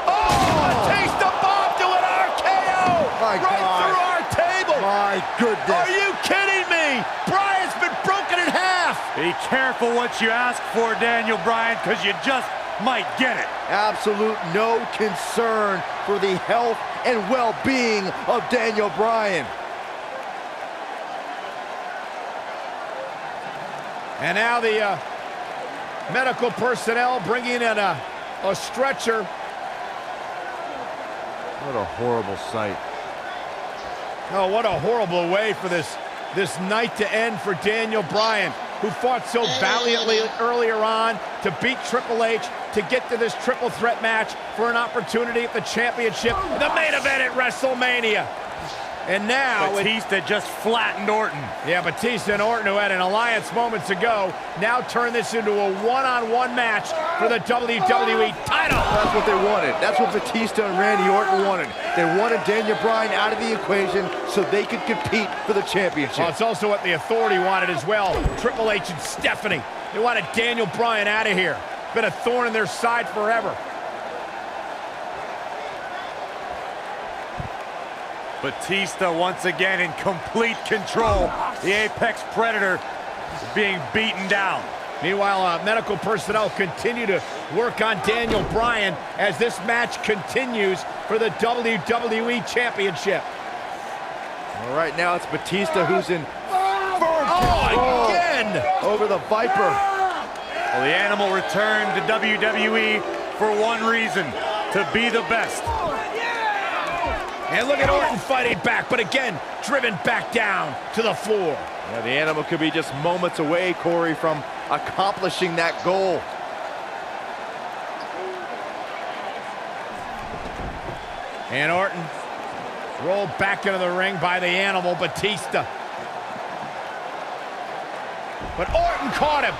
Oh, Batista bomb to an RKO! My right God. through our table! My goodness. Are you kidding me? Bryan's been broken in half! Be careful what you ask for, Daniel Bryan, because you just might get it. Absolute no concern for the health and well-being of Daniel Bryan. And now the medical personnel bringing in a stretcher. What a horrible sight. Oh, what a horrible way for this night to end for Daniel Bryan, who fought so valiantly earlier on to beat Triple H, to get to this triple threat match for an opportunity at the championship, the main event at WrestleMania. And now Batista just flattened Orton. Yeah, Batista and Orton, who had an alliance moments ago, now turn this into a one-on-one match for the WWE title. That's what they wanted. That's what Batista and Randy Orton wanted. They wanted Daniel Bryan out of the equation so they could compete for the championship. Well, it's also what the Authority wanted as well. Triple H and Stephanie. They wanted Daniel Bryan out of here. Been a thorn in their side forever. Batista once again in complete control. The Apex Predator is being beaten down. Meanwhile, medical personnel continue to work on Daniel Bryan as this match continues for the WWE Championship. All right, now it's Batista who's in firm control again over the Viper. Well, the Animal returned to WWE for one reason, to be the best. And look at Orton fighting back, but again, driven back down to the floor. Yeah, the Animal could be just moments away, Corey, from accomplishing that goal. And Orton rolled back into the ring by the Animal, Batista. But Orton caught him.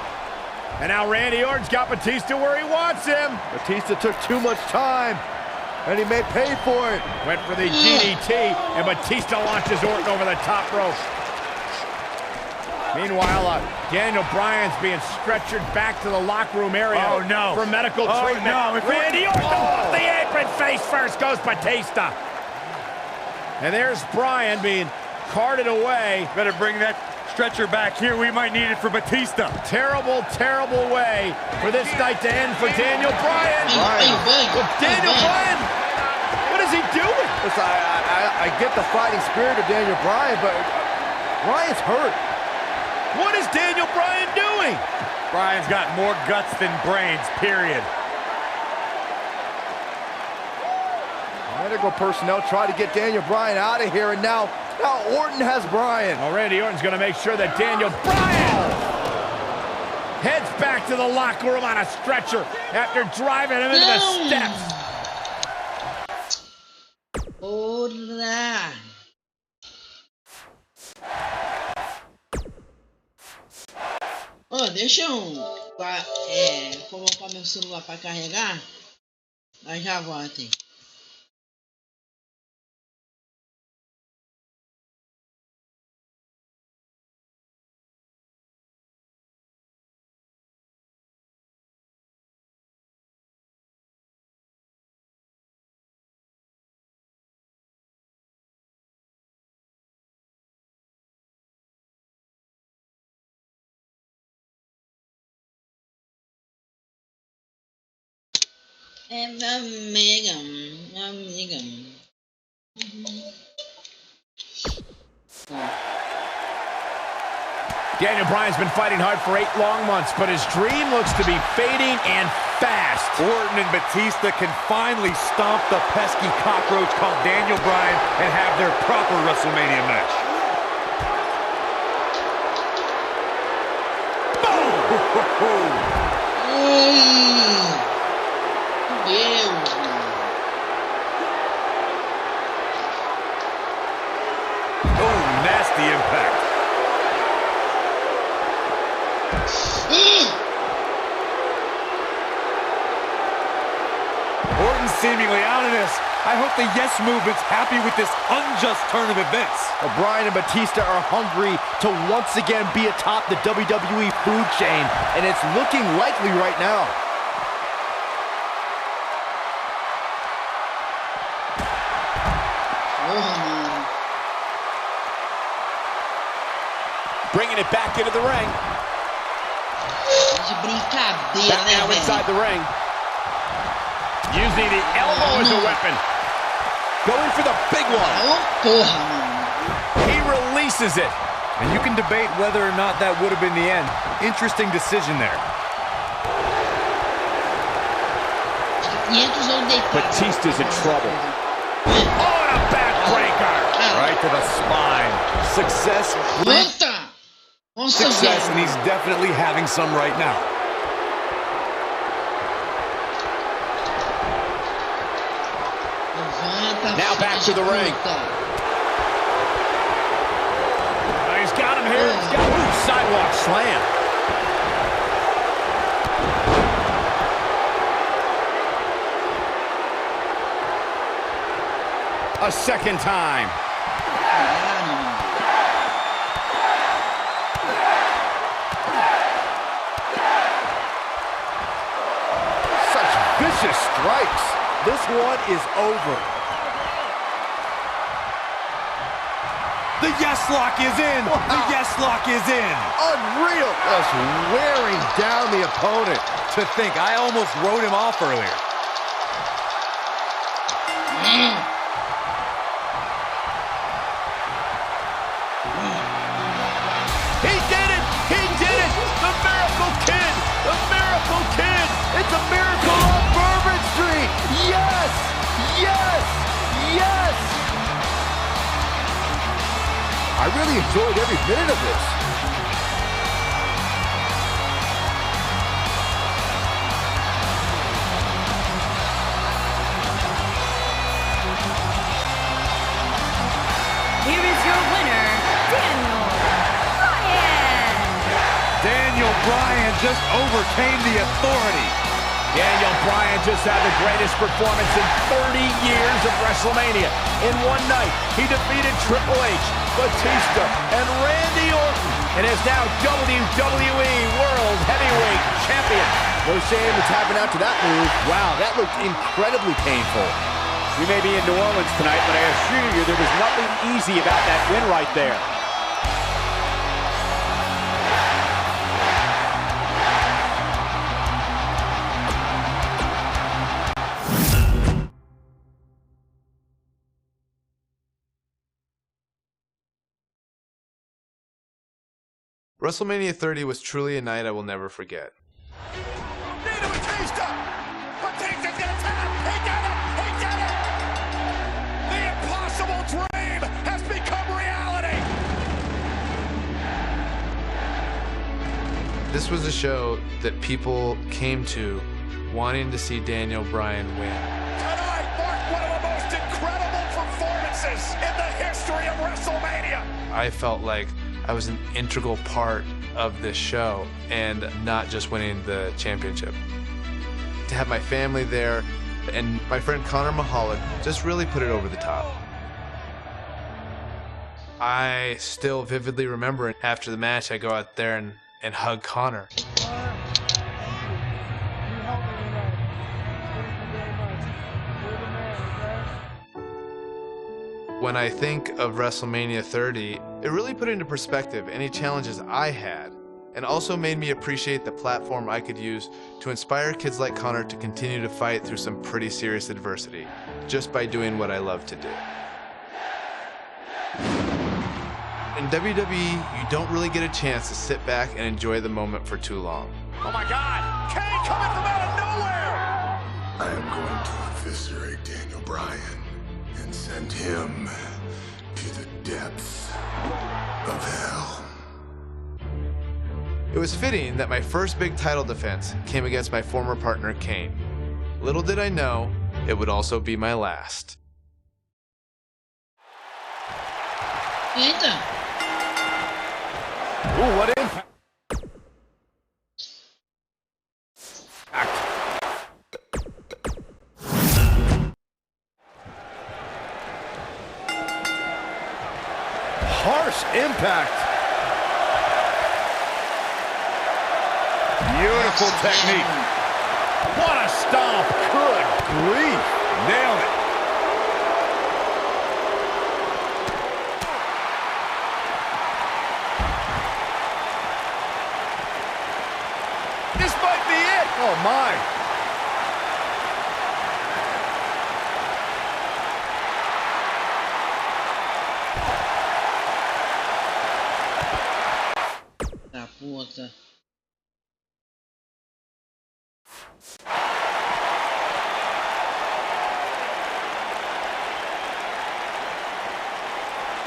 And now Randy Orton's got Batista where he wants him. Batista took too much time, and he may pay for it. Went for the DDT, and Batista launches Orton over the top rope. Meanwhile, Daniel Bryan's being stretchered back to the locker room area for medical treatment. No. Randy Orton off the apron, face first goes Batista. And there's Bryan being carted away. Better bring that stretcher back here. We might need it for Batista. Terrible, terrible way for this night to end for Daniel Bryan. Daniel Bryan, what is he doing? Listen, I get the fighting spirit of Daniel Bryan, but Bryan's hurt. What is Daniel Bryan doing? Bryan's got more guts than brains, period. Medical personnel try to get Daniel Bryan out of here, and now Orton has Bryan. Well, Randy Orton's going to make sure that Daniel Bryan heads back to the locker room on a stretcher after driving him into the steps. Olá! Deixa eu colocar meu celular para carregar. Aí já volto, hein? Amiga. Daniel Bryan's been fighting hard for 8 long months, but his dream looks to be fading and fast. Orton and Batista can finally stomp the pesky cockroach called Daniel Bryan and have their proper WrestleMania match. Oh, nasty impact. Orton seemingly out of this. I hope the Yes Movement's happy with this unjust turn of events. Bryan and Batista are hungry to once again be atop the WWE food chain, and it's looking likely right now. Bringing it back into the ring. Back now inside the ring. Using the elbow as a weapon. Going for the big one. He releases it. And you can debate whether or not that would have been the end. Interesting decision there. Batista's in trouble. Oh, and a backbreaker. Right to the spine. Success. Success, and he's definitely having some right now. Now back to the ring. here. Ooh, sidewalk slam. A second time. Such vicious strikes. This one is over. The yes lock is in. Wow. The yes lock is in. Unreal. Just wearing down the opponent. To think, I almost wrote him off earlier. He did it! He did it! The Miracle Kid! The Miracle Kid! It's a miracle on Bourbon Street! Yes! Yes! Yes! I really enjoyed every minute of this. Here is your winner, Daniel Bryan. Daniel Bryan just overcame the authority. Daniel Bryan just had the greatest performance in 30 years of WrestleMania. In one night, he defeated Triple H, Batista, and Randy Orton, and is now WWE World Heavyweight Champion. No shame in tapping out to that move. Wow, that looked incredibly painful. We may be in New Orleans tonight, but I assure you there was nothing easy about that win right there. WrestleMania 30 was truly a night I will never forget. Batista! Batista's gonna tap! He did it! He did it! The impossible dream has become reality! This was a show that people came to wanting to see Daniel Bryan win. Tonight marked one of the most incredible performances in the history of WrestleMania! I felt like I was an integral part of this show and not just winning the championship. To have my family there and my friend Connor Mahalik just really put it over the top. I still vividly remember after the match I go out there and hug Connor. When I think of WrestleMania 30, it really put into perspective any challenges I had, and also made me appreciate the platform I could use to inspire kids like Connor to continue to fight through some pretty serious adversity, just by doing what I love to do. In WWE, you don't really get a chance to sit back and enjoy the moment for too long. Oh my God! Kane coming from out of nowhere! I am going to eviscerate Daniel Bryan and send him to the depths of hell. It was fitting that my first big title defense came against my former partner, Kane. Little did I know, it would also be my last. Eita! Ooh, what impact! Harsh impact. Beautiful technique. What a stomp! Good grief. Nailed it. This might be it. Oh, my. Da puta.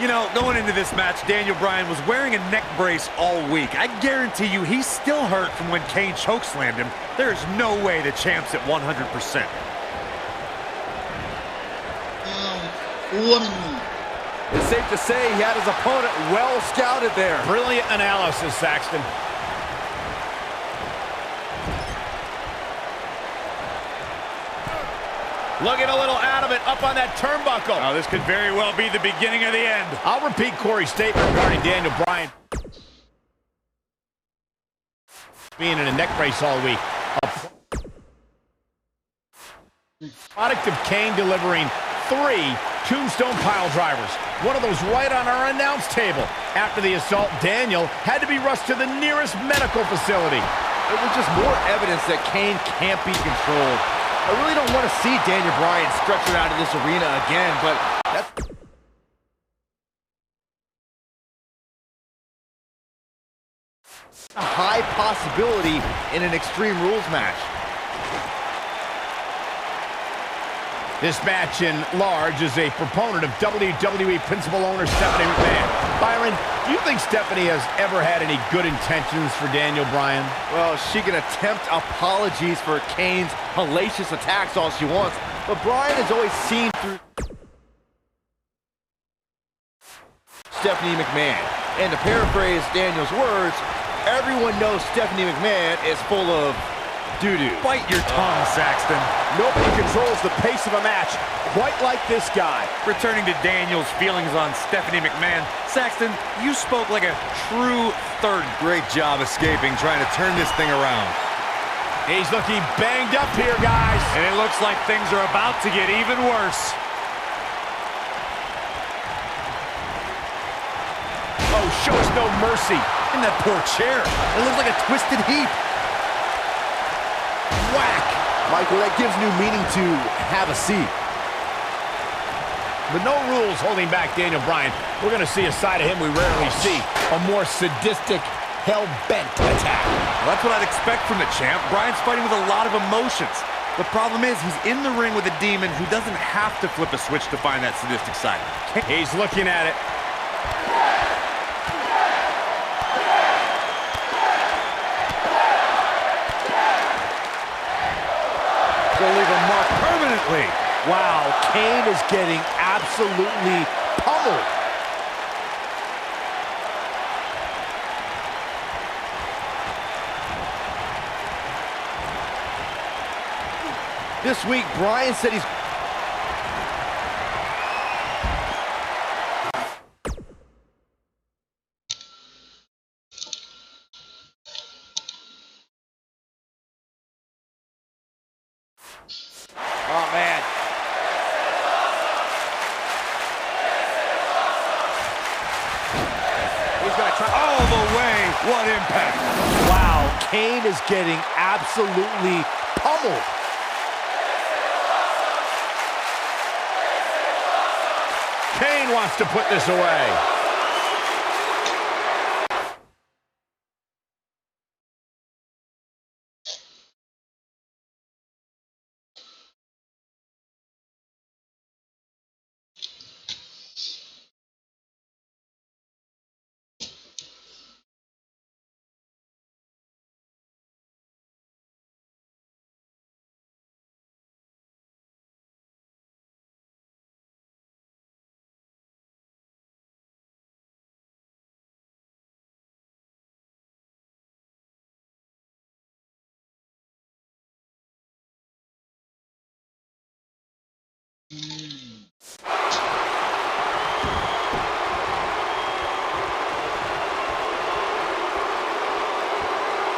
You know, going into this match, Daniel Bryan was wearing a neck brace all week. I guarantee you he's still hurt from when Kane chokeslammed him. There's no way the champ's at 100%. It's safe to say he had his opponent well scouted there. Brilliant analysis, Saxton. Looking a little out of it, up on that turnbuckle. Oh, this could very well be the beginning of the end. I'll repeat Corey's statement regarding Daniel Bryan being in a neck brace all week. A product of Kane delivering 3 tombstone pile drivers. One of those right on our announce table. After the assault, Daniel had to be rushed to the nearest medical facility. It was just more evidence that Kane can't be controlled. I really don't want to see Daniel Bryan stretched out of this arena again, but that's a high possibility in an Extreme Rules match. This match in large is a proponent of WWE principal owner Stephanie McMahon. Byron, do you think Stephanie has ever had any good intentions for Daniel Bryan? Well, she can attempt apologies for Kane's hellacious attacks all she wants, but Bryan has always seen through Stephanie McMahon. And to paraphrase Daniel's words, everyone knows Stephanie McMahon is full of doo-doo. Bite your tongue, Saxton. Nobody controls the pace of a match quite like this guy. Returning to Daniel's feelings on Stephanie McMahon, Saxton, you spoke like a true third. Great job escaping, trying to turn this thing around. He's looking banged up here, guys. And it looks like things are about to get even worse. Oh, shows no mercy. In that poor chair. It looks like a twisted heap. Whack! Michael, that gives new meaning to have a seat. With no rules holding back Daniel Bryan, we're going to see a side of him we rarely see. A more sadistic, hell-bent attack. Well, that's what I'd expect from the champ. Bryan's fighting with a lot of emotions. The problem is he's in the ring with a demon who doesn't have to flip a switch to find that sadistic side. He's looking at it. Gonna leave a mark permanently. Wow, Kane is getting absolutely pummeled. This week, Bryan said he's Oh, man. He's gonna try all the way. What impact. Wow, Kane is getting absolutely pummeled. Kane wants to put this away.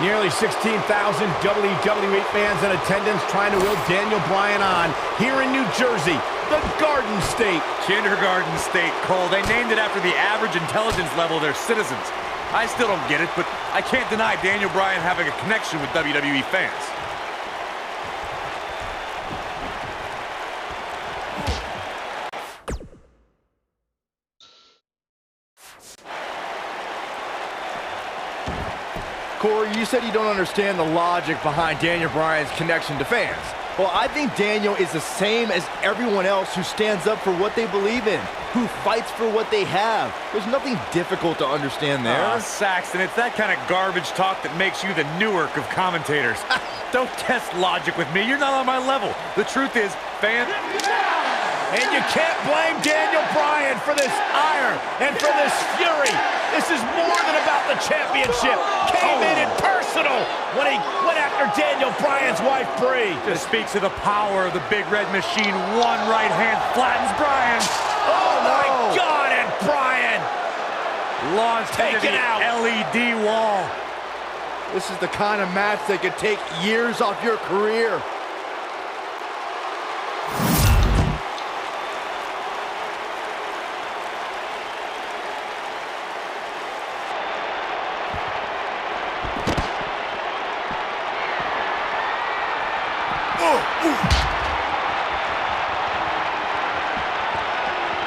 Nearly 16,000 WWE fans in attendance trying to will Daniel Bryan on here in New Jersey, the Garden State. Kindergarten State, Cole. They named it after the average intelligence level of their citizens. I still don't get it, but I can't deny Daniel Bryan having a connection with WWE fans. Corey, you said you don't understand the logic behind Daniel Bryan's connection to fans. Well, I think Daniel is the same as everyone else who stands up for what they believe in, who fights for what they have. There's nothing difficult to understand there. Saxton, it's that kind of garbage talk that makes you the Newark of commentators. Don't test logic with me. You're not on my level. The truth is, fans... And you can't blame Daniel Bryan for this ire and for this fury. This is more than about the championship. Came in personal when he went after Daniel Bryan's wife, Brie. Just speaks to the power of the big red machine. One right hand flattens Bryan. Oh my God, and Bryan launched into the LED wall. This is the kind of match that could take years off your career.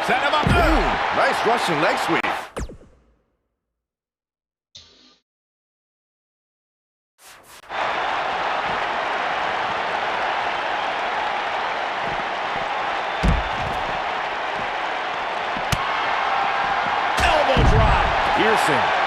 Set him up. Nice Russian leg sweep. Elbow drop. Pearson.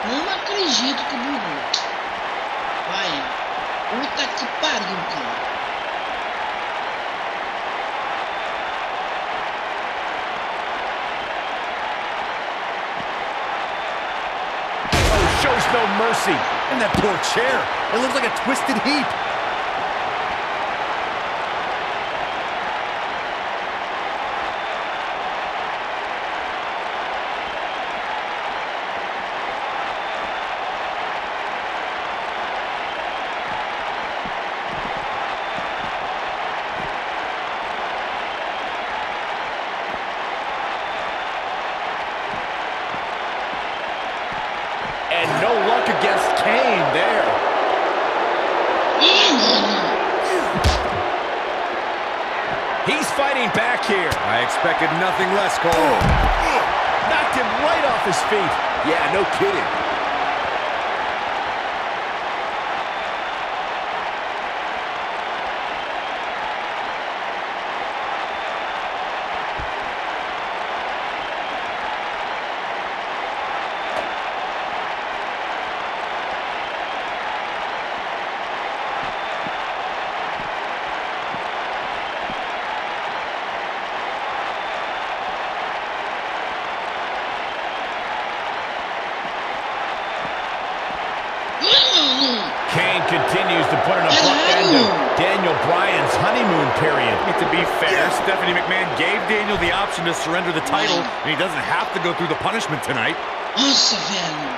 Não acredito que bugou. Vai. Puta que pariu, cara. Oh, shows no mercy. And that poor chair. It looks like a twisted heap. And no luck against Kane there. He's fighting back here. I expected nothing less, Cole. Knocked him right off his feet. Yeah, no kidding. Kane continues to put an abrupt end to Daniel Bryan's honeymoon period. To be fair, Stephanie McMahon gave Daniel the option to surrender the title, and he doesn't have to go through the punishment tonight. Nossa, velho.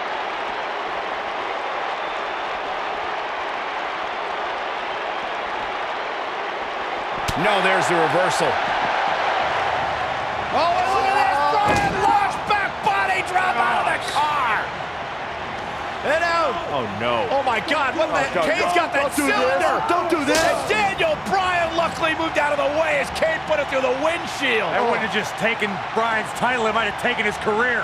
No, there's the reversal. Oh, and look at this! Bryan launched back body drop out of the car! And out! Oh, no. Oh, my God, what the heck? Kane's got that cylinder! Don't do this! And Daniel Bryan luckily moved out of the way as Kane put it through the windshield. That wouldn't have just taken Bryan's title, it might have taken his career.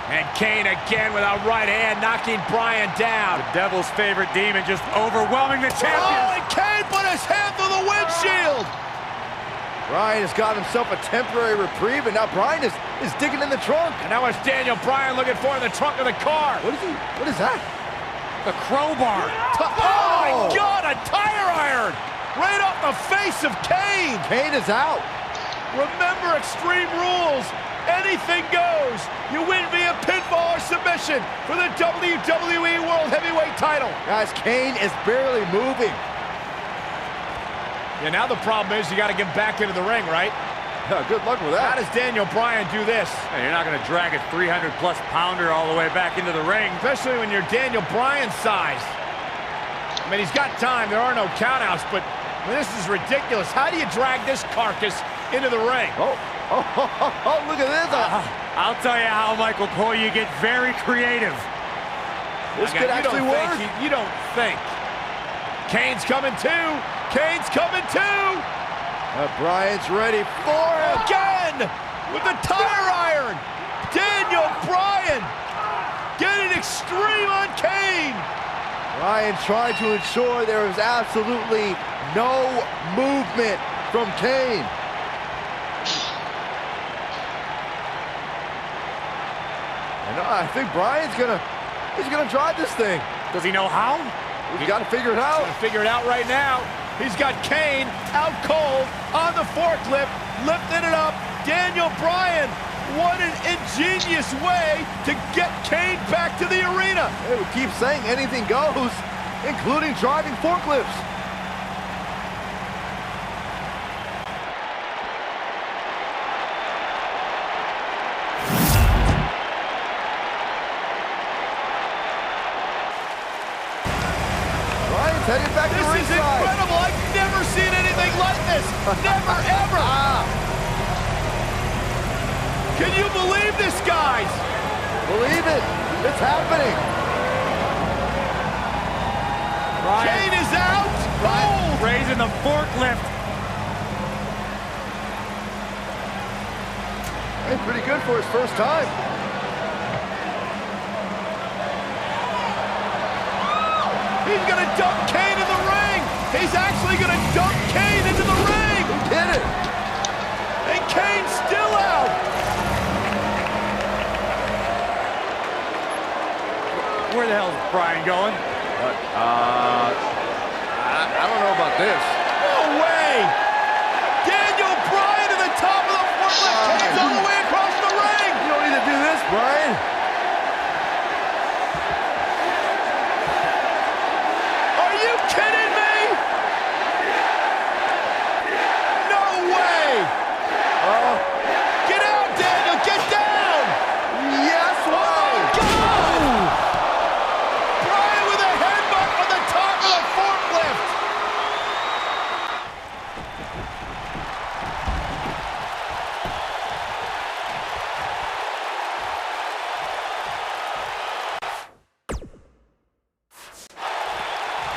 And Kane again with a right hand knocking Bryan down. The devil's favorite demon just overwhelming the champion. Oh, and Kane put his hand through the windshield. Bryan has got himself a temporary reprieve, and now Bryan is digging in the trunk. And now it's Daniel Bryan looking for in the trunk of the car. What is that? The crowbar. Oh, my God, a tire iron. right off the face of Kane. Kane is out. Remember Extreme Rules. Anything goes. You win via pinfall or submission for the WWE World Heavyweight title. Guys, Kane is barely moving. Yeah, now the problem is you got to get back into the ring, right? Good luck with that. How does Daniel Bryan do this? Hey, you're not going to drag a 300-plus pounder all the way back into the ring. Especially when you're Daniel Bryan's size. I mean, he's got time. There are no countouts, but I mean, this is ridiculous. How do you drag this carcass into the ring? Oh, look at this. I'll tell you how, Michael Cole, you get very creative. This could actually work. You don't think. Kane's coming too. Kane's coming too. Bryan's ready for it. Again with the tire iron. Daniel Bryan getting extreme on Kane. Bryan trying to ensure there is absolutely no movement from Kane. And I think Bryan's he's gonna drive this thing. Does he know how? He's got to figure it out. He's gonna figure it out right now. He's got Kane out cold on the forklift, lifting it up. Daniel Bryan, what an ingenious way to get Kane back to the arena. Hey, we keep saying anything goes, including driving forklifts. Bryan's headed back to ringside. This is incredible. I've never seen anything like this. Never, ever. Can you believe this, guys? Believe it. It's happening. Kane is out. Bryan raising the forklift. It's pretty good for his first time. He's going to dump Kane in the ring. He's actually going to dump Kane into the ring. Get it. And Kane's still out. Where the hell is Bryan going? I don't know about this. No way. Daniel Bryan to the top of the forklift. Kane's all the way across the ring. You don't need to do this, Bryan. Are you kidding me? No way. Get out, Daniel. Get down. Yes, way. God. Bryan with a headbutt on the top of the forklift.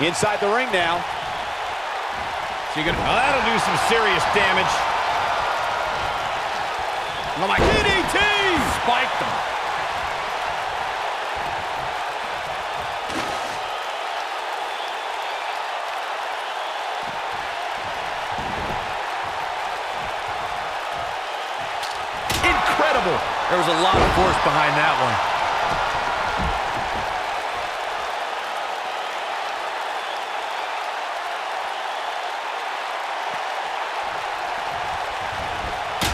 Inside the ring now. So you're gonna, that'll do some serious damage. Oh my DDT! Spiked him. Incredible. There was a lot of force behind that one.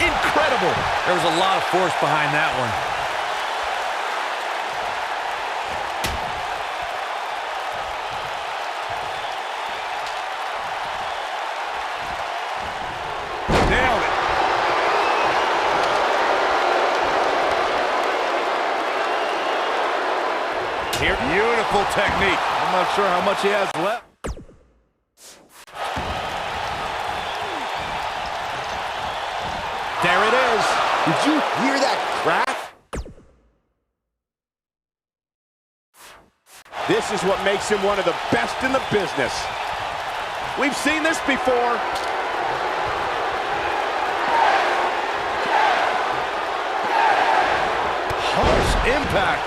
Incredible. There was a lot of force behind that one. Nailed it. Here, beautiful technique. I'm not sure how much he has left. There it is. Did you hear that crack? This is what makes him one of the best in the business. We've seen this before. Harsh impact.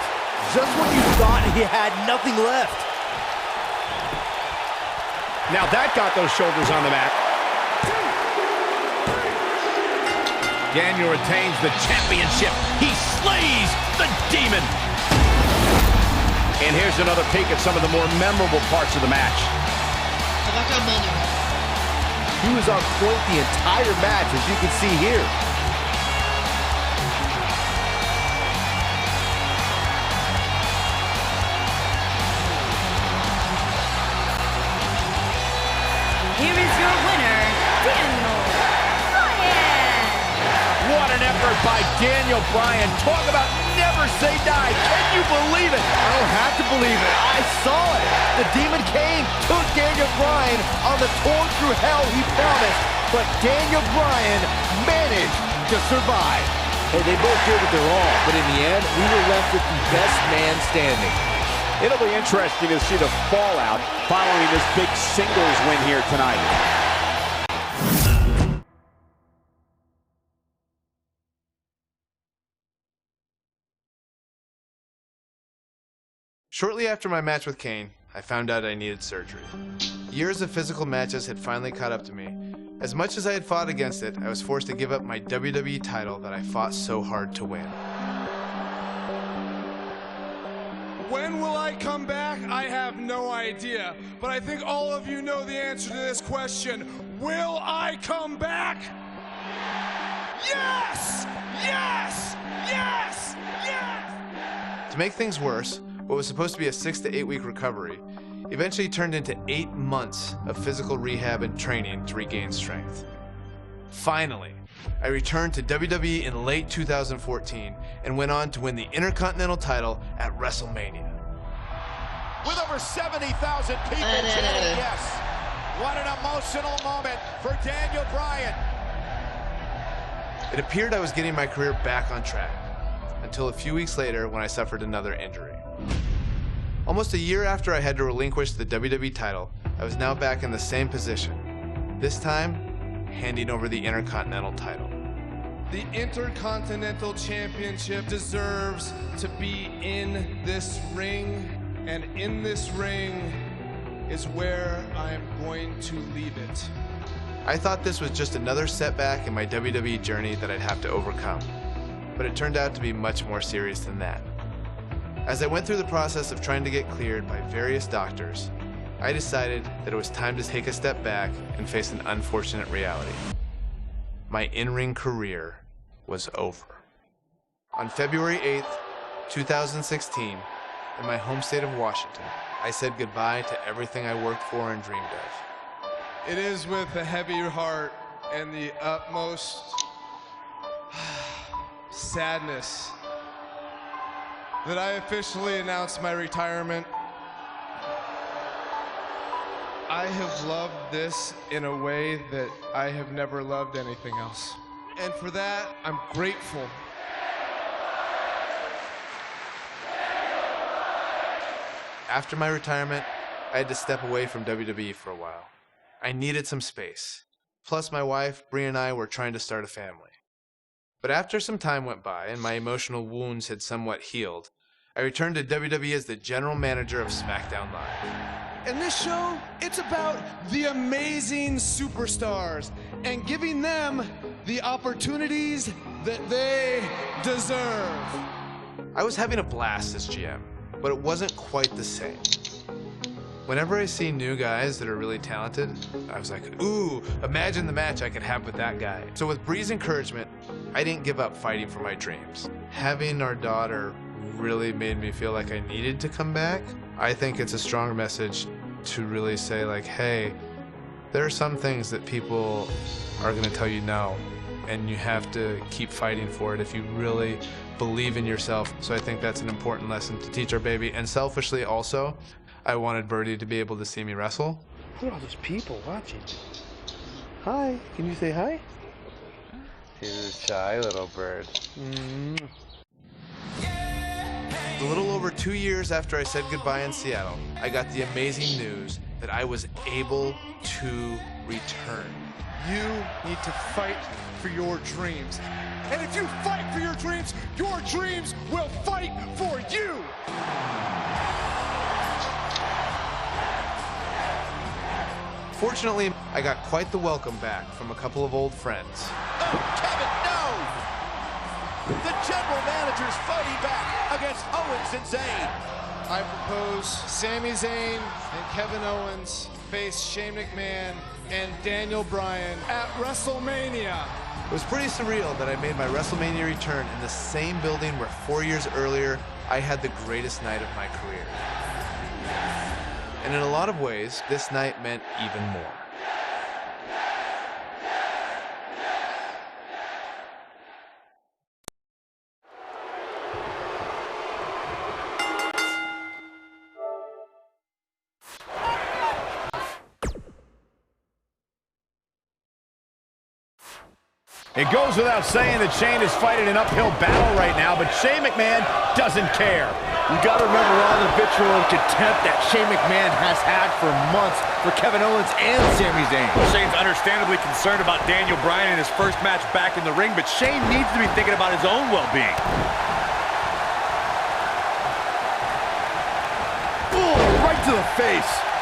Just when you thought he had nothing left. Now that got those shoulders on the mat. Daniel retains the championship. He slays the demon. And here's another peek at some of the more memorable parts of the match. He was on point the entire match, as you can see here. Here is your winner, Daniel Bryan. What an effort by Daniel Bryan. Talk about never say die. Can you believe it? I don't have to believe it. I saw it. The Demon Kane took Daniel Bryan on the tour through hell he promised, but Daniel Bryan managed to survive. Hey, they both did what they're all, but in the end, we were left with the best man standing. It'll be interesting to see the fallout following this big singles win here tonight. Shortly after my match with Kane, I found out I needed surgery. Years of physical matches had finally caught up to me. As much as I had fought against it, I was forced to give up my WWE title that I fought so hard to win. When will I come back? I have no idea. But I think all of you know the answer to this question. Will I come back? Yes! Yes! Yes! Yes! To make things worse, what was supposed to be a 6 to 8 week recovery eventually turned into 8 months of physical rehab and training to regain strength. Finally, I returned to WWE in late 2014 and went on to win the Intercontinental title at WrestleMania. With over 70,000 people chanting yes. What an emotional moment for Daniel Bryan. It appeared I was getting my career back on track, until a few weeks later when I suffered another injury. Almost a year after I had to relinquish the WWE title, I was now back in the same position, this time handing over the Intercontinental title. The Intercontinental Championship deserves to be in this ring, and in this ring is where I am going to leave it. I thought this was just another setback in my WWE journey that I'd have to overcome, but it turned out to be much more serious than that. As I went through the process of trying to get cleared by various doctors, I decided that it was time to take a step back and face an unfortunate reality. My in-ring career was over. On February 8th, 2016, in my home state of Washington, I said goodbye to everything I worked for and dreamed of. It is with a heavy heart and the utmost sadness that I officially announced my retirement. I have loved this in a way that I have never loved anything else. And for that, I'm grateful. After my retirement, I had to step away from WWE for a while. I needed some space. Plus, my wife, Brayn, and I were trying to start a family. But after some time went by and my emotional wounds had somewhat healed, I returned to WWE as the general manager of SmackDown Live. In this show, it's about the amazing superstars and giving them the opportunities that they deserve. I was having a blast as GM, but it wasn't quite the same. Whenever I see new guys that are really talented, I was like, ooh, imagine the match I could have with that guy. So with Bree's encouragement, I didn't give up fighting for my dreams. Having our daughter really made me feel like I needed to come back. I think it's a stronger message to really say like, hey, there are some things that people are gonna tell you no, and you have to keep fighting for it if you really believe in yourself. So I think that's an important lesson to teach our baby. And selfishly also, I wanted Birdie to be able to see me wrestle. Look at all those people watching. Hi, can you say hi? He's a shy little bird. A little over 2 years after I said goodbye in Seattle, I got the amazing news that I was able to return. You need to fight for your dreams. And if you fight for your dreams will fight for you. Fortunately, I got quite the welcome back from a couple of old friends. Oh, Kevin, no! The general manager's fighting back against Owens and Zayn. I propose Sami Zayn and Kevin Owens face Shane McMahon and Daniel Bryan at WrestleMania. It was pretty surreal that I made my WrestleMania return in the same building where 4 years earlier I had the greatest night of my career. And in a lot of ways, this night meant even more. It goes without saying that Shane is fighting an uphill battle right now, but Shane McMahon doesn't care. You got to remember all the vitriol and contempt that Shane McMahon has had for months for Kevin Owens and Sami Zayn. Shane's understandably concerned about Daniel Bryan in his first match back in the ring, but Shane needs to be thinking about his own well-being. Oh, right to the face.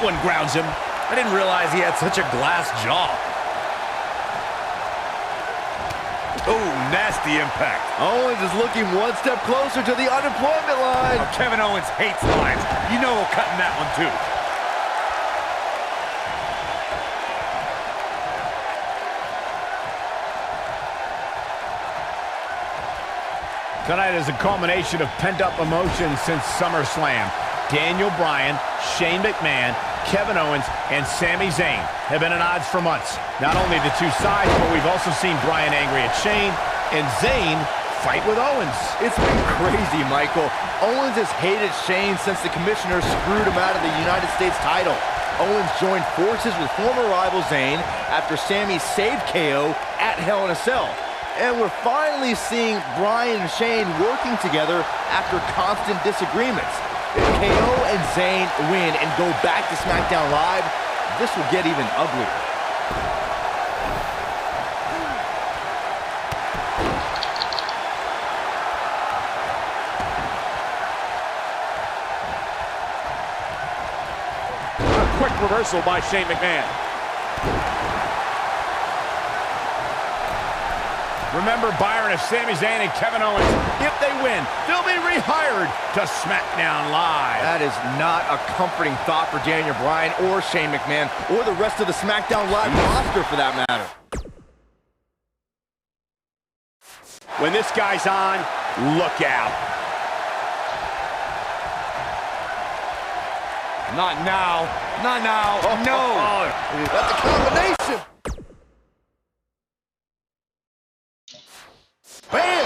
One grounds him. I didn't realize he had such a glass jaw. Oh, nasty impact. Owens is looking one step closer to the unemployment line. Oh, Kevin Owens hates lines. You know we're cutting that one too. Tonight is a culmination of pent-up emotions since SummerSlam. Daniel Bryan, Shane McMahon, Kevin Owens, and Sami Zayn have been at odds for months. Not only the two sides, but we've also seen Bryan angry at Shane and Zayn fight with Owens. It's been crazy, Michael. Owens has hated Shane since the commissioner screwed him out of the United States title. Owens joined forces with former rival Zayn after Sami saved KO at Hell in a Cell. And we're finally seeing Bryan and Shane working together after constant disagreements. If KO and Zayn win and go back to SmackDown Live, this will get even uglier. A quick reversal by Shane McMahon. Remember, Byron, if Sami Zayn and Kevin Owens, if they win, they'll be rehired to SmackDown Live. That is not a comforting thought for Daniel Bryan or Shane McMahon or the rest of the SmackDown Live roster for that matter. When this guy's on, look out. Not now. Not now. Oh, no. That's a combination. Bam!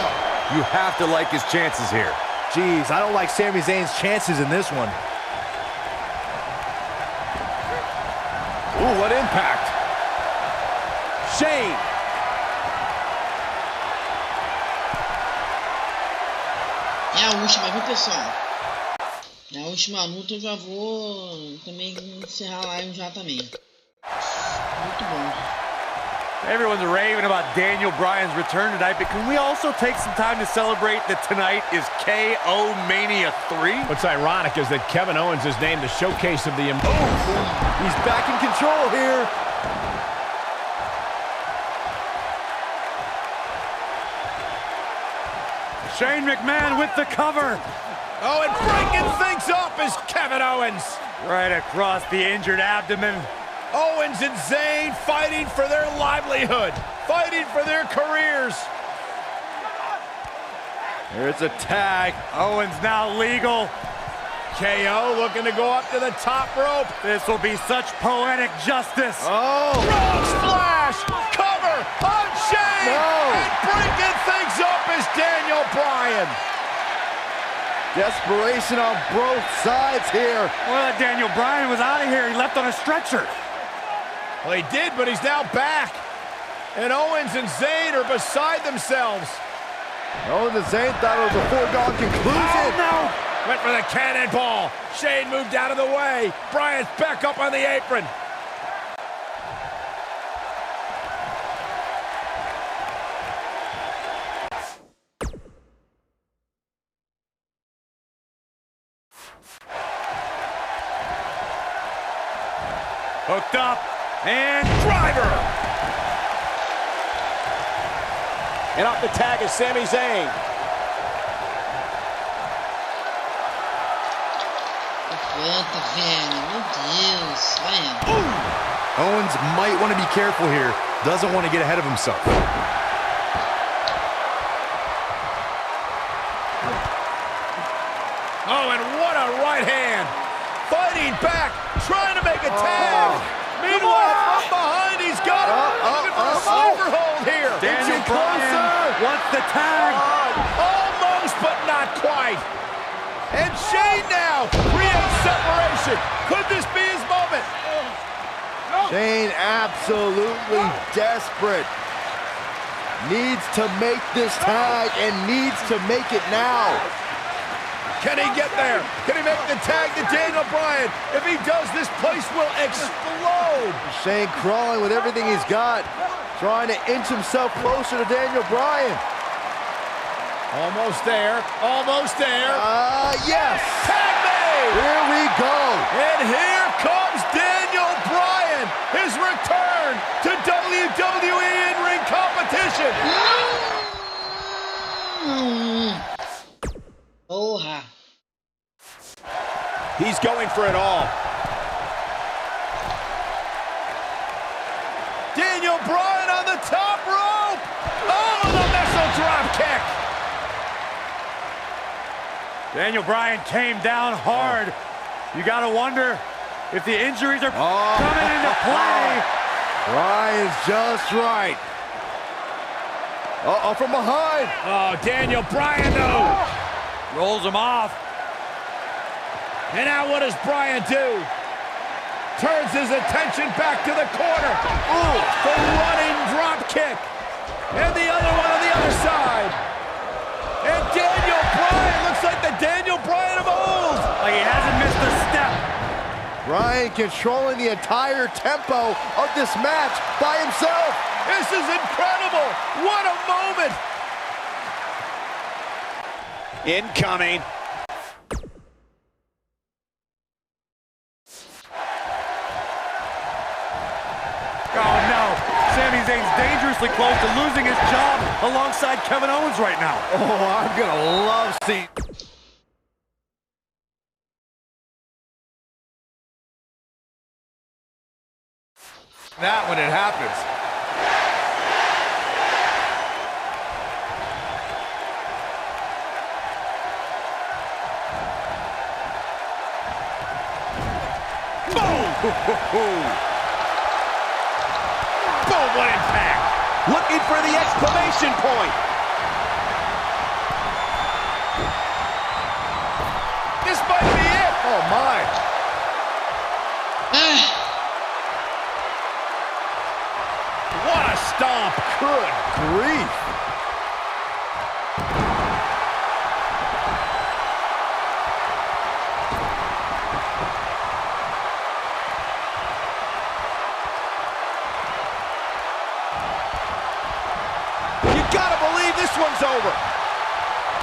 You have to like his chances here. Jeez, I don't like Sami Zayn's chances in this one. Ooh, what impact. Shane. É a última, viu, pessoal? É a última luta, eu já vou também encerrar a live já também. Muito bom. Everyone's raving about Daniel Bryan's return tonight, but can we also take some time to celebrate that tonight is KO Mania 3? What's ironic is that Kevin Owens is named the showcase of the... He's back in control here. Shane McMahon with the cover. Oh, and breaking things up is Kevin Owens. Right across the injured abdomen. Owens and Zayn fighting for their livelihood, fighting for their careers. There's a tag. Owens now legal. KO looking to go up to the top rope. This will be such poetic justice. Oh! Frog splash! Cover on Shane! No. And breaking things up is Daniel Bryan. Desperation on both sides here. Well, Daniel Bryan was out of here. He left on a stretcher. Well, he did, but he's now back. And Owens and Zayn are beside themselves. Owens and Zayn thought it was a foregone conclusion. Oh, no! Went for the cannonball. Shane moved out of the way. Bryan's back up on the apron. Hooked up. And driver! And off the tag is Sami Zayn. garganta, velho. Meu Deus. Vai. Owens might want to be careful here. Doesn't want to get ahead of himself. Oh, and what a right hand. Fighting back, trying to make a tag. Meanwhile, from behind, he's got him. Looking for a sleeper hold here. Daniel Bryan wants the tag. Almost, but not quite. And Shane now creates separation. Could this be his moment? Shane absolutely desperate. Needs to make this tag and needs to make it now. Can he get there? Can he make the tag to Daniel Bryan? If he does, this place will explode. Shane crawling with everything he's got, trying to inch himself closer to Daniel Bryan. Almost there, almost there. Yes. Tag made. Here we go. And here comes Daniel Bryan, his return to WWE in-ring competition. Porra. He's going for it all. Daniel Bryan on the top rope. Oh, the missile drop kick. Daniel Bryan came down hard. You got to wonder if the injuries are coming into play. Bryan's just right. Uh-oh, from behind. Oh, Daniel Bryan, though. Rolls him off. And now what does Bryan do? Turns his attention back to the corner. Ooh, the running drop kick. And the other one on the other side. And Daniel Bryan looks like the Daniel Bryan of old. Like he hasn't missed a step. Bryan controlling the entire tempo of this match by himself. This is incredible. What a moment. Incoming. Oh no, Sami Zayn's dangerously close to losing his job alongside Kevin Owens right now. Oh, I'm gonna love seeing... that when it happens. Boom! Boom, what impact! Looking for the exclamation point! This might be it! Oh my! What a stomp! Good grief! Gotta believe this one's over.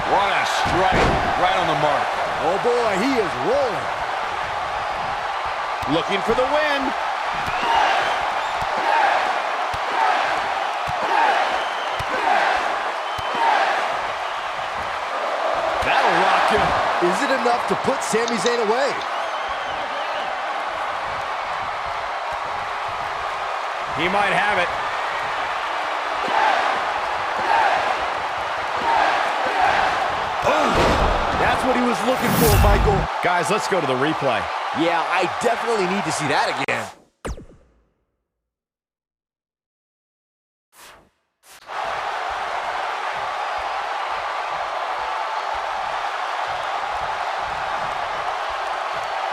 What a strike, right on the mark. Oh boy, he is rolling. Looking for the win. That'll rock him. Is it enough to put Sami Zayn away? He might have it. That's what he was looking for, Michael. Guys, let's go to the replay. Yeah, I definitely need to see that again.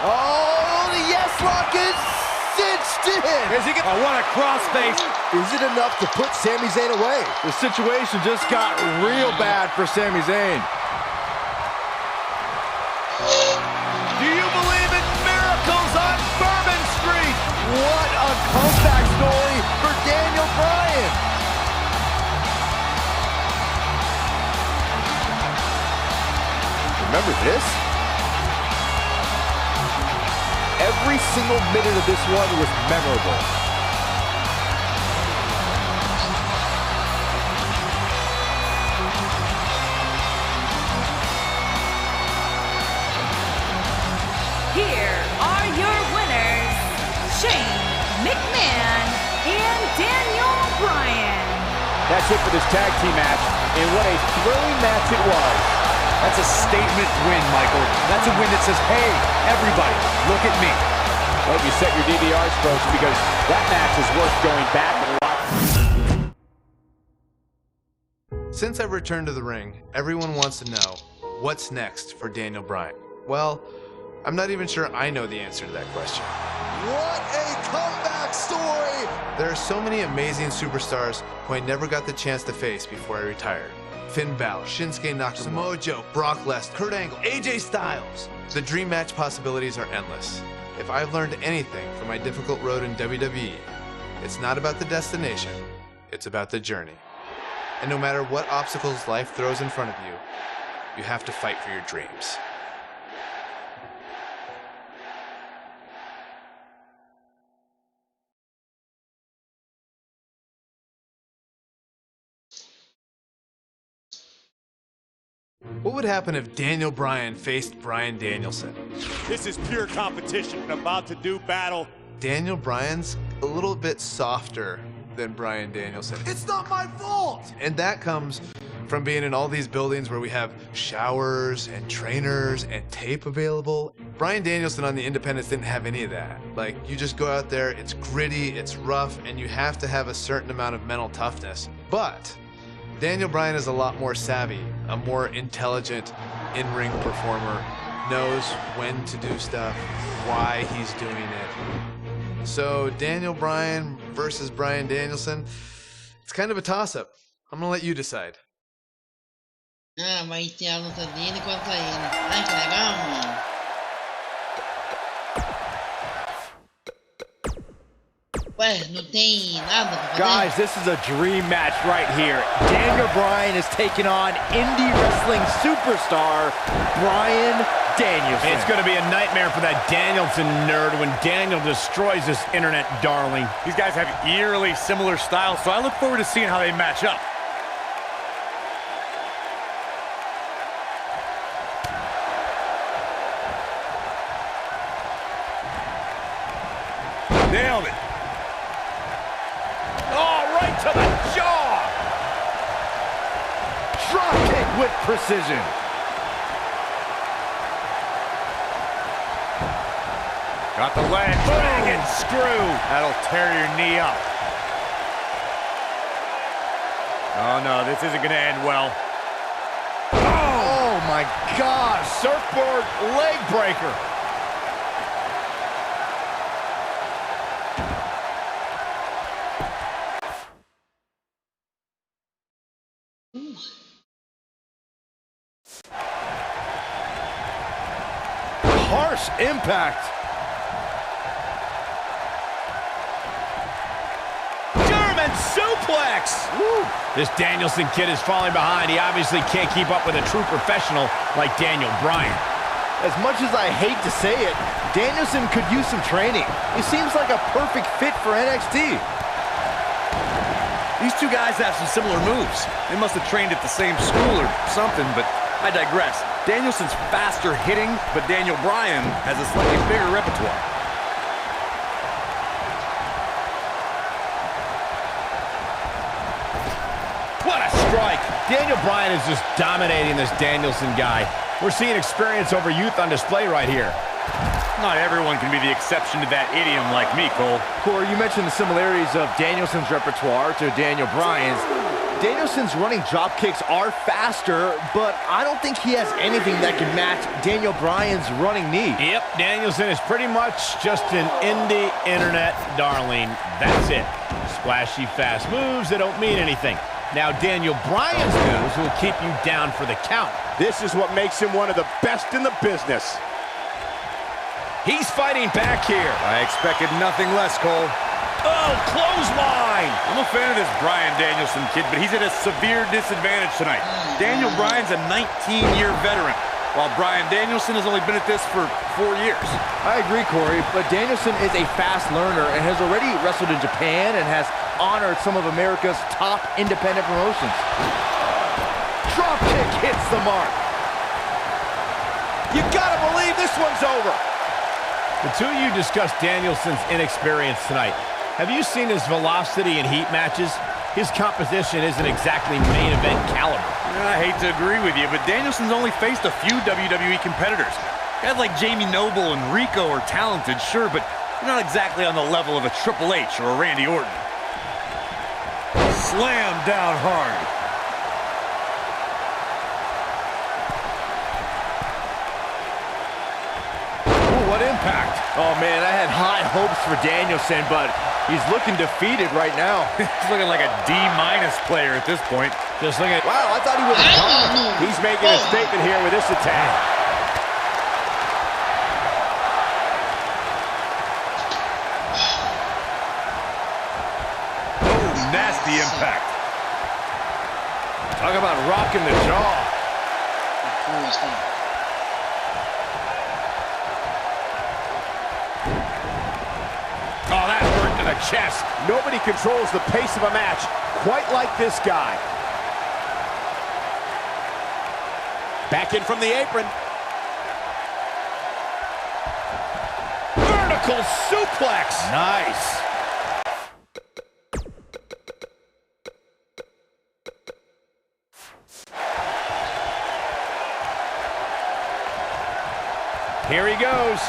Oh, the yes lock is cinched in. Is he gonna what a crossface? Is it enough to put Sami Zayn away? The situation just got real bad for Sami Zayn. Do you believe in miracles on Bourbon Street? What a comeback story for Daniel Bryan. Remember this? Every single minute of this one was memorable. Here That's it for this tag team match, and what a thrilling match it was. That's a statement win, Michael. That's a win that says, hey, everybody, look at me. I hope you set your DVRs, folks, because that match is worth going back and watching. Since I've returned to the ring, everyone wants to know, what's next for Daniel Bryan? Well, I'm not even sure I know the answer to that question. What a comeback story! There are so many amazing superstars who I never got the chance to face before I retired. Finn Balor, Shinsuke Nakamura, Samoa Joe, Brock Lesnar, Kurt Angle, AJ Styles. The dream match possibilities are endless. If I've learned anything from my difficult road in WWE, it's not about the destination, it's about the journey. And no matter what obstacles life throws in front of you, you have to fight for your dreams. What would happen if Daniel Bryan faced Bryan Danielson? This is pure competition, about to do battle. Daniel Bryan's a little bit softer than Bryan Danielson. It's not my fault! And that comes from being in all these buildings where we have showers and trainers and tape available. Bryan Danielson on the independents didn't have any of that. Like, you just go out there, it's gritty, it's rough, and you have to have a certain amount of mental toughness. But Daniel Bryan is a lot more savvy, a more intelligent in-ring performer, knows when to do stuff, why he's doing it. So Daniel Bryan versus Bryan Danielson, it's kind of a toss-up. I'm gonna let you decide. Ah, vai ter a luta dele contra ele. Ai, que legal, mano. Ué, não tem nada pra fazer? Guys, this is a dream match right here. Daniel Bryan is taking on indie wrestling superstar Bryan Danielson. It's going to be a nightmare for that Danielson nerd when Daniel destroys this internet darling. These guys have eerily similar styles, so I look forward to seeing how they match up. Nailed it. Oh, right to the jaw. Drop kick with precision. Got the leg. Bang and screw. That'll tear your knee up. Oh, no, this isn't going to end well. Oh, my God. Surfboard leg breaker. Harsh impact. German suplex. Woo. This Danielson kid is falling behind. He obviously can't keep up with a true professional like Daniel Bryan. As much as I hate to say it, Danielson could use some training. He seems like a perfect fit for NXT. These two guys have some similar moves. They must have trained at the same school or something, but I digress. Danielson's faster hitting, but Daniel Bryan has a slightly bigger repertoire. What a strike! Daniel Bryan is just dominating this Danielson guy. We're seeing experience over youth on display right here. Not everyone can be the exception to that idiom like me, Cole. Corey, you mentioned the similarities of Danielson's repertoire to Daniel Bryan's. Danielson's running drop kicks are faster, but I don't think he has anything that can match Daniel Bryan's running knee. Yep, Danielson is pretty much just an indie internet darling. That's it. Splashy fast moves that don't mean anything. Now Daniel Bryan's moves will keep you down for the count. This is what makes him one of the best in the business. He's fighting back here. I expected nothing less, Cole. Oh, clothesline! I'm a fan of this Bryan Danielson kid, but he's at a severe disadvantage tonight. Daniel Bryan's a 19-year veteran, while Bryan Danielson has only been at this for 4 years. I agree, Corey, but Danielson is a fast learner and has already wrestled in Japan and has honored some of America's top independent promotions. Drop kick hits the mark. You gotta believe this one's over. The two of you discussed Danielson's inexperience tonight. Have you seen his velocity in heat matches? his composition isn't exactly main event caliber. I hate to agree with you, but Danielson's only faced a few WWE competitors. Guys like Jamie Noble and Rico are talented, sure, but they're not exactly on the level of a Triple H or a Randy Orton. Slam down hard. Ooh, what impact. Oh, man, I had high hopes for Danielson, but he's looking defeated right now. He's looking like a D- player at this point. Just look at... Wow, I thought he was gone. He's making a statement here with this attack. Nasty impact. Talk about rocking the jaw. Oh, that hurt to the chest. Nobody controls the pace of a match quite like this guy. Back in from the apron. Vertical suplex. Nice. Here he goes.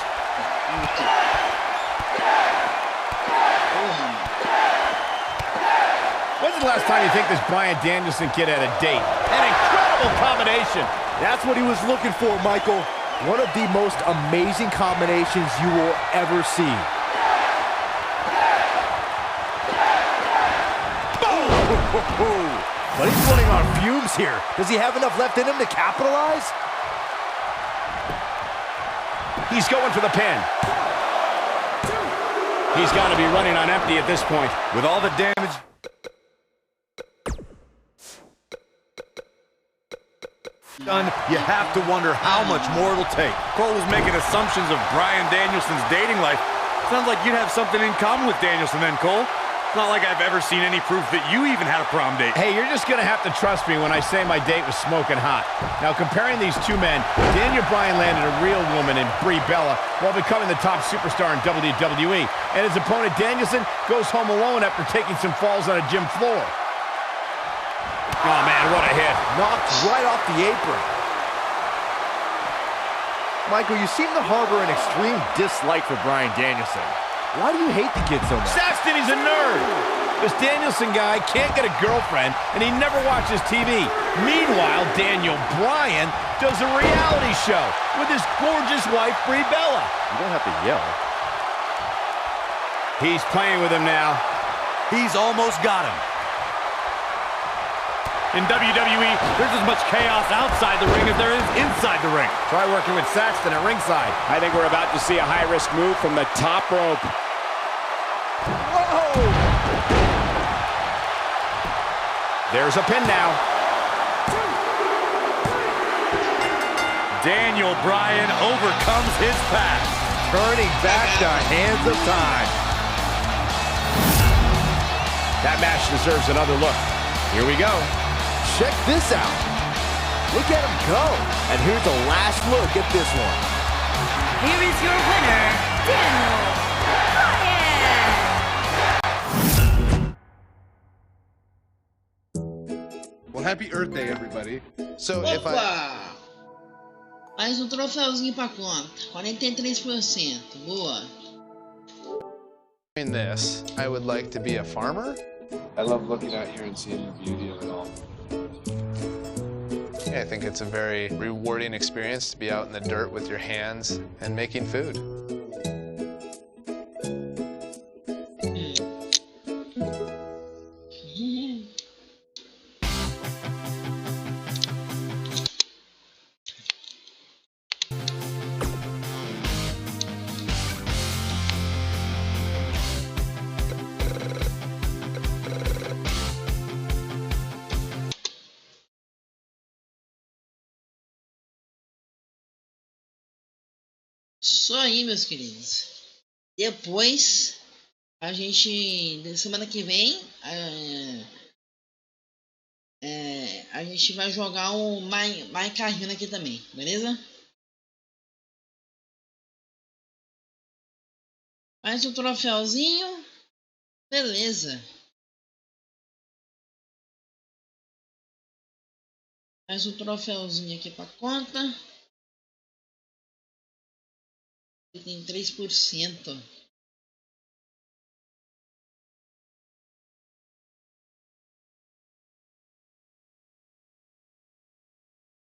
When's the last time you think this Bryan Danielson kid had a date? An incredible combination. That's what he was looking for, Michael. One of the most amazing combinations you will ever see. Boom! But he's running on fumes here. Does he have enough left in him to capitalize? He's going for the pin. He's got to be running on empty at this point. With all the damage done, you have to wonder how much more it'll take. Cole was making assumptions of Bryan Danielson's dating life. Sounds like you'd have something in common with Danielson then, Cole. It's not like I've ever seen any proof that you even had a prom date. Hey, you're just going to have to trust me when I say my date was smoking hot. Now, comparing these two men, Daniel Bryan landed a real woman in Bella while becoming the top superstar in WWE. And his opponent, Danielson, goes home alone after taking some falls on a gym floor. Oh, man, what a hit. Knocked right off the apron. Michael, you seem to harbor an extreme dislike for Bryan Danielson. Why do you hate the kid so much? Saxton, he's a nerd. This Danielson guy can't get a girlfriend, and he never watches TV. Meanwhile, Daniel Bryan does a reality show with his gorgeous wife, Bella. You don't have to yell. He's playing with him now. He's almost got him. In WWE, there's as much chaos outside the ring as there is inside the ring. Try working with Saxton at ringside. I think we're about to see a high-risk move from the top rope. Whoa! There's a pin now. Daniel Bryan overcomes his past. Turning back the hands of time. That match deserves another look. Here we go. Check this out. Look at him go. And here's a last look at this one. Here is your winner, Daniel Bryan. Well, happy Earth Day, everybody. So if Opa! Mais troféuzinho pra conta. 43%. Boa. In this, I would like to be a farmer. I love looking out here and seeing the beauty of it all. I think it's a very rewarding experience to be out in the dirt with your hands and making food. Isso aí, meus queridos. Depois, a gente, semana que vem, a gente vai jogar um Minecraft aqui também, beleza? Mais um troféuzinho, beleza. Mais um troféuzinho aqui pra conta. Tem 3%.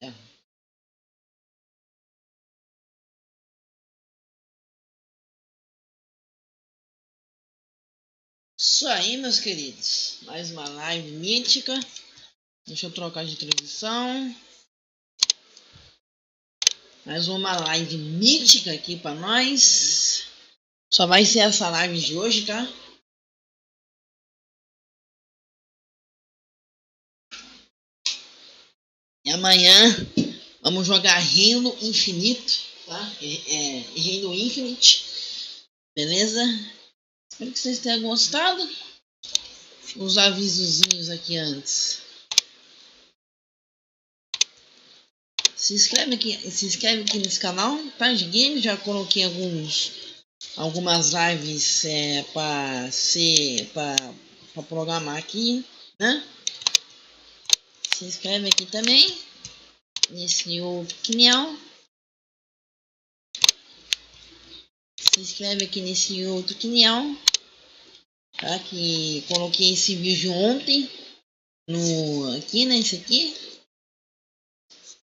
É. Isso aí, meus queridos. Mais uma live mítica. Deixa eu trocar de transição. Mais uma live mítica aqui pra nós. Só vai ser essa live de hoje, tá? E amanhã vamos jogar Reino Infinito, tá? Reino Infinite. Beleza? Espero que vocês tenham gostado. Os avisozinhos aqui antes. Se inscreve aqui nesse canal, tá? De game. Já coloquei algumas lives para programar aqui, né? Se inscreve aqui também nesse outro canal. Se inscreve aqui nesse outro canal, tá? Que coloquei esse vídeo ontem aqui, né? Esse aqui.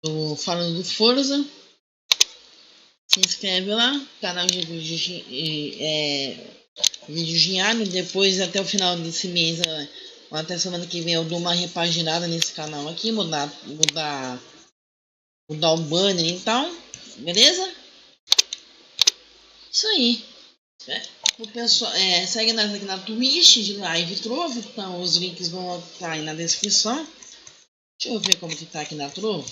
Tô falando do Forza. Se inscreve lá, canal de vídeo diário. Depois, até o final desse mês, até semana que vem, eu dou uma repaginada nesse canal aqui, mudar o banner e tal, beleza? Isso aí. O pessoal segue nós aqui na Twitch de Live Trovo, então os links vão estar aí na descrição. Deixa eu ver como que tá aqui na Trovo.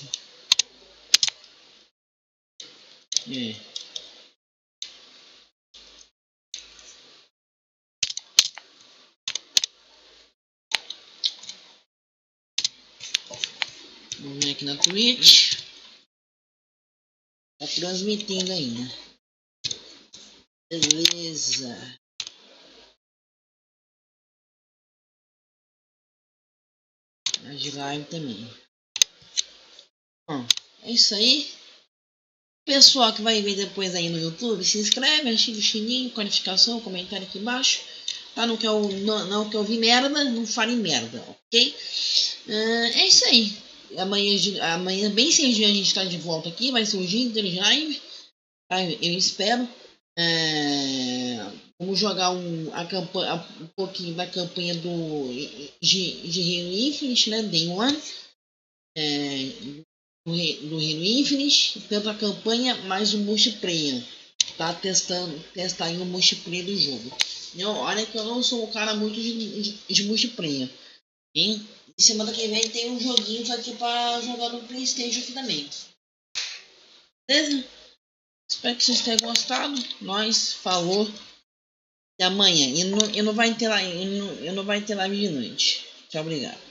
Vamos ver aqui na Twitch. Tá transmitindo ainda. Beleza. A de live também. Bom, é isso aí. Pessoal que vai ver depois aí no YouTube, se inscreve, ativa o sininho, qualificação, comentário aqui embaixo. Tá? Não quer ouvir merda, não fale merda, ok? É isso aí. Amanhã bem cedinho a gente tá de volta aqui. Vai ser o dia inteiro de live, tá? Eu espero. Vamos jogar um pouquinho da campanha de Reino Infinite, né? Day 1. Do Reino Infinite, tanto a campanha mais o multiplayer, tá? Testar aí o multiplayer do jogo. Olha que eu não sou um cara muito de multiplayer, hein? E semana que vem tem um joguinho aqui pra jogar no PlayStation aqui também. Beleza? Espero que vocês tenham gostado. Nós falou até amanhã. E não vai ter live de noite. Tchau, obrigado.